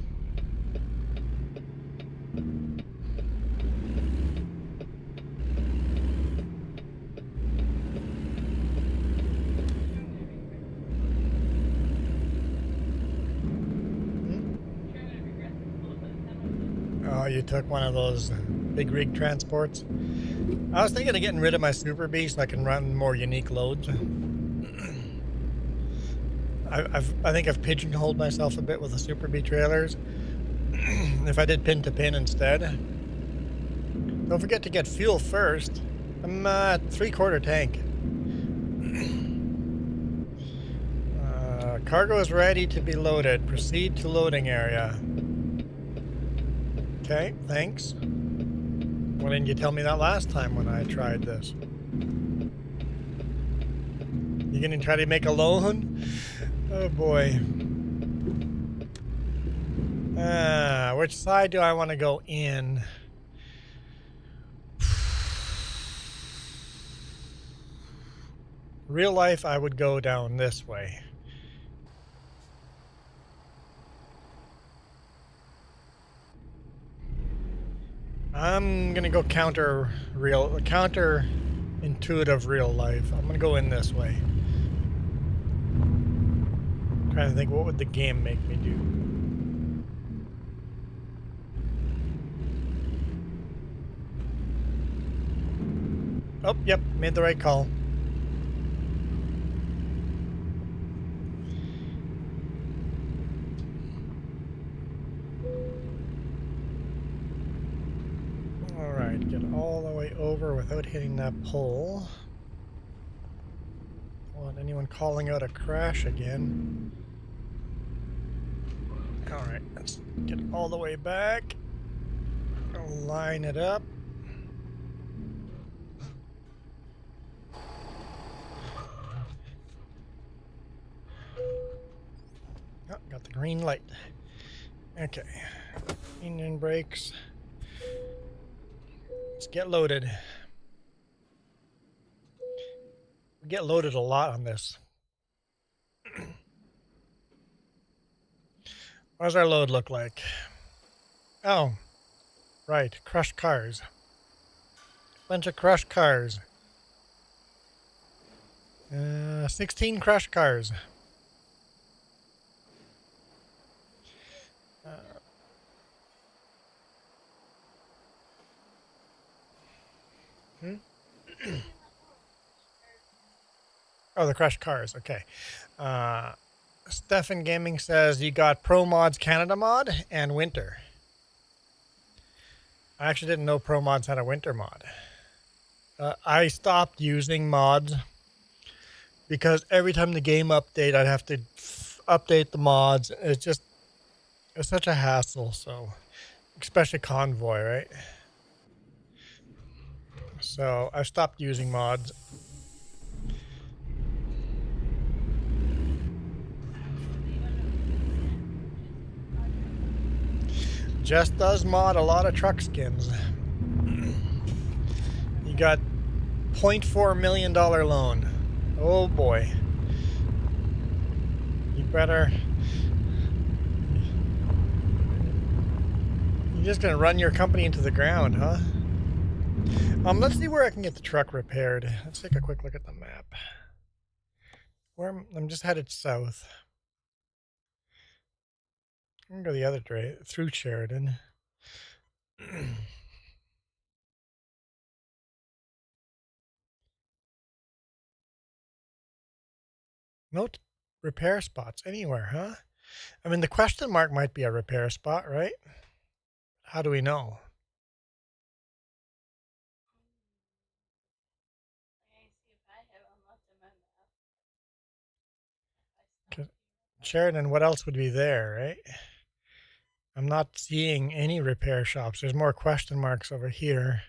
Oh, you took one of those big rig transports? I was thinking of getting rid of my Super Bee so I can run more unique loads. I think I've pigeonholed myself a bit with the Super Bee trailers. If I did pin to pin instead. Don't forget to get fuel first. I'm at 3/4 tank. Cargo is ready to be loaded. Proceed to loading area. Okay, thanks. Why didn't you tell me that last time when I tried this? You gonna try to make a loan? Oh boy. Which side do I want to go in? Real life, I would go down this way. I'm gonna go counter intuitive real life. I'm gonna go in this way. Trying to think, what would the game make me do? Oh, yep, made the right call. Alright, get all the way over without hitting that pole. Don't want anyone calling out a crash again. Alright, let's get all the way back. Line it up. Oh, got the green light. Okay. Engine brakes. Let's get loaded. We get loaded a lot on this. What does our load look like? Oh, right. Crushed cars. Bunch of crushed cars. 16 crushed cars. Oh, the crushed cars. Okay. Stefan Gaming says you got Pro Mods Canada mod and Winter. I actually didn't know Pro Mods had a Winter mod. I stopped using mods because every time the game update, I'd have to update the mods. It's such a hassle. So, especially Convoy, right? So I stopped using mods. Just does mod a lot of truck skins. You got $0.4 million loan. Oh boy. You better. You're just gonna run your company into the ground, huh? Let's see where I can get the truck repaired. Let's take a quick look at the map. I'm just headed south. I'm gonna go the other way through Sheridan. No repair spots anywhere, huh? I mean, the question mark might be a repair spot, right? How do we know? I see if I have unlocked in my map. I stopped. Sheridan, what else would be there, right? I'm not seeing any repair shops. There's more question marks over here.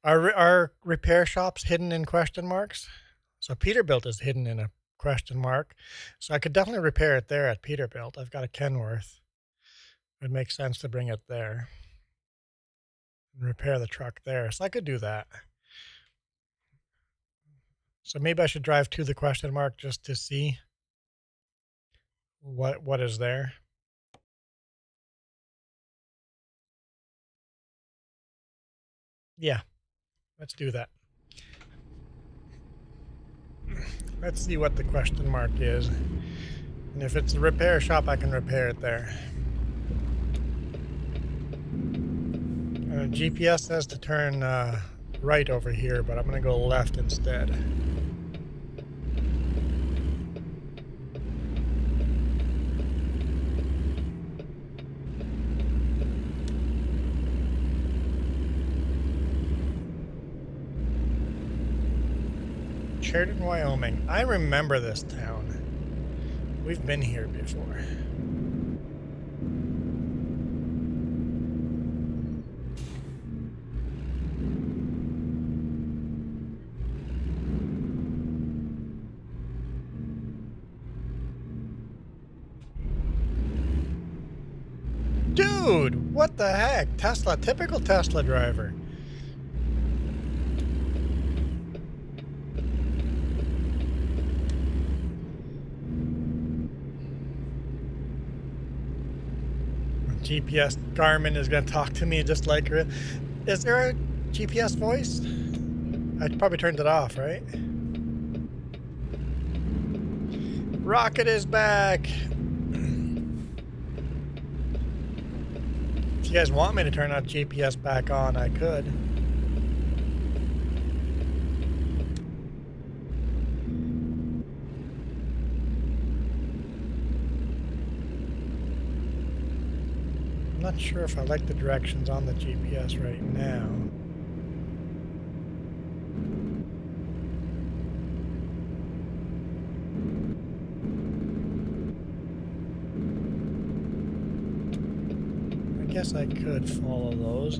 Are repair shops hidden in question marks? So Peterbilt is hidden in a question mark. So I could definitely repair it there at Peterbilt. I've got a Kenworth. It makes sense to bring it there and repair the truck there. So I could do that. So maybe I should drive to the question mark just to see what is there. Yeah, let's do that. Let's see what the question mark is. And if it's a repair shop, I can repair it there. GPS says to turn right over here, but I'm going to go left instead. Sheridan, Wyoming. I remember this town. We've been here before. Dude, what the heck? Tesla, typical Tesla driver. GPS Garmin is going to talk to me just like her. Is there a GPS voice? I probably turned it off, right? Rocket is back. If you guys want me to turn that GPS back on, I could. I'm not sure if I like the directions on the GPS right now. I guess I could follow those.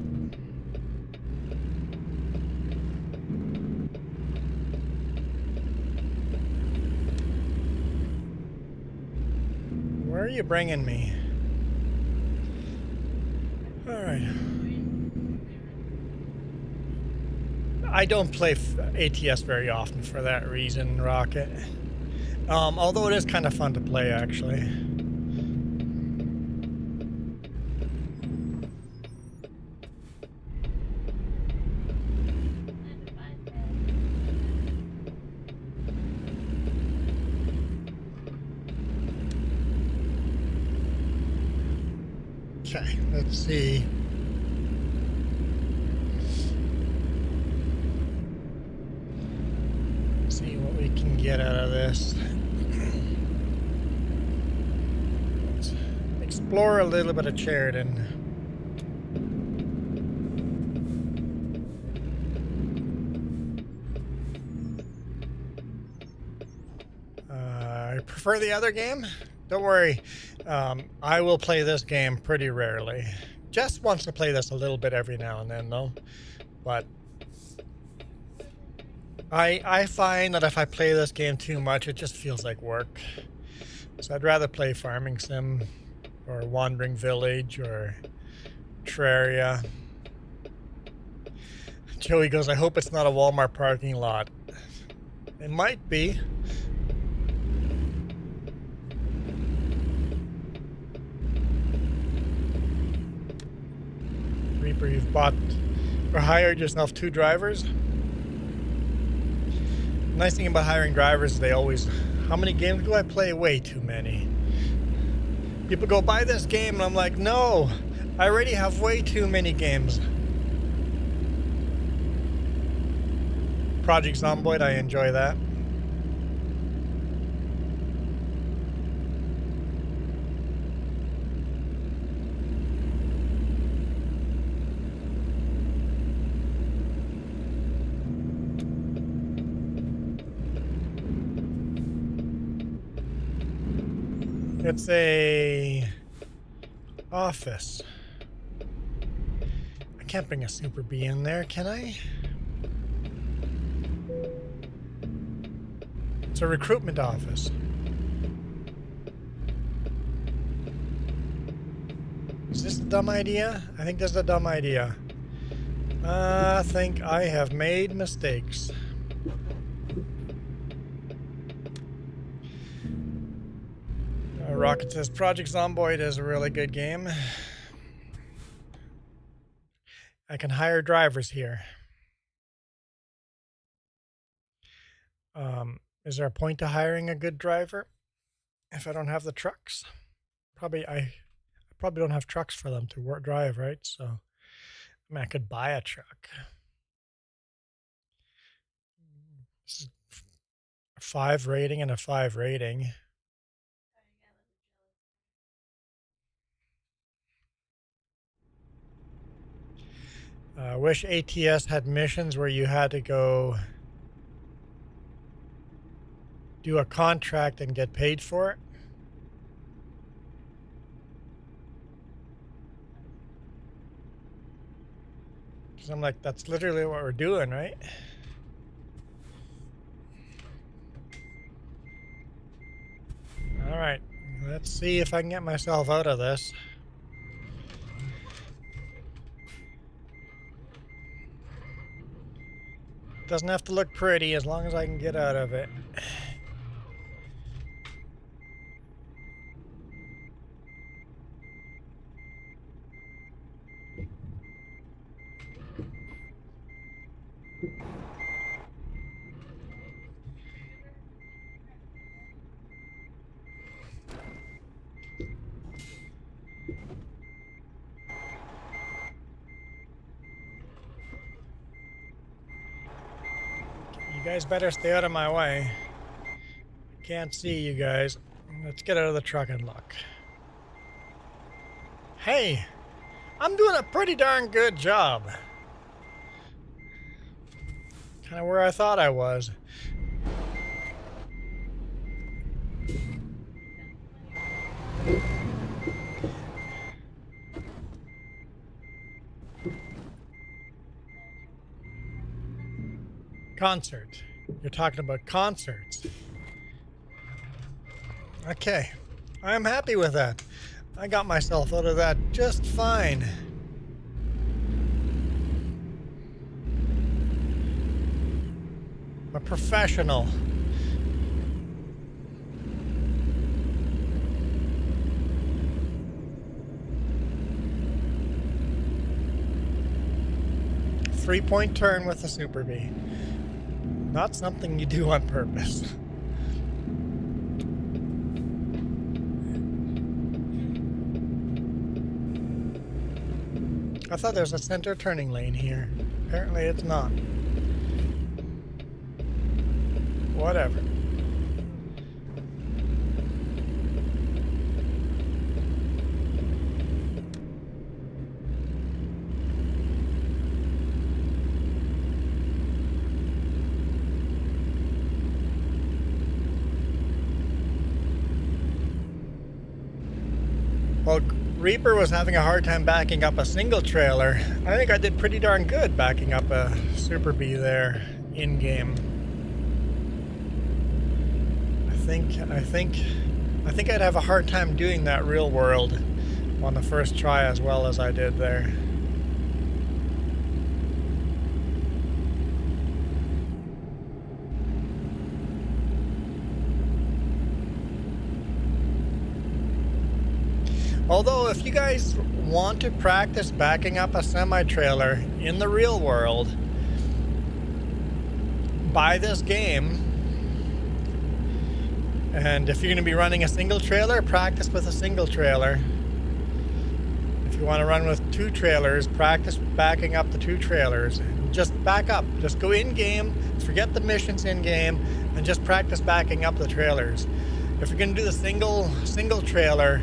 Where are you bringing me? Alright. I don't play ATS very often for that reason, Rocket. Although it is kind of fun to play, actually. Okay, let's see. See what we can get out of this. Let's explore a little bit of Sheridan. I prefer the other game. Don't worry. I will play this game pretty rarely. Jess wants to play this a little bit every now and then, though. But I find that if I play this game too much, it just feels like work. So I'd rather play Farming Sim or Wandering Village or Terraria. Joey goes, I hope it's not a Walmart parking lot. It might be. Reaper, you've bought or hired yourself 2 drivers. Nice thing about hiring drivers is they always, how many games do I play? Way too many. People go, buy this game, and I'm like, no, I already have way too many games. Project Zomboid, I enjoy that. It's a office. I can't bring a Super Bee in there, can I? It's a recruitment office. Is this a dumb idea? I think this is a dumb idea. I think I have made mistakes. Rocket says Project Zomboid is a really good game. I can hire drivers here. Is there a point to hiring a good driver if I don't have the trucks? I probably don't have trucks for them to drive, right? So I mean, I could buy a truck. This is a 5 rating and a 5 rating. I wish ATS had missions where you had to go do a contract and get paid for it. Because I'm like, that's literally what we're doing, right? All right, let's see if I can get myself out of this. Doesn't have to look pretty as long as I can get out of it. You guys better stay out of my way. Can't see you guys. Let's get out of the truck and look. Hey, I'm doing a pretty darn good job. Kind of where I thought I was. Concert. You're talking about concerts. Okay. I'm happy with that. I got myself out of that just fine. I'm a professional. Three-point turn with a Super Bee. Not something you do on purpose. I thought there was a center turning lane here. Apparently it's not. whatever. Well, Reaper was having a hard time backing up a single trailer. I think I did pretty darn good backing up a Super Bee there in game. I think I'd have a hard time doing that real world on the first try as well as I did there. Although, if you guys want to practice backing up a semi-trailer in the real world, buy this game. And if you're going to be running a single trailer, practice with a single trailer. If you want to run with two trailers, practice backing up the two trailers. Just back up. Just go in-game, forget the missions in-game, and just practice backing up the trailers. If you're going to do the single trailer,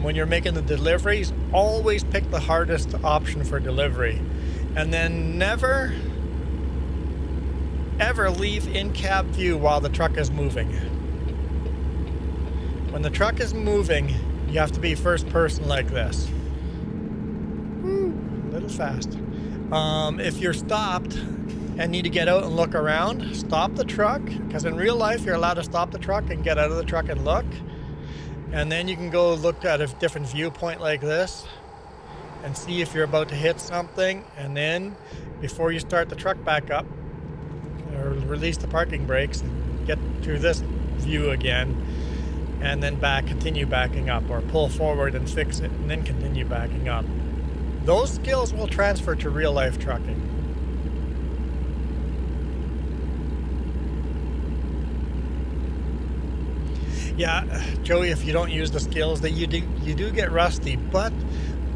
when you're making the deliveries, always pick the hardest option for delivery. And then never, ever leave in-cab view while the truck is moving. When the truck is moving, you have to be first person like this. A little fast. If you're stopped and need to get out and look around, stop the truck, because in real life you're allowed to stop the truck and get out of the truck and look. And then you can go look at a different viewpoint like this and see if you're about to hit something. And then before you start the truck back up, or release the parking brakes and get to this view again, and then continue backing up, or pull forward and fix it and then continue backing up. Those skills will transfer to real life trucking. Yeah, Joey, if you don't use the skills that you do get rusty, but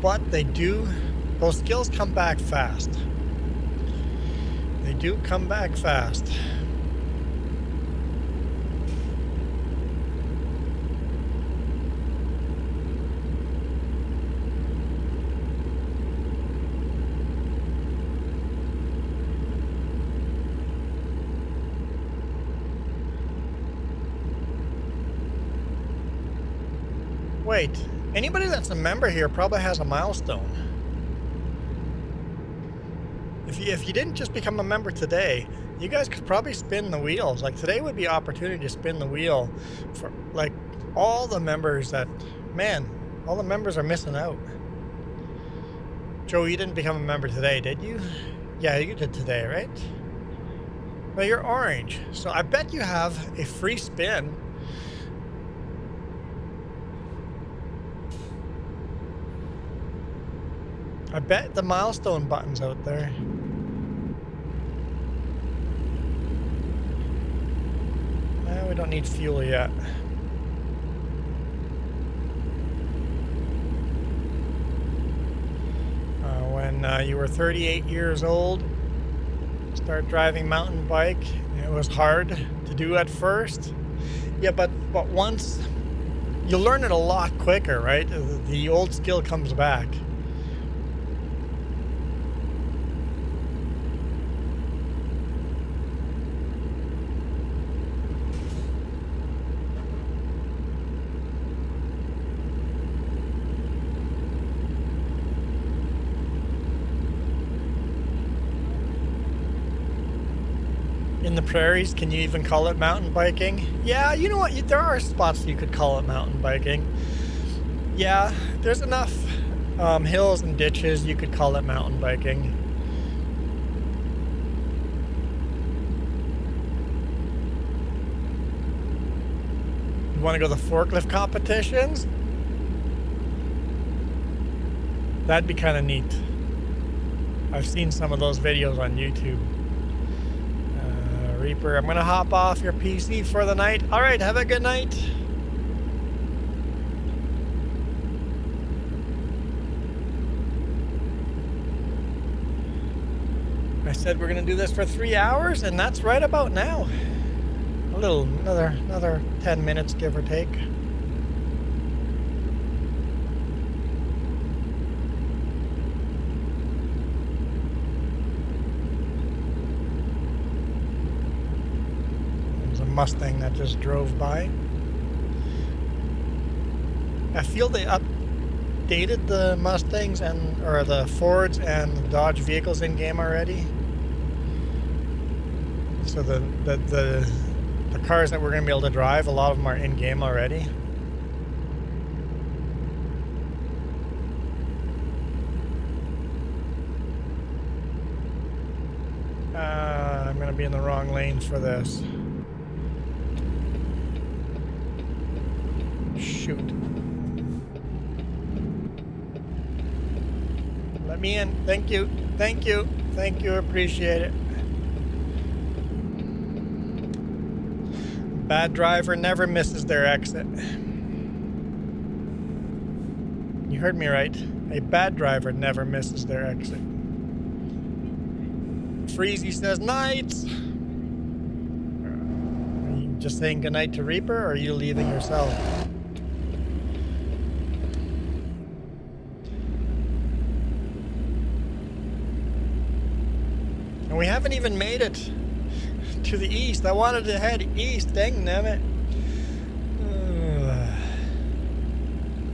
those skills come back fast. They do come back fast. Wait, anybody that's a member here probably has a milestone. If you didn't just become a member today, you guys could probably spin the wheels. Like, today would be an opportunity to spin the wheel for, like, all the members that, man, all the members are missing out. Joe, you didn't become a member today, did you? Yeah, you did today, right? Well, you're orange, so I bet you have a free spin. I bet the milestone button's out there. We don't need fuel yet. When you were 38 years old, start driving mountain bike. It was hard to do at first. Yeah, but once you learn it a lot quicker, right? The old skill comes back. In the prairies, can you even call it mountain biking? Yeah, you know what? There are spots you could call it mountain biking. Yeah, there's enough hills and ditches you could call it mountain biking. You want to go to the forklift competitions? That'd be kind of neat. I've seen some of those videos on YouTube. Reaper, I'm gonna hop off your PC for the night. All right, have a good night. I said we're gonna do this for 3 hours, and that's right about now. Another 10 minutes, give or take. There's a Mustang that just drove by. I feel they updated the Mustangs or the Fords and the Dodge vehicles in game already. So the cars that we're going to be able to drive, a lot of them are in game already. I'm going to be in the wrong lane for this. Shoot. Let me in. Thank you. Thank you. Thank you. Appreciate it. Bad driver never misses their exit. You heard me right. A bad driver never misses their exit. Freezy says nights. Are you just saying goodnight to Reaper, or are you leaving yourself? And we haven't even made it to the east. I wanted to head east, dang it.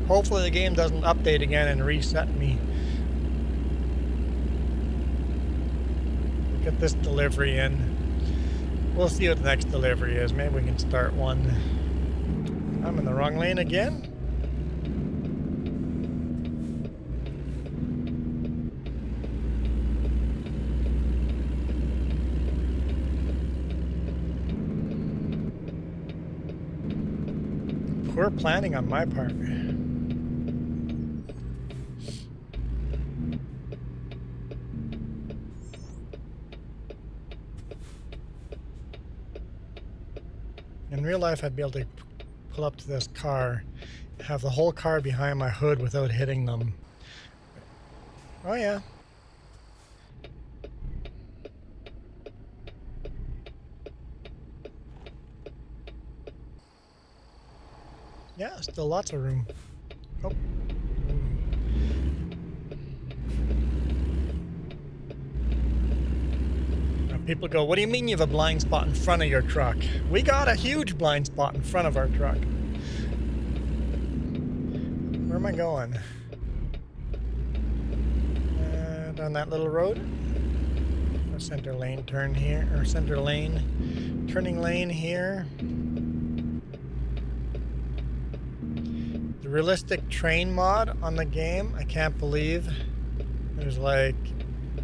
Hopefully the game doesn't update again and reset me. Get this delivery in. We'll see what the next delivery is. Maybe we can start one. I'm in the wrong lane again. Poor planning on my part. In real life, I'd be able to pull up to this car, have the whole car behind my hood without hitting them. Oh yeah. Yeah, still lots of room. Oh. Now people go, what do you mean you have a blind spot in front of your truck? We got a huge blind spot in front of our truck. Where am I going? Down that little road? A center lane turn here, or center lane, turning lane here. The realistic train mod on the game, I can't believe there's like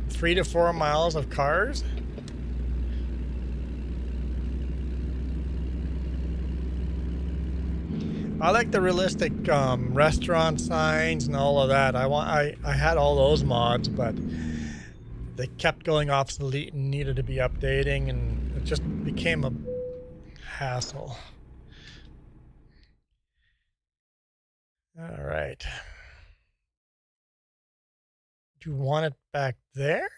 3 to 4 miles of cars. I like the realistic restaurant signs and all of that. I had all those mods, but they kept going obsolete and needed to be updating, and it just became a hassle. All right. Do you want it back there?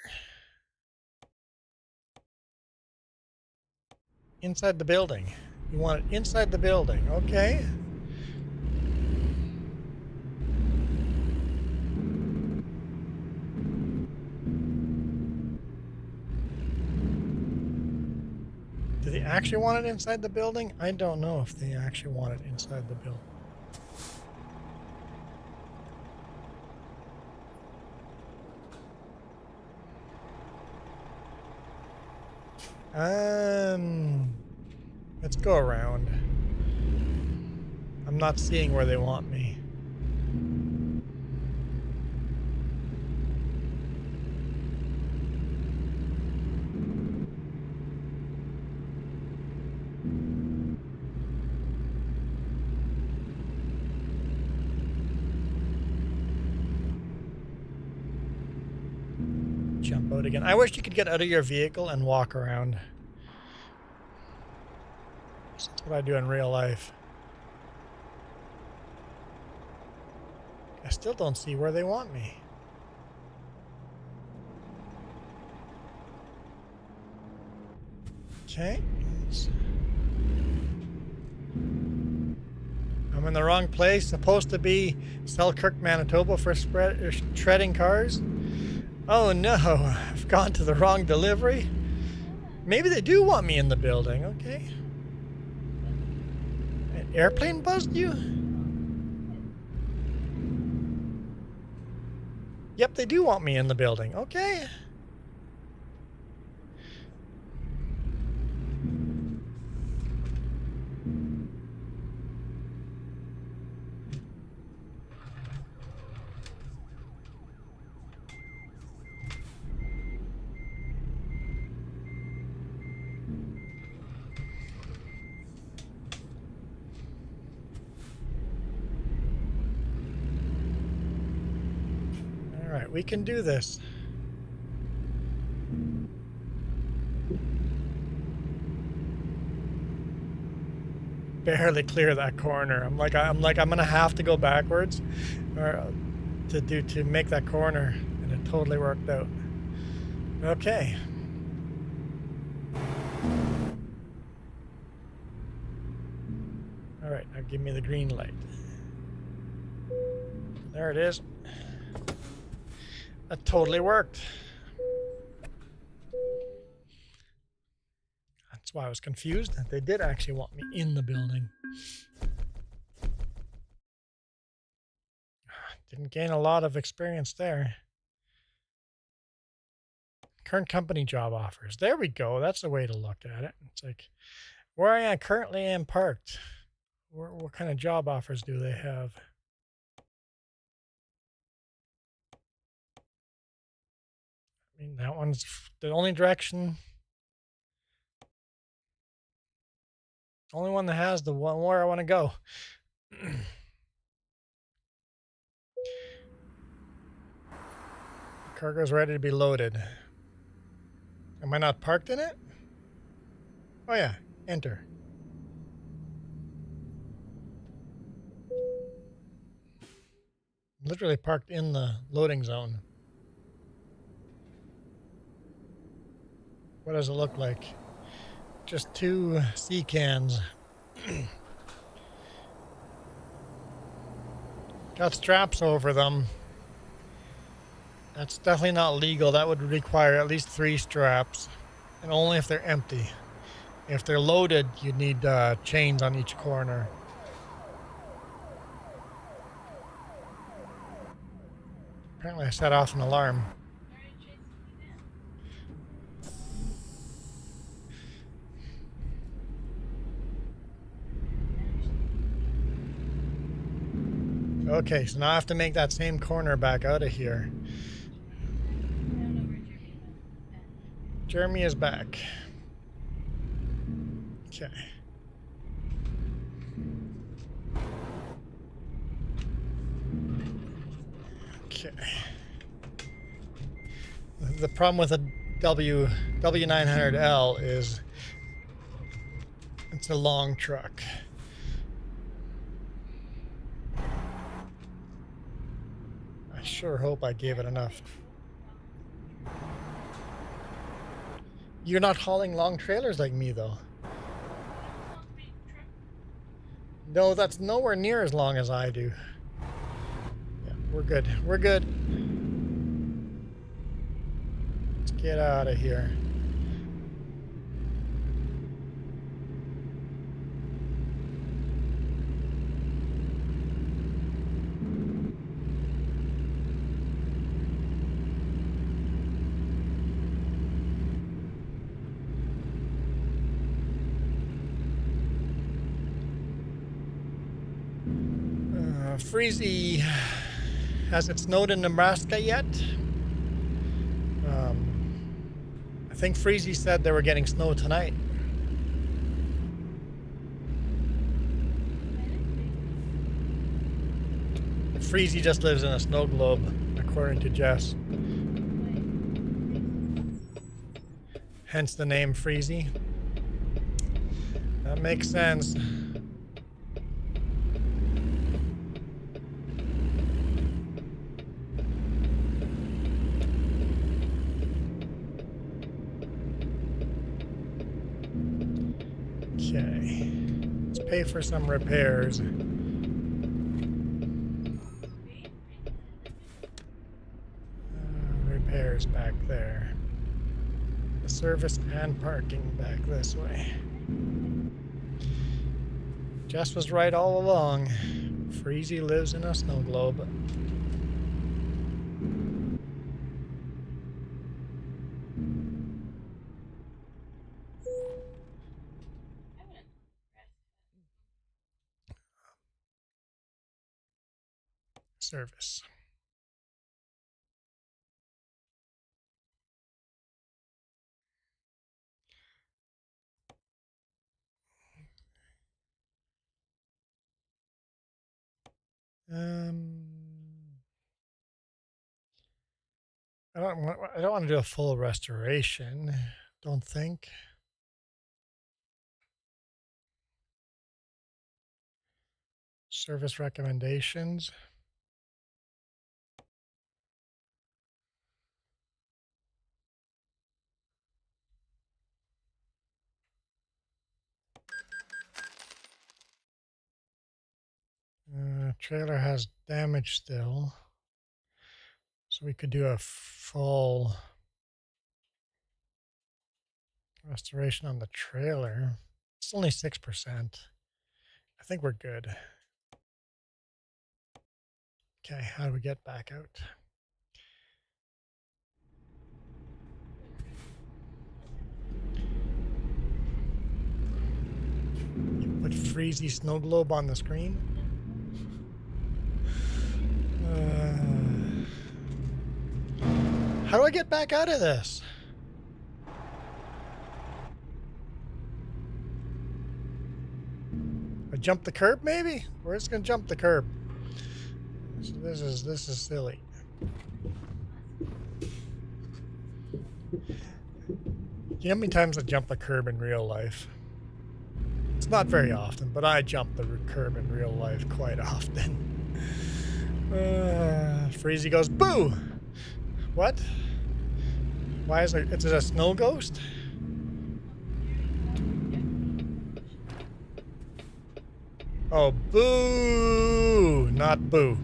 Inside the building. You want it inside the building, okay? Do they actually want it inside the building? I don't know if they actually want it inside the building. Let's go around. I'm not seeing where they want me. Jump out again. I wish you could get out of your vehicle and walk around. That's what I do in real life. I still don't see where they want me. Okay. I'm in the wrong place. Supposed to be Selkirk, Manitoba for shredding cars. Oh no, I've gone to the wrong delivery. Maybe they do want me in the building, okay. An airplane buzzed you? Yep, they do want me in the building, okay. All right, we can do this. Barely clear that corner. I'm gonna have to go backwards, or to make that corner, and it totally worked out. Okay. All right, now give me the green light. There it is. That totally worked. That's why I was confused. They did actually want me in the building. Didn't gain a lot of experience there. Current company job offers. There we go. That's the way to look at it. It's like where I currently am parked. What kind of job offers do they have? I mean, that one's the only direction. Only one that has the one where I want to go. Cargo's ready to be loaded. Am I not parked in it? Oh yeah, enter. Literally parked in the loading zone. What does it look like? Just two sea cans. Got straps over them. That's definitely not legal. That would require at least 3 straps, and only if they're empty. If they're loaded, you'd need chains on each corner. Apparently I set off an alarm. Okay, so now I have to make that same corner back out of here. Jeremy is back. Okay. Okay. The problem with a W900L is it's a long truck. I sure hope I gave it enough. You're not hauling long trailers like me, though. No, that's nowhere near as long as I do. Yeah, we're good. We're good. Let's get out of here. Freezy, has it snowed in Nebraska yet? I think Freezy said they were getting snow tonight. Freezy just lives in a snow globe, according to Jess. Hence the name Freezy. That makes sense. Okay, let's pay for some repairs. service and parking back this way. Jess was right all along. Freezy lives in a snow globe. I wouldn't rest. Service. I don't want to do a full restoration. Don't think. Service recommendations. Trailer has damage still. So we could do a full restoration on the trailer. It's only 6%. I think we're good. Okay, how do we get back out? You put Freezy Snow Globe on the screen. How do I get back out of this? I jump the curb, maybe? We're just gonna jump the curb. So this is silly. You know how many times I jump the curb in real life? It's not very often, but I jump the curb in real life quite often. Freezy goes, boo! What? Why is it? Is it a snow ghost? Oh, boo! Not boo.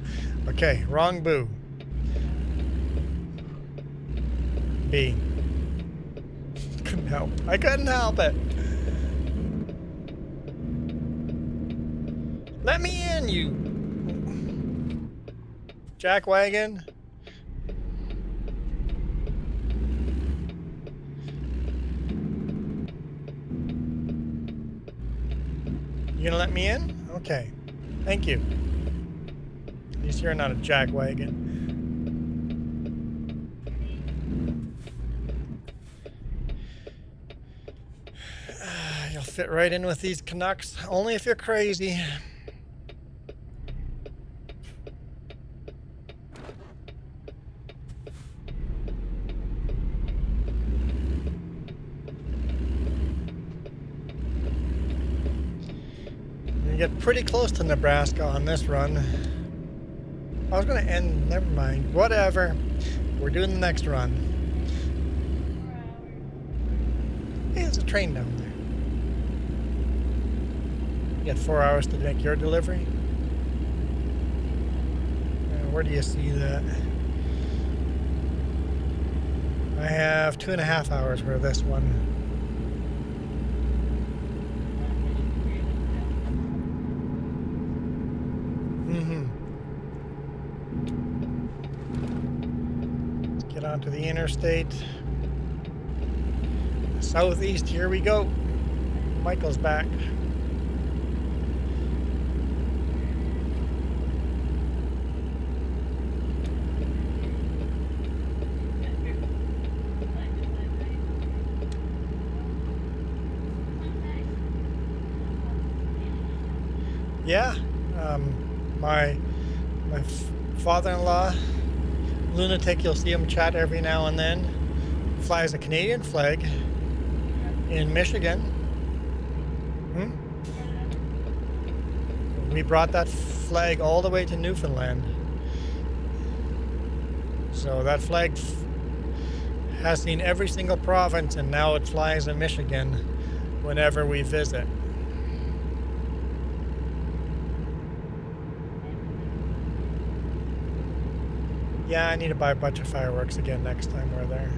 Okay, wrong boo. B. Couldn't help. I couldn't help it. Let me in, you jackwagon. You gonna let me in? Okay. Thank you. At least you're not a jackwagon. You'll fit right in with these Canucks, only if you're crazy. We get pretty close to Nebraska on this run. I was going to end, never mind. Whatever. We're doing the next run. 4 hours. Hey, there's a train down there. You got 4 hours to make your delivery? Where do you see that? I have 2.5 hours for this one. Let's get onto the interstate. Southeast, here we go. Michael's back. Yeah, my father-in-law, lunatic, you'll see him chat every now and then, flies a Canadian flag in Michigan. We brought that flag all the way to Newfoundland. So that flag has seen every single province, and now it flies in Michigan whenever we visit. Yeah, I need to buy a bunch of fireworks again next time we're there.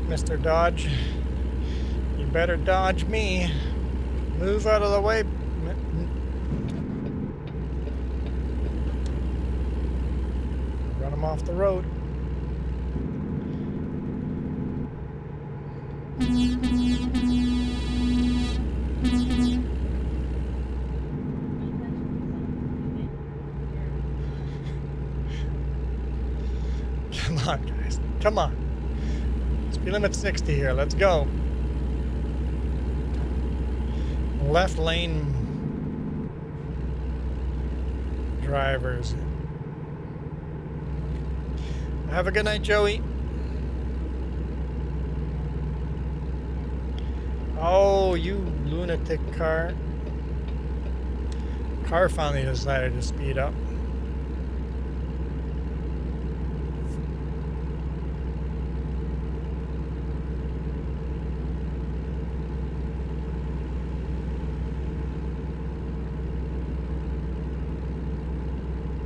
Mr. Dodge. You better dodge me. Move out of the way. Run him off the road. Come on, guys. Come on. Speed limit 60 here. Let's go. Left lane drivers. Have a good night, Joey. Oh, you lunatic car. Car finally decided to speed up.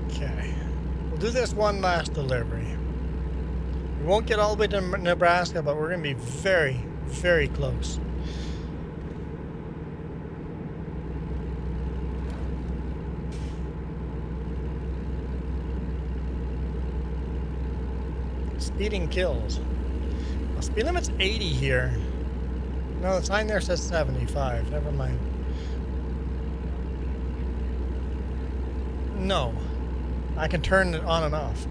Okay. We'll do this one last delivery. We won't get all the way to Nebraska, but we're going to be very, very close. Speeding kills. Well, speed limit's 80 here. No, the sign there says 75. Never mind. No. I can turn it on and off.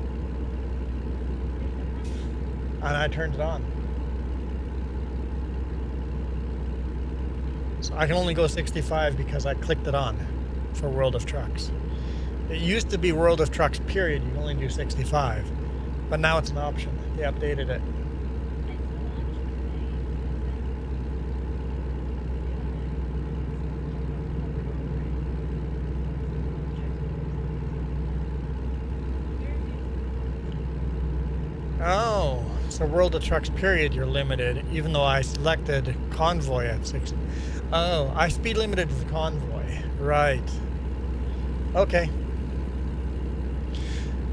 And I turned it on. So I can only go 65 because I clicked it on for World of Trucks. It used to be World of Trucks, period. You can only do 65. But now it's an option. They updated it. Oh, so World of Trucks, period, you're limited, even though I selected Convoy at 6. Oh, I speed limited the Convoy. Right. Okay.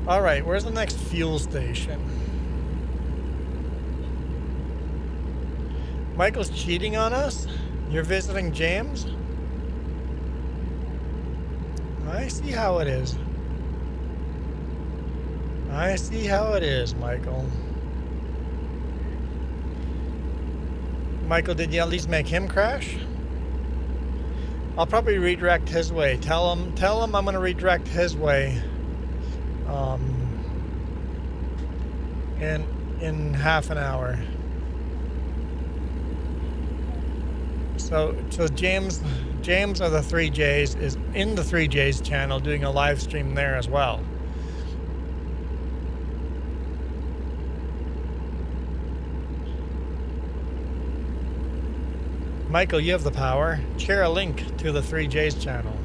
All right, where's the next fuel station? Michael's cheating on us? You're visiting James? I see how it is. I see how it is, Michael. Michael, did you at least make him crash? I'll probably redirect his way. Tell him I'm going to redirect his way. In half an hour. So James of the 3Js is in the 3Js channel doing a live stream there as well. Michael, you have the power. Share a link to the 3Js channel.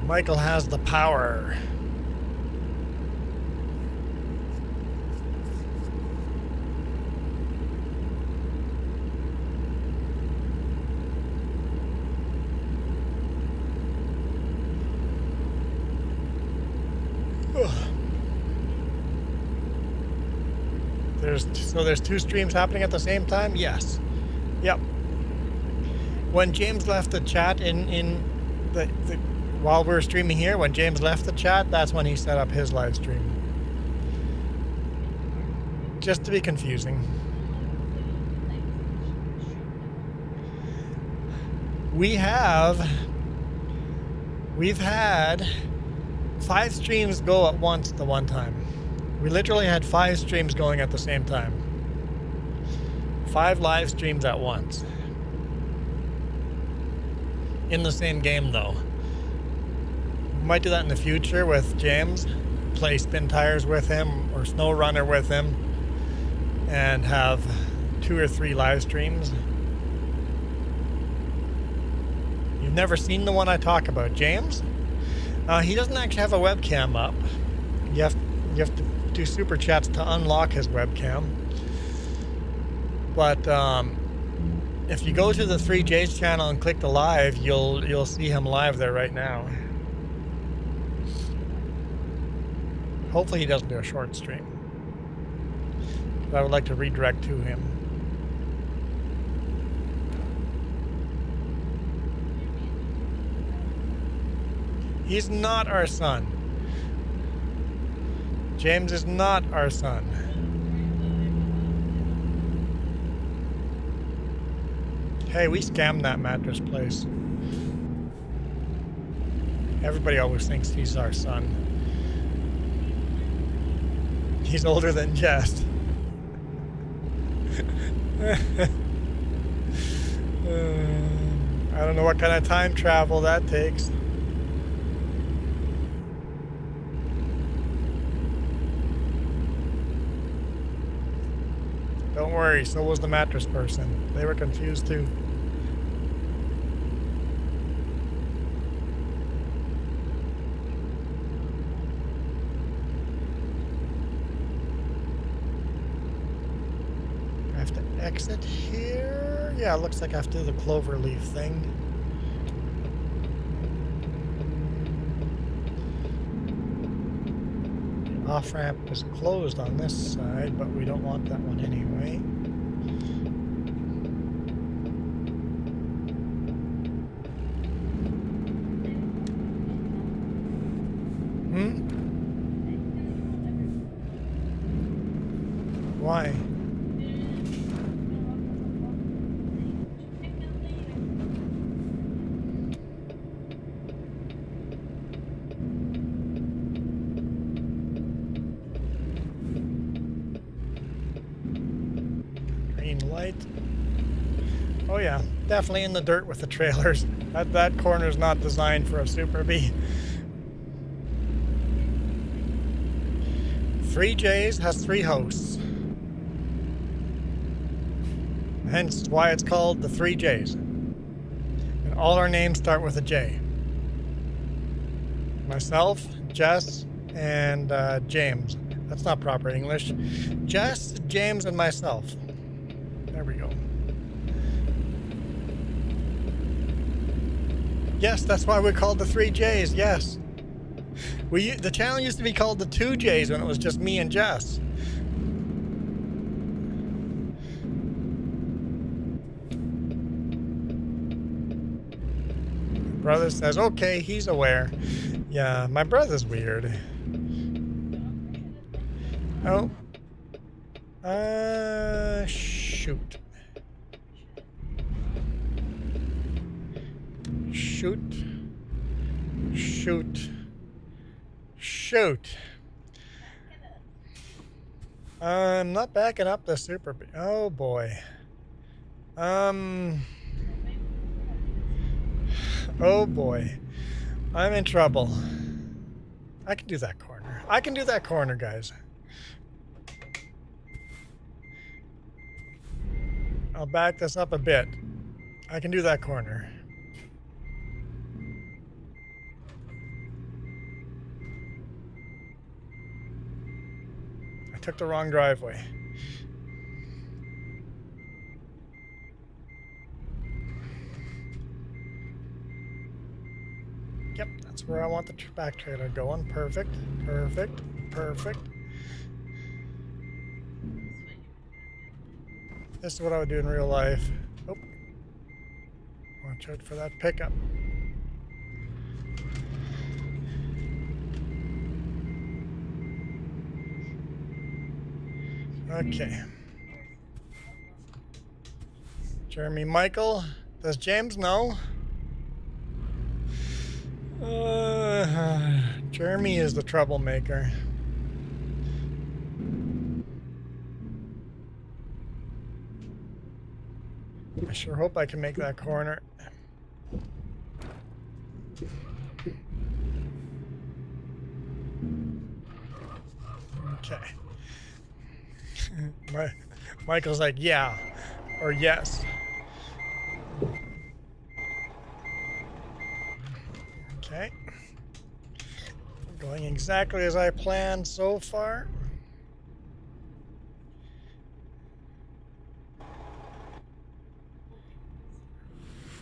Michael has the power. There's two streams happening at the same time? Yes. Yep. When James left the chat while we were streaming here, when James left the chat, that's when he set up his live stream. Just to be confusing. We've had 5 streams go at once the one time. We literally had 5 streams going at the same time. 5 live streams at once. In the same game, though. We might do that in the future with James. Play Spin Tires with him or Snow Runner with him. And have 2 or 3 live streams. You've never seen the one I talk about, James? He doesn't actually have a webcam up. You have to do super chats to unlock his webcam. But if you go to the 3J's channel and click the live, you'll see him live there right now. Hopefully he doesn't do a short stream. that I would like to redirect to him. He's not our son. James is not our son. Hey, we scammed that mattress place. Everybody always thinks he's our son. He's older than Jess. I don't know what kind of time travel that takes. Don't worry, so was the mattress person. They were confused too. I have to exit here. Yeah, it looks like I have to do the clover leaf thing. Off-ramp is closed on this side, but we don't want that one anyway. Why? Light. Oh yeah, definitely in the dirt with the trailers. That corner's not designed for a Super B. 3Js has 3 hosts. Hence why it's called the 3Js. And all our names start with a J. Myself, Jess, and James. That's not proper English. Jess, James, and myself. There we go. Yes, that's why we're called the 3Js, yes. The channel used to be called the 2Js when it was just me and Jess. My brother says, okay, he's aware. Yeah, my brother's weird. Oh. Shoot. Shoot. Shoot. Shoot. I'm not backing up the Super B. Oh boy. Oh boy. I'm in trouble. I can do that corner. I can do that corner, guys. I'll back this up a bit. I can do that corner. I took the wrong driveway. Yep, that's where I want the back trailer going. Perfect, perfect, perfect. This is what I would do in real life. Oh, watch out for that pickup. Okay. Jeremy Michael. Does James know? Jeremy is the troublemaker. I sure hope I can make that corner. Okay. Michael's like, yeah, or yes. Okay. Going exactly as I planned so far.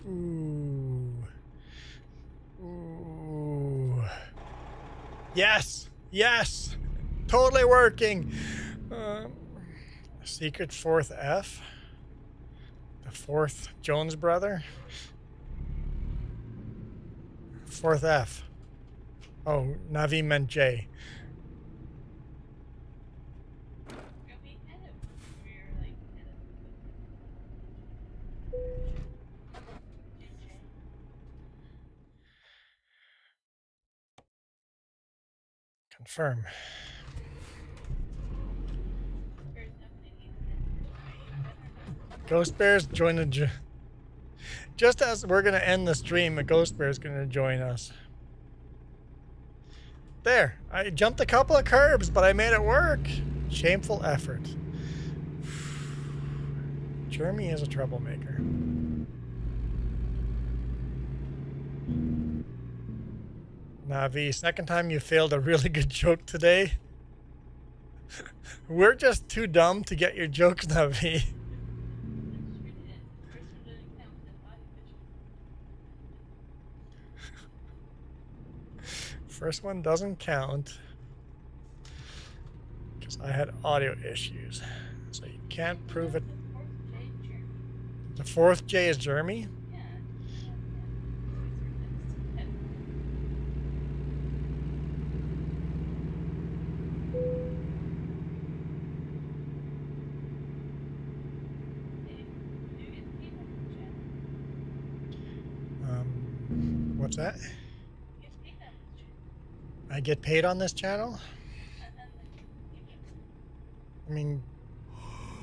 Ooh. Ooh. Yes! Yes! Totally working! Secret fourth F. The fourth Jones brother. Fourth F. Oh, Navi meant J. We had it once where you're like at a JJ. Confirm. There's nobody needs it. Ghost Bear's joined the. Just as we're gonna end the stream, a Ghost Bear's gonna join us. There, I jumped a couple of curbs, but I made it work. Shameful effort. Jeremy is a troublemaker. Navi, second time you failed a really good joke today. We're just too dumb to get your jokes, Navi. First one doesn't count because I had audio issues, so you can't prove it. The fourth J is Jeremy. What's that? I get paid on this channel? I mean,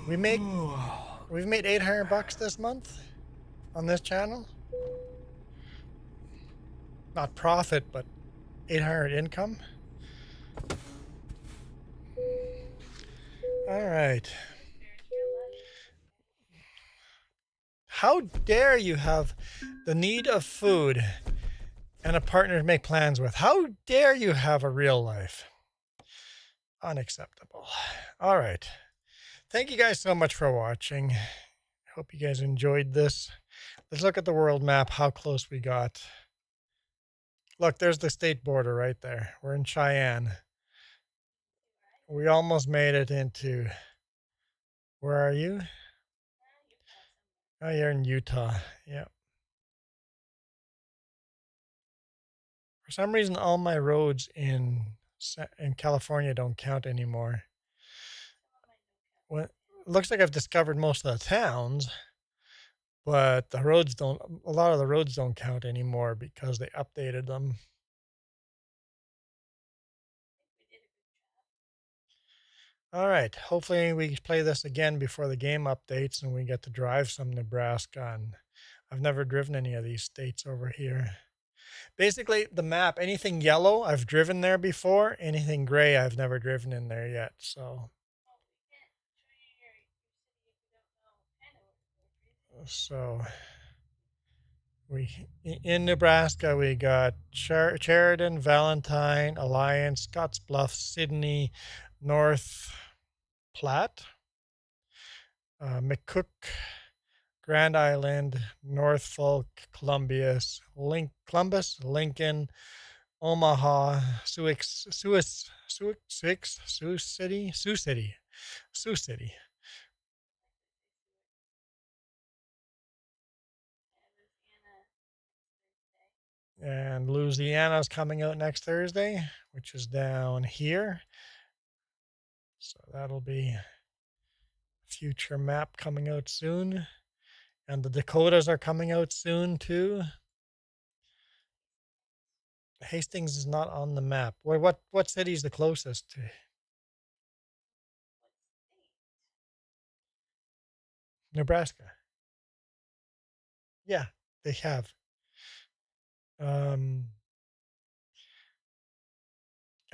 we've made $800 this month on this channel. Not profit, but 800 income. All right. How dare you have the need of food and a partner to make plans with? How dare you have a real life? Unacceptable. All right. Thank you guys so much for watching. I hope you guys enjoyed this. Let's look at the world map, how close we got. Look, there's the state border right there. We're in Cheyenne. We almost made it into... Where are you? Oh, you're in Utah. Yep. For some reason, all my roads in California don't count anymore. Well, it looks like I've discovered most of the towns, but the roads don't. A lot of the roads don't count anymore because they updated them. All right. Hopefully, we play this again before the game updates and we get to drive some Nebraska. And I've never driven any of these states over here. Basically, the map, anything yellow, I've driven there before. Anything gray, I've never driven in there yet. So in Nebraska, we got Sheridan, Valentine, Alliance, Scottsbluff, Sydney, North Platte, McCook, Grand Island, Norfolk, Columbus, Lincoln, Omaha, Sioux City. And Louisiana's coming out next Thursday, which is down here. So that'll be a future map coming out soon. And the Dakotas are coming out soon too. Hastings is not on the map. What city is the closest to? Nebraska. Yeah, they have.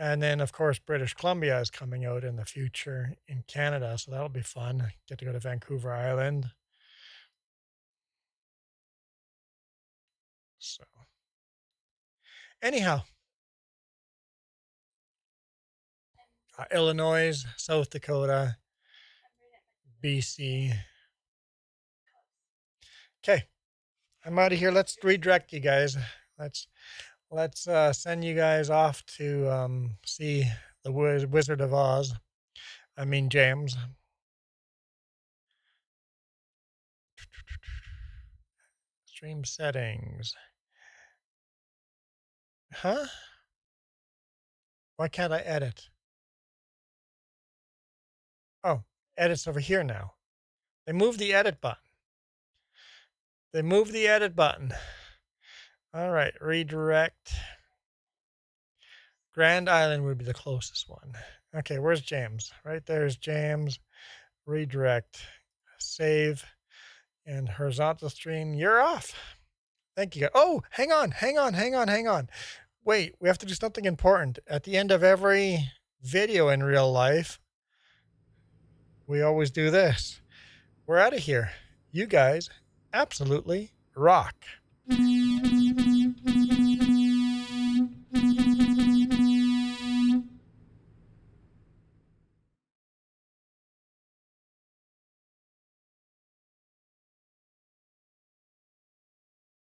And then, of course, British Columbia is coming out in the future in Canada, so that'll be fun. Get to go to Vancouver Island. So, anyhow, Illinois, South Dakota, BC. Okay, I'm out of here. Let's redirect you guys. Let's send you guys off to see the Wizard of Oz. I mean, James. Stream settings. Huh? Why can't I edit? Oh, edit's over here now. They moved the edit button. They moved the edit button. All right, redirect. Grand Island would be the closest one. Okay, where's James? Right there's James. Redirect. Save. And horizontal stream. You're off. Thank you. Oh, hang on. Wait, we have to do something important. At the end of every video in real life, we always do this. We're out of here. You guys absolutely rock.